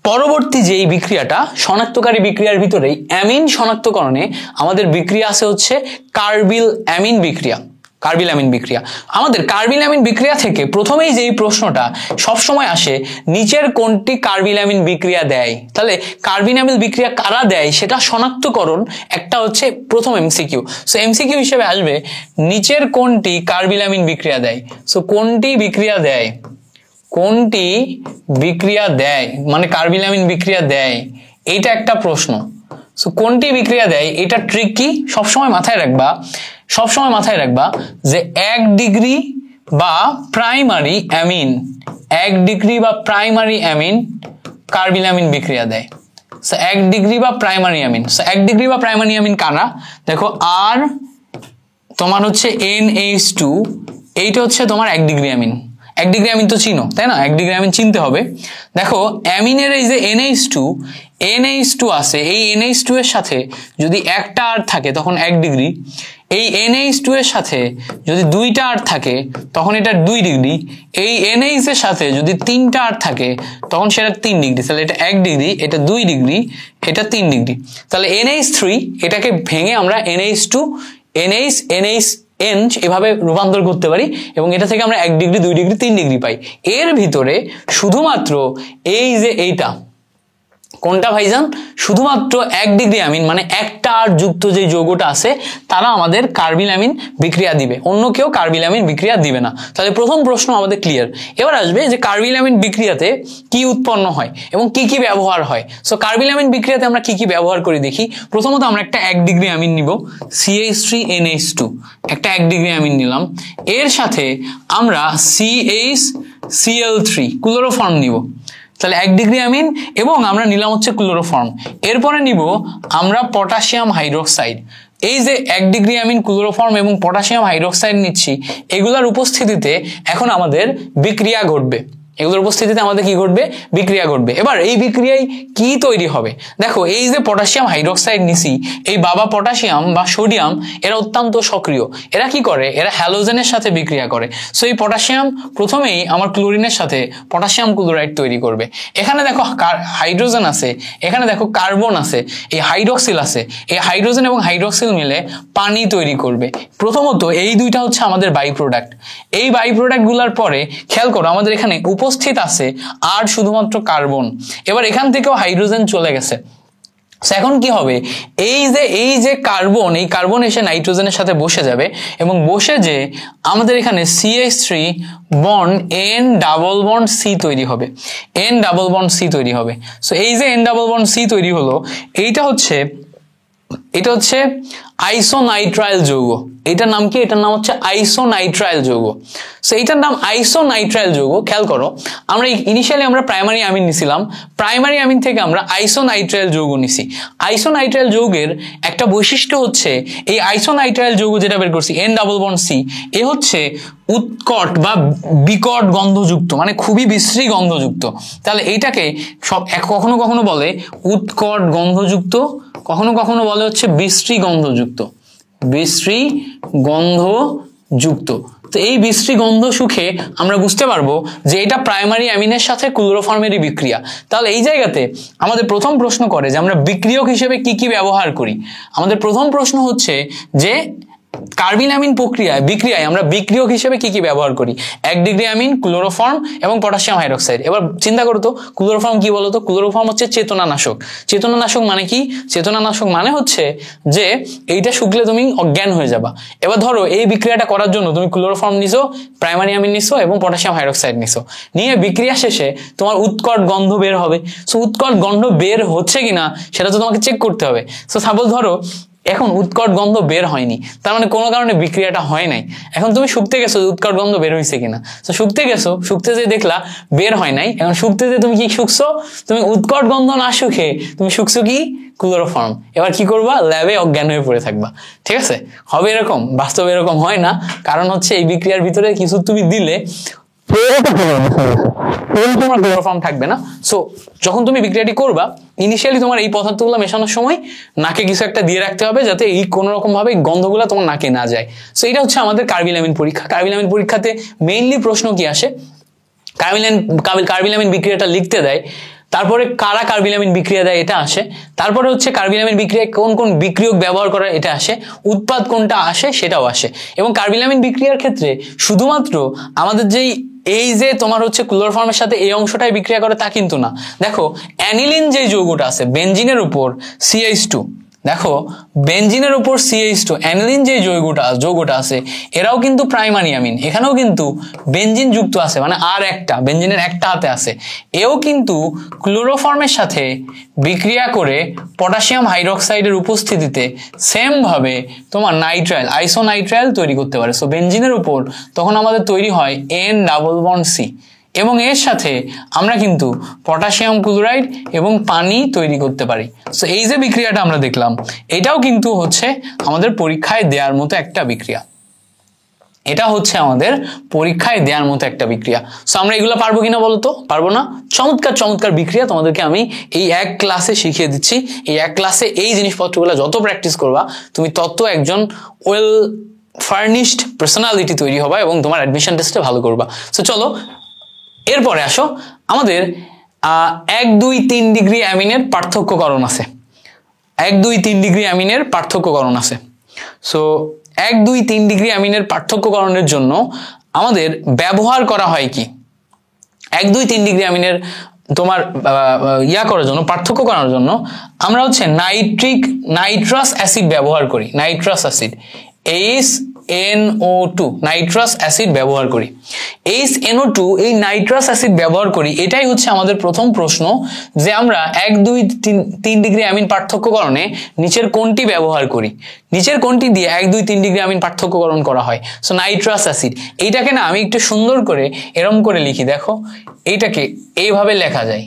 পরবর্তী যেই বিক্রিয়াটা, শনাক্তকারী বিক্রিয়ার ভিতরেই অ্যামিন শনাক্তকরণে আমাদের বিক্রিয়া আছে হচ্ছে কার্বিল অ্যামিন বিক্রিয়া। কার্বিল অ্যামিন বিক্রিয়া, আমাদের কার্বিল অ্যামিন বিক্রিয়া থেকে প্রথমেই যেই প্রশ্নটা সবসময় আসে, নিচের কোনটি কার্বিল অ্যামিন বিক্রিয়া দেয়? তাহলে কার্বিল অ্যামিন বিক্রিয়া কারা দেয় সেটা শনাক্তকরণ একটা হচ্ছে প্রথম এমসিকিউ। সো এমসিকিউ হিসেবে আসবে নিচের কোনটি কার্বিল অ্যামিন বিক্রিয়া দেয়। সো কোনটি বিক্রিয়া দেয়, কোনটি বিক্রিয়া দেয় মানে কার্বিল অ্যামিন বিক্রিয়া দেয়, এইটা একটা প্রশ্ন। সো কোনটি বিক্রিয়া দেয়, এটা ট্রিক কি সবসময় মাথায় রাখবা, সবসময় মাথায় রাখবা যে 1 ডিগ্রি বা প্রাইমারি অ্যামিন, 1 ডিগ্রি বা প্রাইমারি অ্যামিন কার্বিল অ্যামিন বিক্রিয়া দেয়। সো 1 ডিগ্রি বা প্রাইমারি অ্যামিন, সো 1 ডিগ্রি বা প্রাইমারি অ্যামিন কারা? দেখো আর তোমার হচ্ছে NH2, এইটা হচ্ছে তোমার 1 ডিগ্রি অ্যামিন। 1 ডিগ্রি অ্যামিন তো চিনো তাই না? 1 ডিগ্রি অ্যামিন চিনতে হবে। দেখো অ্যামিনের এই যে NH2 আছে, এই NH2 এর সাথে যদি একটা আর থাকে তখন 1 ডিগ্রি, এই NH2 এর সাথে যদি 2টা আর থাকে তখন এটা 2 ডিগ্রি, এই NH এর সাথে যদি 3টা আর থাকে তখন সেটা 3 ডিগ্রি। তাহলে এটা 1 ডিগ্রি, এটা 2 ডিগ্রি, এটা 3 ডিগ্রি। তাহলে NH3 এটাকে ভেঙে আমরা NH2 NHN এভাবে রূপান্তর করতে পারি এবং এটা থেকে আমরা 1 ডিগ্রি 2 ডিগ্রি 3 ডিগ্রি পাই। এর ভিতরে শুধুমাত্র এই যে এইটা কোনটা ভাইজান? শুধুমাত্র 1 ডিগ্রি অ্যামিন মানে একটা আর যুক্ত যে যৌগটা আছে তারা আমাদের কার্বিল অ্যামিন বিক্রিয়া দিবে, অন্য কেউ কার্বিল অ্যামিন বিক্রিয়া দিবে না। তাহলে প্রথম প্রশ্ন আমাদের ক্লিয়ার। এবার আসবে যে কার্বিল অ্যামিন বিক্রিয়াতে কি উৎপন্ন হয় এবং কি কি ব্যবহার হয়। সো কার্বিল অ্যামিন বিক্রিয়াতে আমরা কি কি ব্যবহার করি দেখি। প্রথমত আমরা একটা 1 ডিগ্রি অ্যামিন নিব, CH3NH2, একটা 1 ডিগ্রি অ্যামিন নিলাম। এর সাথে আমরা CHCl3 ক্লোরোফর্ম নিব, তাহলে 1 ডিগ্রি অ্যামিন এবং আমরা নিলাম হচ্ছে ক্লোরোফর্ম। এরপরে নিব আমরা পটাশিয়াম হাইড্রোক্সাইড। এই যে 1 ডিগ্রি অ্যামিন, ক্লোরোফর্ম এবং পটাশিয়াম হাইড্রোক্সাইড নিচ্ছি, এগুলোর উপস্থিতিতে এখন আমাদের বিক্রিয়া ঘটবে। এগুলোর উপস্থিতিতে আমাদের কি ঘটবে? বিক্রিয়া ঘটবে। এবার এই বিক্রিয়ায় কি তৈরি হবে? দেখো এই যে পটাশিয়াম হাইড্রোক্সাইড নিছি, এই বাবা পটাশিয়াম বা সোডিয়াম এরা অত্যন্ত সক্রিয়। এরা কি করে? এরা হ্যালোজেনের সাথে বিক্রিয়া করে। সো এই পটাশিয়াম প্রথমেই আমার ক্লোরিনের সাথে পটাশিয়াম ক্লোরাইড তৈরি করবে। এখানে দেখো হাইড্রোজেন আছে, এখানে দেখো কার্বন আছে, এই হাইড্রক্সিল আছে, এই হাইড্রোজেন এবং হাইড্রক্সিল মিলে পানি তৈরি করবে। প্রথমত এই দুইটা হচ্ছে আমাদের বাই প্রোডাক্ট। এই বাই প্রোডাক্ট গুলার পরে খেয়াল করো আমাদের এখানে উপস্থিত আছে আর শুধুমাত্র কার্বন। এবার এখান থেকেও হাইড্রোজেন চলে গেছে। এখন কি হবে? এই যে কার্বন, এই কার্বন এসে নাইট্রোজেনের সাথে বসে যাবে এবং বসে যে আমাদের এখানে CH3 bond N double bond C তৈরি হবে, N ডাবল বন্ড C তৈরি হবে। সো এই যে N ডাবল বন্ড C তৈরি হলো, এটা হচ্ছে আইসোনাইট্রাইল যৌগ। এটার নাম কি? এটার নাম হচ্ছে আইসোনাইট্রাইল যৌগ। সো এইটার নাম আইসোনাইট্রাইল যৌগ। খেয়াল করো আমরা ইনিশিয়ালি আমরা প্রাইমারি অ্যামিন নিছিলাম, প্রাইমারি অ্যামিন থেকে আমরা আইসোনাইট্রাইল যৌগ নিছি। আইসোনাইট্রাইল যৌগের একটা বৈশিষ্ট্য হচ্ছে এই আইসোনাইট্রাইল যৌগ যেটা বের করছি N ডাবল বন্ড C, এ হচ্ছে উৎকট বা বিকট গন্ধযুক্ত, মানে খুবই বিশ্রী গন্ধযুক্ত। তাহলে এইটাকে কখনো কখনো বলে উৎকট গন্ধযুক্ত, কখনো কখনো বলে হচ্ছে বিশ্রী গন্ধযুক্ত, বিশ্রী গন্ধযুক্ত। তো এই বিশ্রী গন্ধ সুখে আমরা বুঝতে পারবো যে এটা প্রাইমারি অ্যামিনের সাথে ক্লোরোফর্মেরই বিক্রিয়া। তাহলে এই জায়গাতে আমাদের প্রথম প্রশ্ন করে যে আমরা বিক্রিয়ক হিসেবে কি কি ব্যবহার করি। আমাদের প্রথম প্রশ্ন হচ্ছে যে কার্বিল অ্যামিন বিক্রিয়ায় আমরা বিক্রিয়ক হিসেবে কি কি ব্যবহার করি? 1 ডিগ্রি অ্যামিন, ক্লোরোফর্ম এবং পটাশিয়াম হাইড্রোক্সাইড। এবার চিন্তা করো তো, ক্লোরোফর্ম কি বলতো? ক্লোরোফর্ম হচ্ছে চেতনানাশক। চেতনানাশক মানে কি? চেতনানাশক মানে হচ্ছে যে এইটা শুকলে তুমি অজ্ঞান হয়ে যাবা। এবার ধরো এই বিক্রিয়াটা করার জন্য তুমি ক্লোরোফর্ম নিছো, প্রাইমারি অ্যামিন নিছো এবং পটাশিয়াম হাইড্রোক্সাইড নিছো, নিয়ে বিক্রিয়া শেষে তোমার উৎকট গন্ধ বের হবে। সো উৎকট গন্ধ বের হচ্ছে কিনা সেটা তো তোমাকে চেক করতে হবে। সো সাপোজ ধরো এখন উৎকট গন্ধ বের হয়নি, তার মানে কোনো কারণে বিক্রিয়াটা হয় নাই। এখন তুমি শুকতে গেছো উৎকট গন্ধ বের হয়েছে কিনা, তো শুকতে গেছো, শুকতে যে দেখলা বের হয় নাই। এখন শুকতে যে তুমি কি শুকছো? তুমি উৎকট গন্ধ না শুকে তুমি শুকছো কি? ক্লোরোফর্ম। এবার কি করবা? ল্যাবে অজ্ঞান হয়ে পড়ে থাকবা। ঠিক আছে? হবে এরকম? বাস্তবে এরকম হয় না, কারণ হচ্ছে এই বিক্রিয়ার ভিতরে কিছু তুমি দিলে তোমার ক্লোরোফর্ম থাকবে না। সো যখন তুমি বিক্রিয়াটি করবা, ইনিশিয়ালি তোমার এই পদার্থগুলো মেশানোর সময় নাকে কিছু একটা দিয়ে রাখতে হবে, যাতে এই কোনো রকম ভাবে গন্ধগুলো তোমার নাকে না যায়। সো এটা হচ্ছে আমাদের কার্বিল অ্যামিন পরীক্ষা। কার্বিল অ্যামিন পরীক্ষাতে মেইনলি প্রশ্ন কি আসে? কার্বিল অ্যামিন বিক্রিয়াটা লিখতে দেয়, তারপরে কারা কার্বিল অ্যামিন বিক্রিয়া দেয় এটা আসে, তারপরে হচ্ছে কার্বিল অ্যামিন বিক্রিয়ায় কোন কোন বিক্রিয়ক ব্যবহার করা এটা আসে, উৎপাদ কোনটা আসে সেটাও আসে। এবং কার্বিল অ্যামিন বিক্রিয়ার ক্ষেত্রে শুধুমাত্র আমাদের যেই এই যে তোমার হচ্ছে ক্লোরোফর্মের সাথে এই অংশটাই বিক্রিয়া করে তা কিন্তু না। দেখো অ্যানিলিন যে যৌগটা আছে বেনজিনের উপর CH2, দেখো বেনজিনের উপর CH2, অ্যানিলিন যে যৌগটা আছে এরাও কিন্তু প্রাইমারি অ্যামিন, এখানেও কিন্তু বেনজিন যুক্ত আছে, মানে আর একটা বেনজিনের একটা হাতে আছে। এও কিন্তু ক্লোরোফর্মের সাথে বিক্রিয়া করে পটাশিয়াম হাইড্রোক্সাইডের উপস্থিতিতে সেম ভাবে তোমার নাইট্রাইল, আইসোনাইট্রাইল তৈরি করতে পারে। সো বেনজিনের উপর তখন আমাদের তৈরি হয় N ডাবল বন্ড C, এবং এর সাথে আমরা কিন্তু পটাশিয়াম ক্লোরাইড এবং পানি তৈরি করতে পারি। সো এই যে বিক্রিয়াটা আমরা দেখলাম এটাও কিন্তু হচ্ছে আমাদের পরীক্ষায় দেওয়ার মতো একটা বিক্রিয়া। এটা হচ্ছে আমাদের পরীক্ষায় দেওয়ার মতো একটা বিক্রিয়া। সো আমরা এগুলো পারবো কিনা বলো তো? পারবো না? চমৎকার চমৎকার বিক্রিয়া তোমাদেরকে আমি এই এক ক্লাসে শিখিয়ে দিচ্ছি। এই এক ক্লাসে এই জিনিসপত্রগুলো যত প্র্যাকটিস করবা তুমি তত একজন ওয়েল ফার্নিশড পার্সোনালিটি তৈরি হবা এবং তোমার অ্যাডমিশন টেস্টে ভালো করবা। সো চলো এরপরে আসো, আমাদের 1, 2, 3 ডিগ্রি অ্যামিনের পার্থক্যকরণ আছে। 1, 2, 3 ডিগ্রি অ্যামিনের পার্থক্যকরণ আছে। সো 1, 2, 3 ডিগ্রি অ্যামিনের পার্থক্যকরণের জন্য আমাদের ব্যবহার করা হয় কি? 1, 2, 3 ডিগ্রি অ্যামিনের তোমার করার জন্য, পার্থক্য করার জন্য আমরা হচ্ছে নাইট্রাস অ্যাসিড ব্যবহার করি। Nitrous acid HNO2 nitrous acid ব্যবহার করি। HNO2 এই নাইট্রাস অ্যাসিড ব্যবহার করি, এটাই হচ্ছে আমাদের প্রথম প্রশ্ন যে আমরা 1, 2, 3 ডিগ্রি অ্যামিন পার্থক্যকরণে নিচের কোনটি ব্যবহার করি? নিচের কোনটি দিয়ে 1, 2, 3 ডিগ্রি অ্যামিন পার্থক্যকরণ করা হয়? So nitrous acid. এইটাকে না আমি একটু সুন্দর করে এরম করে লিখি, দেখো এইটাকে এইভাবে লেখা যায়।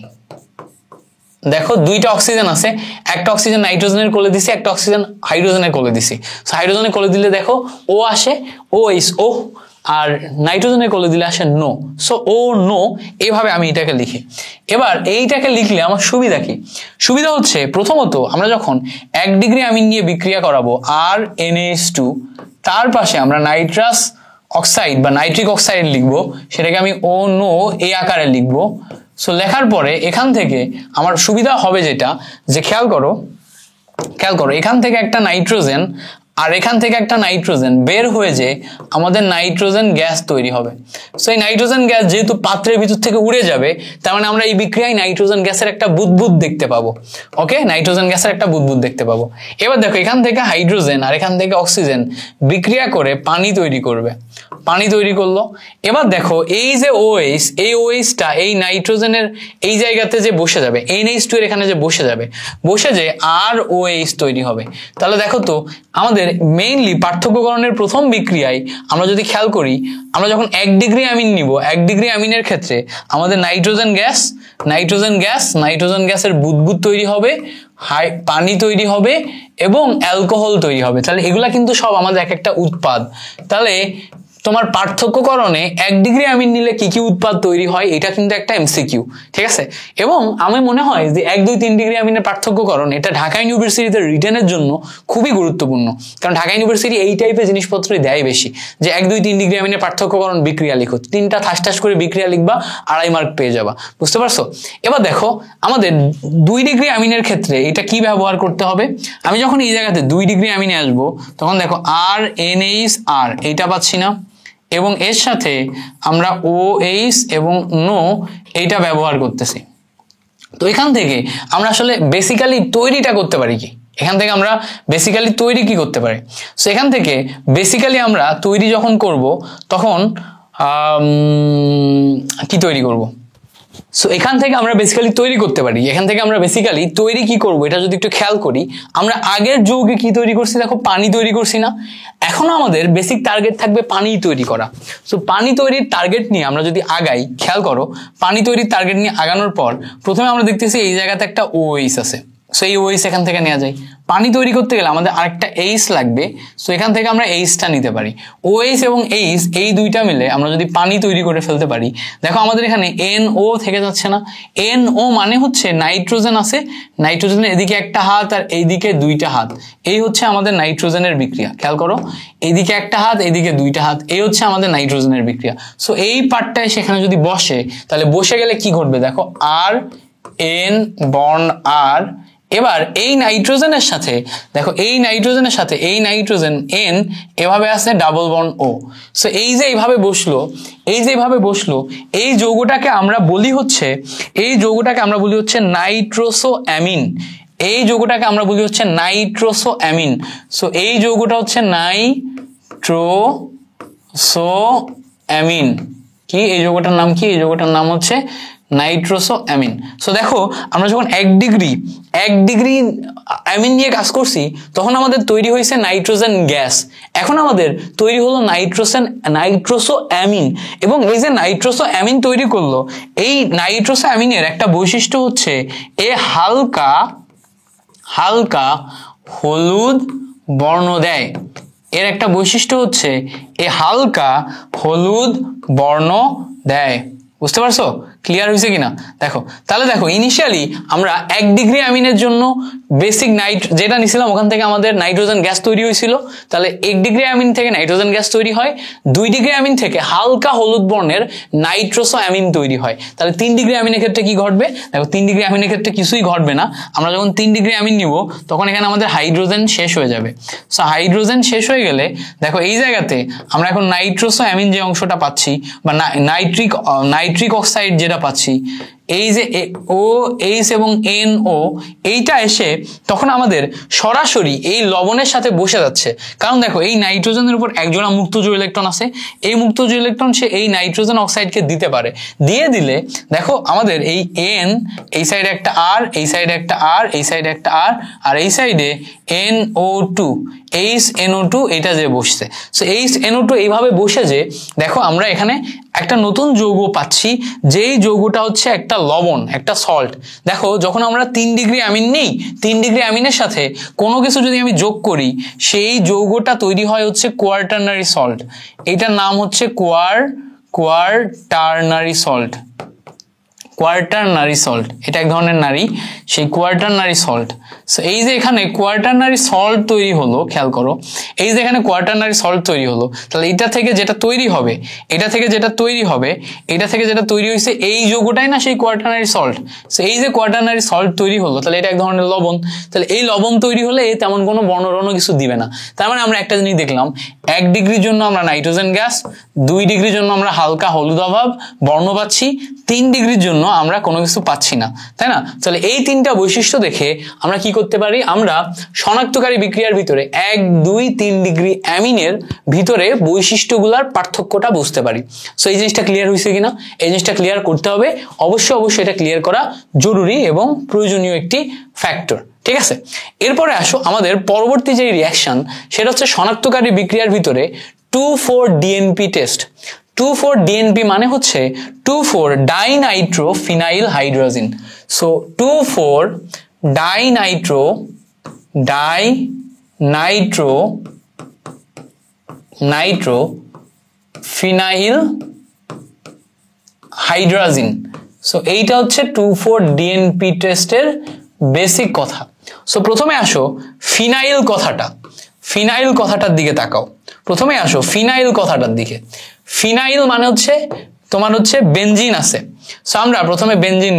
দেখো দুইটা অক্সিজেন আছে, একটা অক্সিজেন নাইট্রোজেনের কোলে দিছি, একটা অক্সিজেন হাইড্রোজেনের কোলে দিছি। সো হাইড্রোজেনের কোলে দিলে দেখো ও আসে, OH, আর নাইট্রোজেনের কোলে দিলে আসে নো। সো ও নো, এইভাবে আমি এটাকে লিখি। এবার এইটাকে লিখলে আমার সুবিধা কি? সুবিধা হচ্ছে প্রথমত আমরা যখন 1 ডিগ্রি অ্যামিন নিয়ে বিক্রিয়া করাবো RNH2, তার পাশে আমরা নাইট্রাস অক্সাইড বা নাইট্রিক অক্সাইড লিখবো, সেটাকে আমি ও নো এই আকারে লিখবো। সো লেখার পরে এখান থেকে আমার সুবিধা হবে যেটা, যে খেয়াল করো এখান থেকে একটা নাইট্রোজেন আর এখান থেকে একটা নাইট্রোজেন বের হয়ে যে আমাদের নাইট্রোজেন গ্যাস তৈরি হবে। সো এই নাইট্রোজেন গ্যাস যেহেতু পাত্রের ভিতর থেকে উড়ে যাবে, তার মানে আমরা এই বিক্রিয়ায় নাইট্রোজেন গ্যাসের একটা বুদবুদ দেখতে পাবো। ওকে, নাইট্রোজেন গ্যাসের একটা বুদবুদ দেখতে পাবো। এবার দেখো এখান থেকে হাইড্রোজেন আর এখান থেকে অক্সিজেন বিক্রিয়া করে পানি তৈরি করবে, পানি তৈরি করলো। এবার দেখো এই যে OH, এই OH-টা এই নাইট্রোজেনের এই জায়গাতে যে বসে যাবে, NH2 এর এখানে যে বসে যাবে, বসে যে ROH তৈরি হবে। তাহলে দেখো তো আমাদের মেইনলি পার্থক্যকরণের প্রথম বিক্রিয়ায় আমরা যদি খেয়াল করি, আমরা যখন 1 ডিগ্রি অ্যামিন নিব, 1 ডিগ্রি অ্যামিনের ক্ষেত্রে আমাদের নাইট্রোজেন গ্যাসের বুদবুদ তৈরি হবে, পানি তৈরি হবে এবং অ্যালকোহল তৈরি হবে। তাহলে এগুলা কিন্তু সব আমাদের এক একটা উৎপাদ। তাহলে তোমার পার্থক্যকরণে 1 ডিগ্রি অ্যামিন নিলে কি কি উৎপাদ তৈরি হয়, এটা কিন্তু একটা এমসিকিউ, ঠিক আছে। এবং আমি মনে হয় যে 1, 2, 3 ডিগ্রি অ্যামিনের পার্থক্যকরণ এটা ঢাকা ইউনিভার্সিটিতে রিটেনের জন্য খুবই গুরুত্বপূর্ণ, কারণ ঢাকা ইউনিভার্সিটি এই টাইপের জিনিসপত্রই দেয় বেশি, যে 1, 2, 3 ডিগ্রি অ্যামিনের পার্থক্যকরণ বিক্রিয়া লিখো, 3টা ঠাস করে বিক্রিয়া লিখবা, 2.5 মার্ক পেয়ে যাবা, বুঝতে পারছো। এবার দেখো আমাদের 2 ডিগ্রি অ্যামিনের ক্ষেত্রে এটা কি ব্যবহার করতে হবে। আমি যখন এই জায়গাতে 2 ডিগ্রি অ্যামিনে আসবো তখন দেখো RNHR এইটা পাচ্ছি না, এবং এর সাথে আমরা OH এবং NO এইটা ব্যবহার করতেছি। তো এখান থেকে আমরা আসলে বেসিক্যালি তৈরিটা করতে পারি কি, এখান থেকে আমরা বেসিক্যালি তৈরি কি করতে পারি। সো এখান থেকে বেসিক্যালি আমরা তৈরি যখন করব তখন কি তৈরি করব। সো এখান থেকে আমরা বেসিক্যালি তৈরি করতে পারি, এখান থেকে আমরা বেসিক্যালি তৈরি কি করব এটা যদি একটু খেয়াল করি, আমরা আগের যৌগে কি তৈরি করছি, দেখো পানি তৈরি করছি না, এখনো আমাদের বেসিক টার্গেট থাকবে পানি তৈরি করা। সো পানি তৈরির টার্গেট নিয়ে আমরা যদি আগাই, খেয়াল করো পানি তৈরির টার্গেট নিয়ে আগানোর পর প্রথমে আমরা দেখতেছি এই জায়গাতে একটা OH আছে, সো এই OH এখান থেকে নেওয়া যায়। পানি তৈরি করতে গেলে আমাদের আরেকটা H লাগবে, সো এখান থেকে আমরা Hটা নিতে পারি। OH এবং H এই দুইটা মিলে আমরা যদি পানি তৈরি করে ফেলতে পারি, দেখো আমাদের এখানে NO থেকে যাচ্ছে না, NO মানে হচ্ছে নাইট্রোজেন আছে, নাইট্রোজেনের এদিকে একটা হাত আর এইদিকে 2টা হাত, এই হচ্ছে আমাদের নাইট্রোজেনের বিক্রিয়া। খেয়াল করো এইদিকে একটা হাত এইদিকে 2টা হাত, এই হচ্ছে আমাদের নাইট্রোজেনের বিক্রিয়া। সো এই পার্টটায় সেখানে যদি বসে, তাহলে বসে গেলে কি ঘটবে, দেখো RN বন্ড R, এবার এই নাইট্রোজেনের সাথে দেখো এই নাইট্রোজেনের সাথে এই নাইট্রোজেন N এভাবে আছে ডাবল বন্ড O। সো এই যে এইভাবে বসলো, এই যে এইভাবে বসলো, এই যৌগটাকে আমরা বলি হচ্ছে, এই যৌগটাকে আমরা বলি হচ্ছে নাইট্রোসো অ্যামিন, এই যৌগটাকে আমরা বলি হচ্ছে নাইট্রোসো অ্যামিন। সো এই যৌগটা হচ্ছে নাইট্রোসো অ্যামিন। কি এই যৌগটার নাম কি, এই যৌগটার নাম হচ্ছে নাইট্রোসো অ্যামিন। সো দেখো আমরা যখন 1 ডিগ্রি অ্যামিন নিয়ে কাজ করছি তখন আমাদের তৈরি হয়েছে নাইট্রোজেন গ্যাস, এখন আমাদের তৈরি হলো নাইট্রোসো অ্যামিন। এবং এই যে নাইট্রোসো অ্যামিন তৈরি করলো, এই নাইট্রোসো অ্যামিনের একটা বৈশিষ্ট্য হচ্ছে এ হালকা হলুদ বর্ণ দেয়, এর একটা বৈশিষ্ট্য হচ্ছে এ হালকা হলুদ বর্ণ দেয়, বুঝতে পারছো, ক্লিয়ার হয়েছে কিনা। দেখো তাহলে দেখো ইনিশিয়ালি আমরা 1 ডিগ্রি অ্যামিনের জন্য বেসিক যেটা নিছিলাম ওখান থেকে আমাদের নাইট্রোজেন গ্যাস তৈরি হয়েছিল, তাহলে 1 ডিগ্রি অ্যামিন থেকে নাইট্রোজেন গ্যাস তৈরি হয়, 2 ডিগ্রি অ্যামিন থেকে হালকা হলুদ বর্ণের নাইট্রোসো অ্যামিন তৈরি হয়। তাহলে 3 ডিগ্রি অ্যামিনের ক্ষেত্রে কি ঘটবে, দেখো 3 ডিগ্রি অ্যামিনের ক্ষেত্রে কিছুই ঘটবে না, আমরা যখন 3 ডিগ্রি অ্যামিন নিব তখন এখানে আমাদের হাইড্রোজেন শেষ হয়ে যাবে। সো হাইড্রোজেন শেষ হয়ে গেলে দেখো এই জায়গাতে আমরা এখন নাইট্রোসো অ্যামিন যে অংশটা পাচ্ছি বা নাইট্রিক অক্সাইড যেটা পাচ্ছি, এই যে OH এবং NO এইটা এসে তখন আমাদের সরাসরি এই লবণের সাথে বসে যাচ্ছে, কারণ দেখো এই নাইট্রোজেনের উপর একজোড়া মুক্ত জোড় ইলেকট্রন আছে, এই মুক্ত জোড় ইলেকট্রন সে এই নাইট্রোজেন অক্সাইডকে দিতে পারে, দিয়ে দিলে দেখো আমাদের এই N এই সাইডে একটা R, এই সাইডে একটা R, এই সাইডে একটা R, আর এই সাইডে NO2 HNO2 এটা যে বসছে। সো HNO2 এইভাবে বসে যে দেখো আমরা এখানে একটা নতুন যৌগ পাচ্ছি, যেই যৌগটা হচ্ছে একটা লবণ, একটা সল্ট। দেখো যখন আমরা 3 ডিগ্রি অ্যামিন নেই, 3 ডিগ্রি অ্যামিনের সাথে কোনো কিছু যদি আমি যোগ করি সেই যৌগটা তৈরি হয় হচ্ছে কোয়াটারনারি সল্ট, এটার নাম হচ্ছে কোয়াটারনারি সল্ট। কোয়াটারনারি সল্ট এটা এক ধরনের নারী, সেই কোয়াটারনারি সল্ট। সো এই যে এখানে কোয়াটারনারি সল্ট তৈরি হলো, খেয়াল করো এই যে এখানে কোয়াটারনারি সল্ট তৈরি হলো, তাহলে এটা থেকে যেটা তৈরি হবে, এটা থেকে যেটা তৈরি হবে, এটা থেকে যেটা তৈরি হয়েছে এই যৌগটাই না সেই কোয়াটারনারি সল্ট। সো এই যে কোয়াটারনারি সল্ট তৈরি হলো, তাহলে এটা এক ধরনের লবণ, তাহলে এই লবণ তৈরি হলে তেমন কোনো বর্ণরণ কিছু দিবে না। তার মানে আমরা একটা জিনিস দেখলাম, 1 ডিগ্রির জন্য আমরা নাইট্রোজেন গ্যাস, 2 ডিগ্রির জন্য আমরা হালকা হলুদ অভাব বর্ণ পাচ্ছি, 3 ডিগ্রির জন্য আমরা কোনো কিছু পাচ্ছি না, তাই না। তাহলে এই 3টা বৈশিষ্ট্য দেখে আমরা কি করতে পারি, আমরা শনাক্তকারী বিক্রিয়ার ভিতরে 1, 2, 3 ডিগ্রি অ্যামিনের ভিতরে বৈশিষ্ট্যগুলোর পার্থক্যটা বুঝতে পারি। সো এই জিনিসটা ক্লিয়ার হয়েছে কিনা, এই জিনিসটা ক্লিয়ার করতে হবে, অবশ্যই এটা ক্লিয়ার করা জরুরি এবং প্রয়োজনীয় একটি ফ্যাক্টর, ঠিক আছে। এরপরে আসো আমাদের পরবর্তী যে রিঅ্যাকশন, সেটা হচ্ছে শনাক্তকারী বিক্রিয়ার ভিতরে 2,4-DNP টেস্ট। 2,4-DNP মানে হচ্ছে two four dinitrophenyl hydrogen. So two four dinitro phenyl hydrazine. So এইটা হচ্ছে 2,4-DNP টেস্টের বেসিক কথা। সো প্রথমে আসো ফিনাইল কথাটা, ফিনাইল কথাটার দিকে তাকাও। প্রথমে আসো ফিনাইল কথাটার দিকে। ফিনাইল মানে হচ্ছে তোমার হচ্ছে বেনজিন আছে। সো আমরা প্রথমে বেনজিন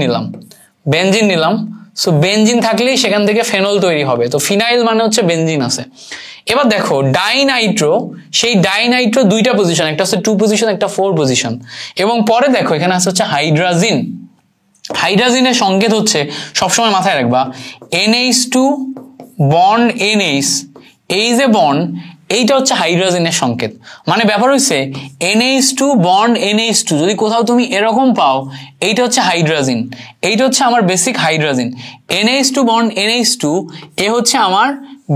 নিলাম। সো বেনজিন থাকলেই সেখান থেকে ফেনল তৈরি হবে। তো ফিনাইল মানে হচ্ছে বেনজিন আছে। এবার দেখো ডাইনাইট্রো, সেই ডাইনাইট্রো দুইটা পজিশন, একটা হচ্ছে 2 পজিশন, একটা 4 পজিশন। এবং পরে দেখো এখানে আছে হচ্ছে হাইড্রাজিন। হাইড্রাজিনের সংকেত হচ্ছে সবসময় মাথায় রাখবা NH2 বন্ড NH, এই যে বন্ড এইটা হচ্ছে হাইড্রোজেনের সংকেত। মানে ব্যাপার হচ্ছে NH2 বন্ড NH2 যদি কোথাও তুমি এরকম পাও, এইটা হচ্ছে হাইড্রোজেন, এইটা হচ্ছে আমার basic hydrogen. NH2 bond NH2 এ হচ্ছে আমার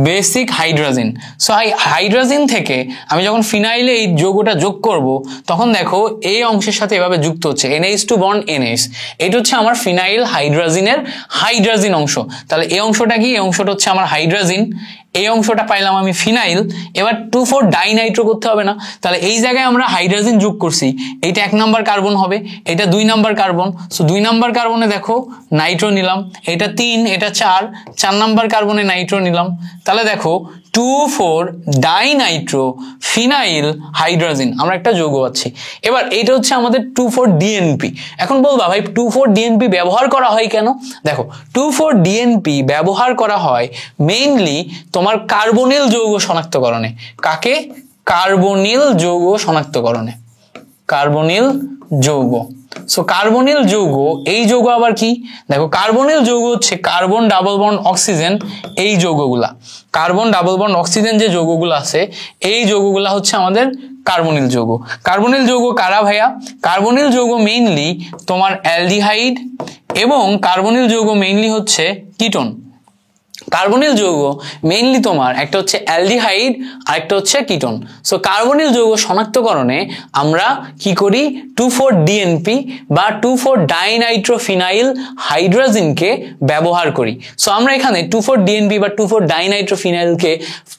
বেসিক হাইড্রোজেন। সো হাইড্রোজেন থেকে আমি যখন ফিনাইলে এই যৌগটা যোগ করব, তখন দেখো এই অংশের সাথে এভাবে যুক্ত হচ্ছে NH2 বন্ড NH, এটা হচ্ছে আমার ফিনাইল হাইড্রোজেনের হাইড্রোজেন অংশ। তাহলে এই অংশটা কি? এই অংশটা হচ্ছে আমার হাইড্রোজেন, এই অংশটা পাইলাম আমি ফিনাইল। এবার 2,4-ডাইনাইট্রো করতে হবে না? তাহলে এই জায়গায় আমরা হাইড্রোজেন যোগ করছি, এইটা 1 নাম্বার কার্বন হবে, এটা 2 নাম্বার কার্বন। সো 2 নাম্বার কার্বনে দেখো নাইট্রো নিলাম, এটা 3, এটা 4 নাম্বার কার্বনে নাইট্রো নিলাম। তাহলে দেখো 2,4-ডাইনাইট্রো ফিনাইল হাইড্রোজেন আমরা একটা যৌগ পাচ্ছি। এবার এইটা হচ্ছে আমাদের 2,4-DNP। এখন বলবা ভাই 2,4-DNP ব্যবহার করা হয় কেন? দেখো 2,4-DNP ব্যবহার করা হয় মেইনলি তোমার কার্বনিল যৌগ শনাক্তকরণে। কাকে? কার্বনিল যৌগ শনাক্তকরণে, কার্বনিল যৌগ। সো কার্বনিল যৌগ, এই যৌগ আবার কি? দেখো কার্বনিল যৌগ হচ্ছে কার্বন ডাবল বন্ড অক্সিজেন, এই যৌগগুলা কার্বন ডাবল বন্ড অক্সিজেন যে যৌগগুলো আছে, এই যৌগগুলা হচ্ছে আমাদের কার্বনিল যৌগ। কার্বনিল যৌগ কারা ভাইয়া? কার্বনিল যৌগ মেইনলি তোমার অ্যালডিহাইড, এবং কার্বনিল যৌগ মেইনলি হচ্ছে কিটোন। কার্বনিল যৌগ মেইনলি তোমার একটা হচ্ছে অ্যালডিহাইড আর একটা হচ্ছে কিটোন। সো কার্বনিল যৌগ শনাক্তকরণে আমরা কি করি? 2,4-DNP বা 2,4-ডাইনাইট্রোফিনাইল হাইড্রোজেনকে ব্যবহার করি। সো আমরা এখানে 2,4-DNP বা 2,4-ডাইনাইট্রোফিনাইলকে,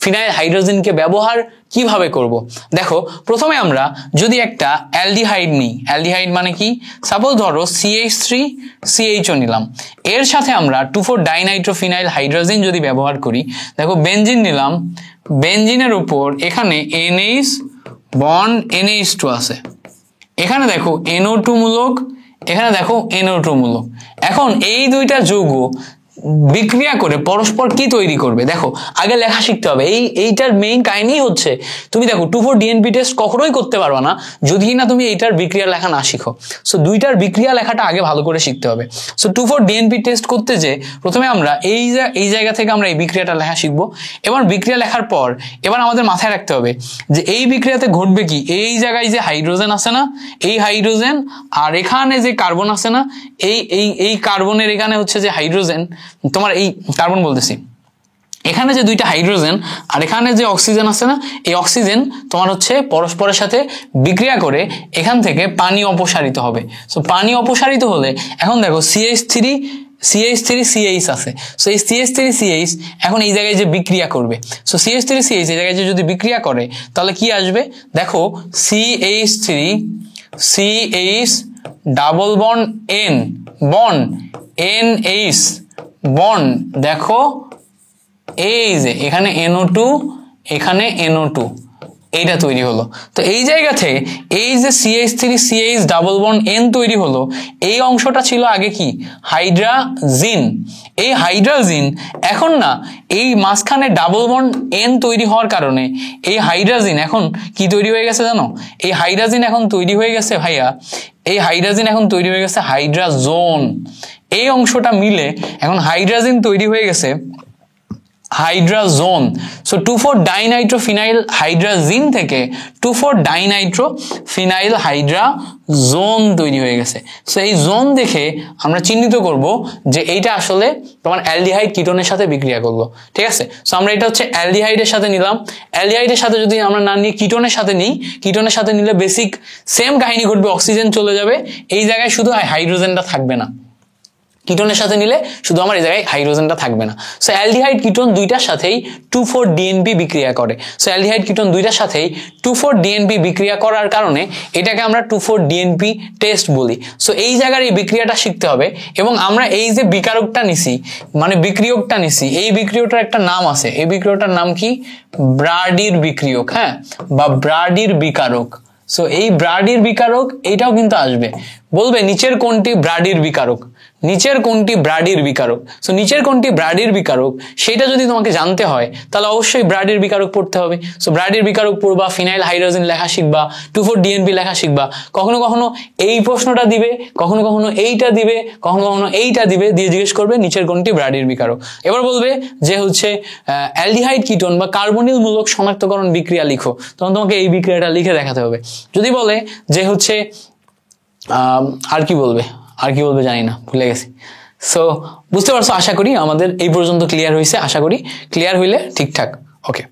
ফিনাইল হাইড্রোজেনকে ব্যবহার কিভাবে করব? দেখো প্রথমে আমরা যদি একটা অ্যালডিহাইড নিই, অ্যালডিহাইড মানে কি? সাপোজ ধরো CH3CHO নিলাম, এর সাথে আমরা 2,4-ডাইনাইট্রোফিনাইল হাইড্রোজেন যদি ব্যবহার করি, দেখো বেনজিন নিলাম, বেনজিনের উপর এখানে NH বন্ড NH2 আছে, এখানে দেখো NO2 মূলক, এখানে দেখো NO2 মূলক। এখন এই দুইটা যৌগ বিক্রিয়া করে পরস্পর কি তৈরি করবে? দেখো আগে লেখা শিখতে হবে। এইটার মেইন কাহিনী হচ্ছে, তুমি দেখো 2,4-DNP টেস্ট কখনোই করতে পারবা না যদি না তুমি এইটার বিক্রিয়া লেখা না শিখো। সো দুইটার বিক্রিয়া লেখাটা আগে ভালো করে শিখতে হবে। সো 2,4-DNP টেস্ট করতে যে প্রথমে আমরা এই জায়গা থেকে আমরা এই বিক্রিয়াটা লেখা শিখবো। এবার বিক্রিয়া লেখার পর এবার আমাদের মাথায় রাখতে হবে যে এই বিক্রিয়াতে ঘটবে কি, এই জায়গায় যে হাইড্রোজেন আছে না, এই হাইড্রোজেন আর এখানে যে কার্বন আছে না, এই কার্বনের এখানে হচ্ছে যে হাইড্রোজেন, তোমার এই কার্বন বলতেছি, এখানে যে দুইটা হাইড্রোজেন আর এখানে যে অক্সিজেন আছে না, এই অক্সিজেন তোমার হচ্ছে পরস্পরের সাথে বিক্রিয়া করে এখান থেকে পানি অপসারিত হবে। সো পানি অপসারিত হলে এখন দেখো CH3CH আছে। সো এই CH3CH এখন এই জায়গায় যে বিক্রিয়া করবে, সো CH3CH এই জায়গায় যে যদি বিক্রিয়া করে তাহলে কি আসবে? দেখো CH3CH double bond N bond NH bond, দেখো এই যে এখানে NO2, এখানে NO2, এইটা তৈরি হলো। তো এই জায়গা থেকে এই যে CH3CH ডাবল বন্ড N তৈরি হলো, এই অংশটা ছিল আগে কি? হাইড্রাজিন। এই হাইড্রাজিন এখন না এই মাঝখানে ডাবল বন্ড N তৈরি হওয়ার কারণে এই হাইড্রাজিন এখন কি তৈরি হয়ে গেছে জানো? এই হাইড্রাজিন এখন তৈরি হয়ে গেছে ভাইয়া, এই হাইড্রাজিন এখন তৈরি হয়ে গেছে হাইড্রাজোন। এই অংশটা মিলে এখন হাইড্রাজিন তৈরি হয়ে গেছে হাইড্রাজোন। সো 2,4-ডাইনাইট্রোফিনাইল হাইড্রাজিন থেকে 2,4-ডাইনাইট্রোফিনাইল হাইড্রাজোন তৈরি হয়ে গেছে। সো এই জোন দেখে আমরা চিহ্নিত করব যে এইটা আসলে তোমার অ্যালডিহাইড কিটোনের সাথে বিক্রিয়া করলো, ঠিক আছে? সো আমরা এটা হচ্ছে অ্যালডিহাইডের সাথে নিলাম, অ্যালডিহাইডের সাথে যদি আমরা না নিয়ে কিটোনের সাথে নিই, কিটোনের সাথে নিলে বেসিক সেম কাহিনী ঘটবে, অক্সিজেন চলে যাবে, এই জায়গায় শুধু হাইড্রোজেনটা থাকবে না। কিটোনের সাথে নিলে শুধু আমার এই জায়গায় হাইড্রোজেনটা থাকবে না। সো অ্যালডিহাইড কিটোন দুইটার সাথেই 2,4-DNP বিক্রিয়া করে। সো অ্যালডিহাইড কিটোন দুইটার সাথেই 2,4-DNP বিক্রিয়া করার কারণে এটাকে আমরা 2,4-DNP টেস্ট বলি। সো এই জায়গার এই বিক্রিয়াটা শিখতে হবে। এবং আমরা এই যে বিকারকটা নিছি, মানে বিক্রিয়কটা নিছি, এই বিক্রিয়কটার একটা নাম আছে। এই বিক্রিয়কটার নাম কি? ব্রাডির বিক্রিয়ক, হ্যাঁ, বা ব্রাডির বিকারক। সো এই ব্রাডির বিকারক এইটাও কিন্তু আসবে, বলবে নিচের কোনটি ব্রাডির বিকারক, নিচের কোনটি ব্রাডির বিকারক। সো নিচের কোনটি ব্রাডির বিকারক সেটা যদি তোমাকে জানতে হয় তাহলে অবশ্যই ব্রাডির বিকারক পড়তে হবে। সো ব্রাডির বিকারক পড়বা, ফিনাইল হাইড্রোজেন লেখা শিখবা, 2,4-DNP লেখা শিখবা। কখনো কখনো এই প্রশ্নটা দিবে, কখনো কখনো এইটা দিবে, কখনো কখনো এইটা দিবে, দিয়ে জিজ্ঞেস করবে নিচের কোনটি ব্রাডির বিকারক। এবার বলবে যে হচ্ছে অ্যালডিহাইড কিটোন বা কার্বনিল মূলক শনাক্তকরণ বিক্রিয়া লিখো, তখন তোমাকে এই বিক্রিয়াটা লিখে দেখাতে হবে। যদি বলে যে হচ্ছে আর কি বলবে, আর কি বলবে জানি না, ভুলে গেছি। সো বুঝতে পারছো, আশা করি আমাদের এই পর্যন্ত ক্লিয়ার হয়েছে, আশা করি ক্লিয়ার হইলে ঠিকঠাক। ওকে।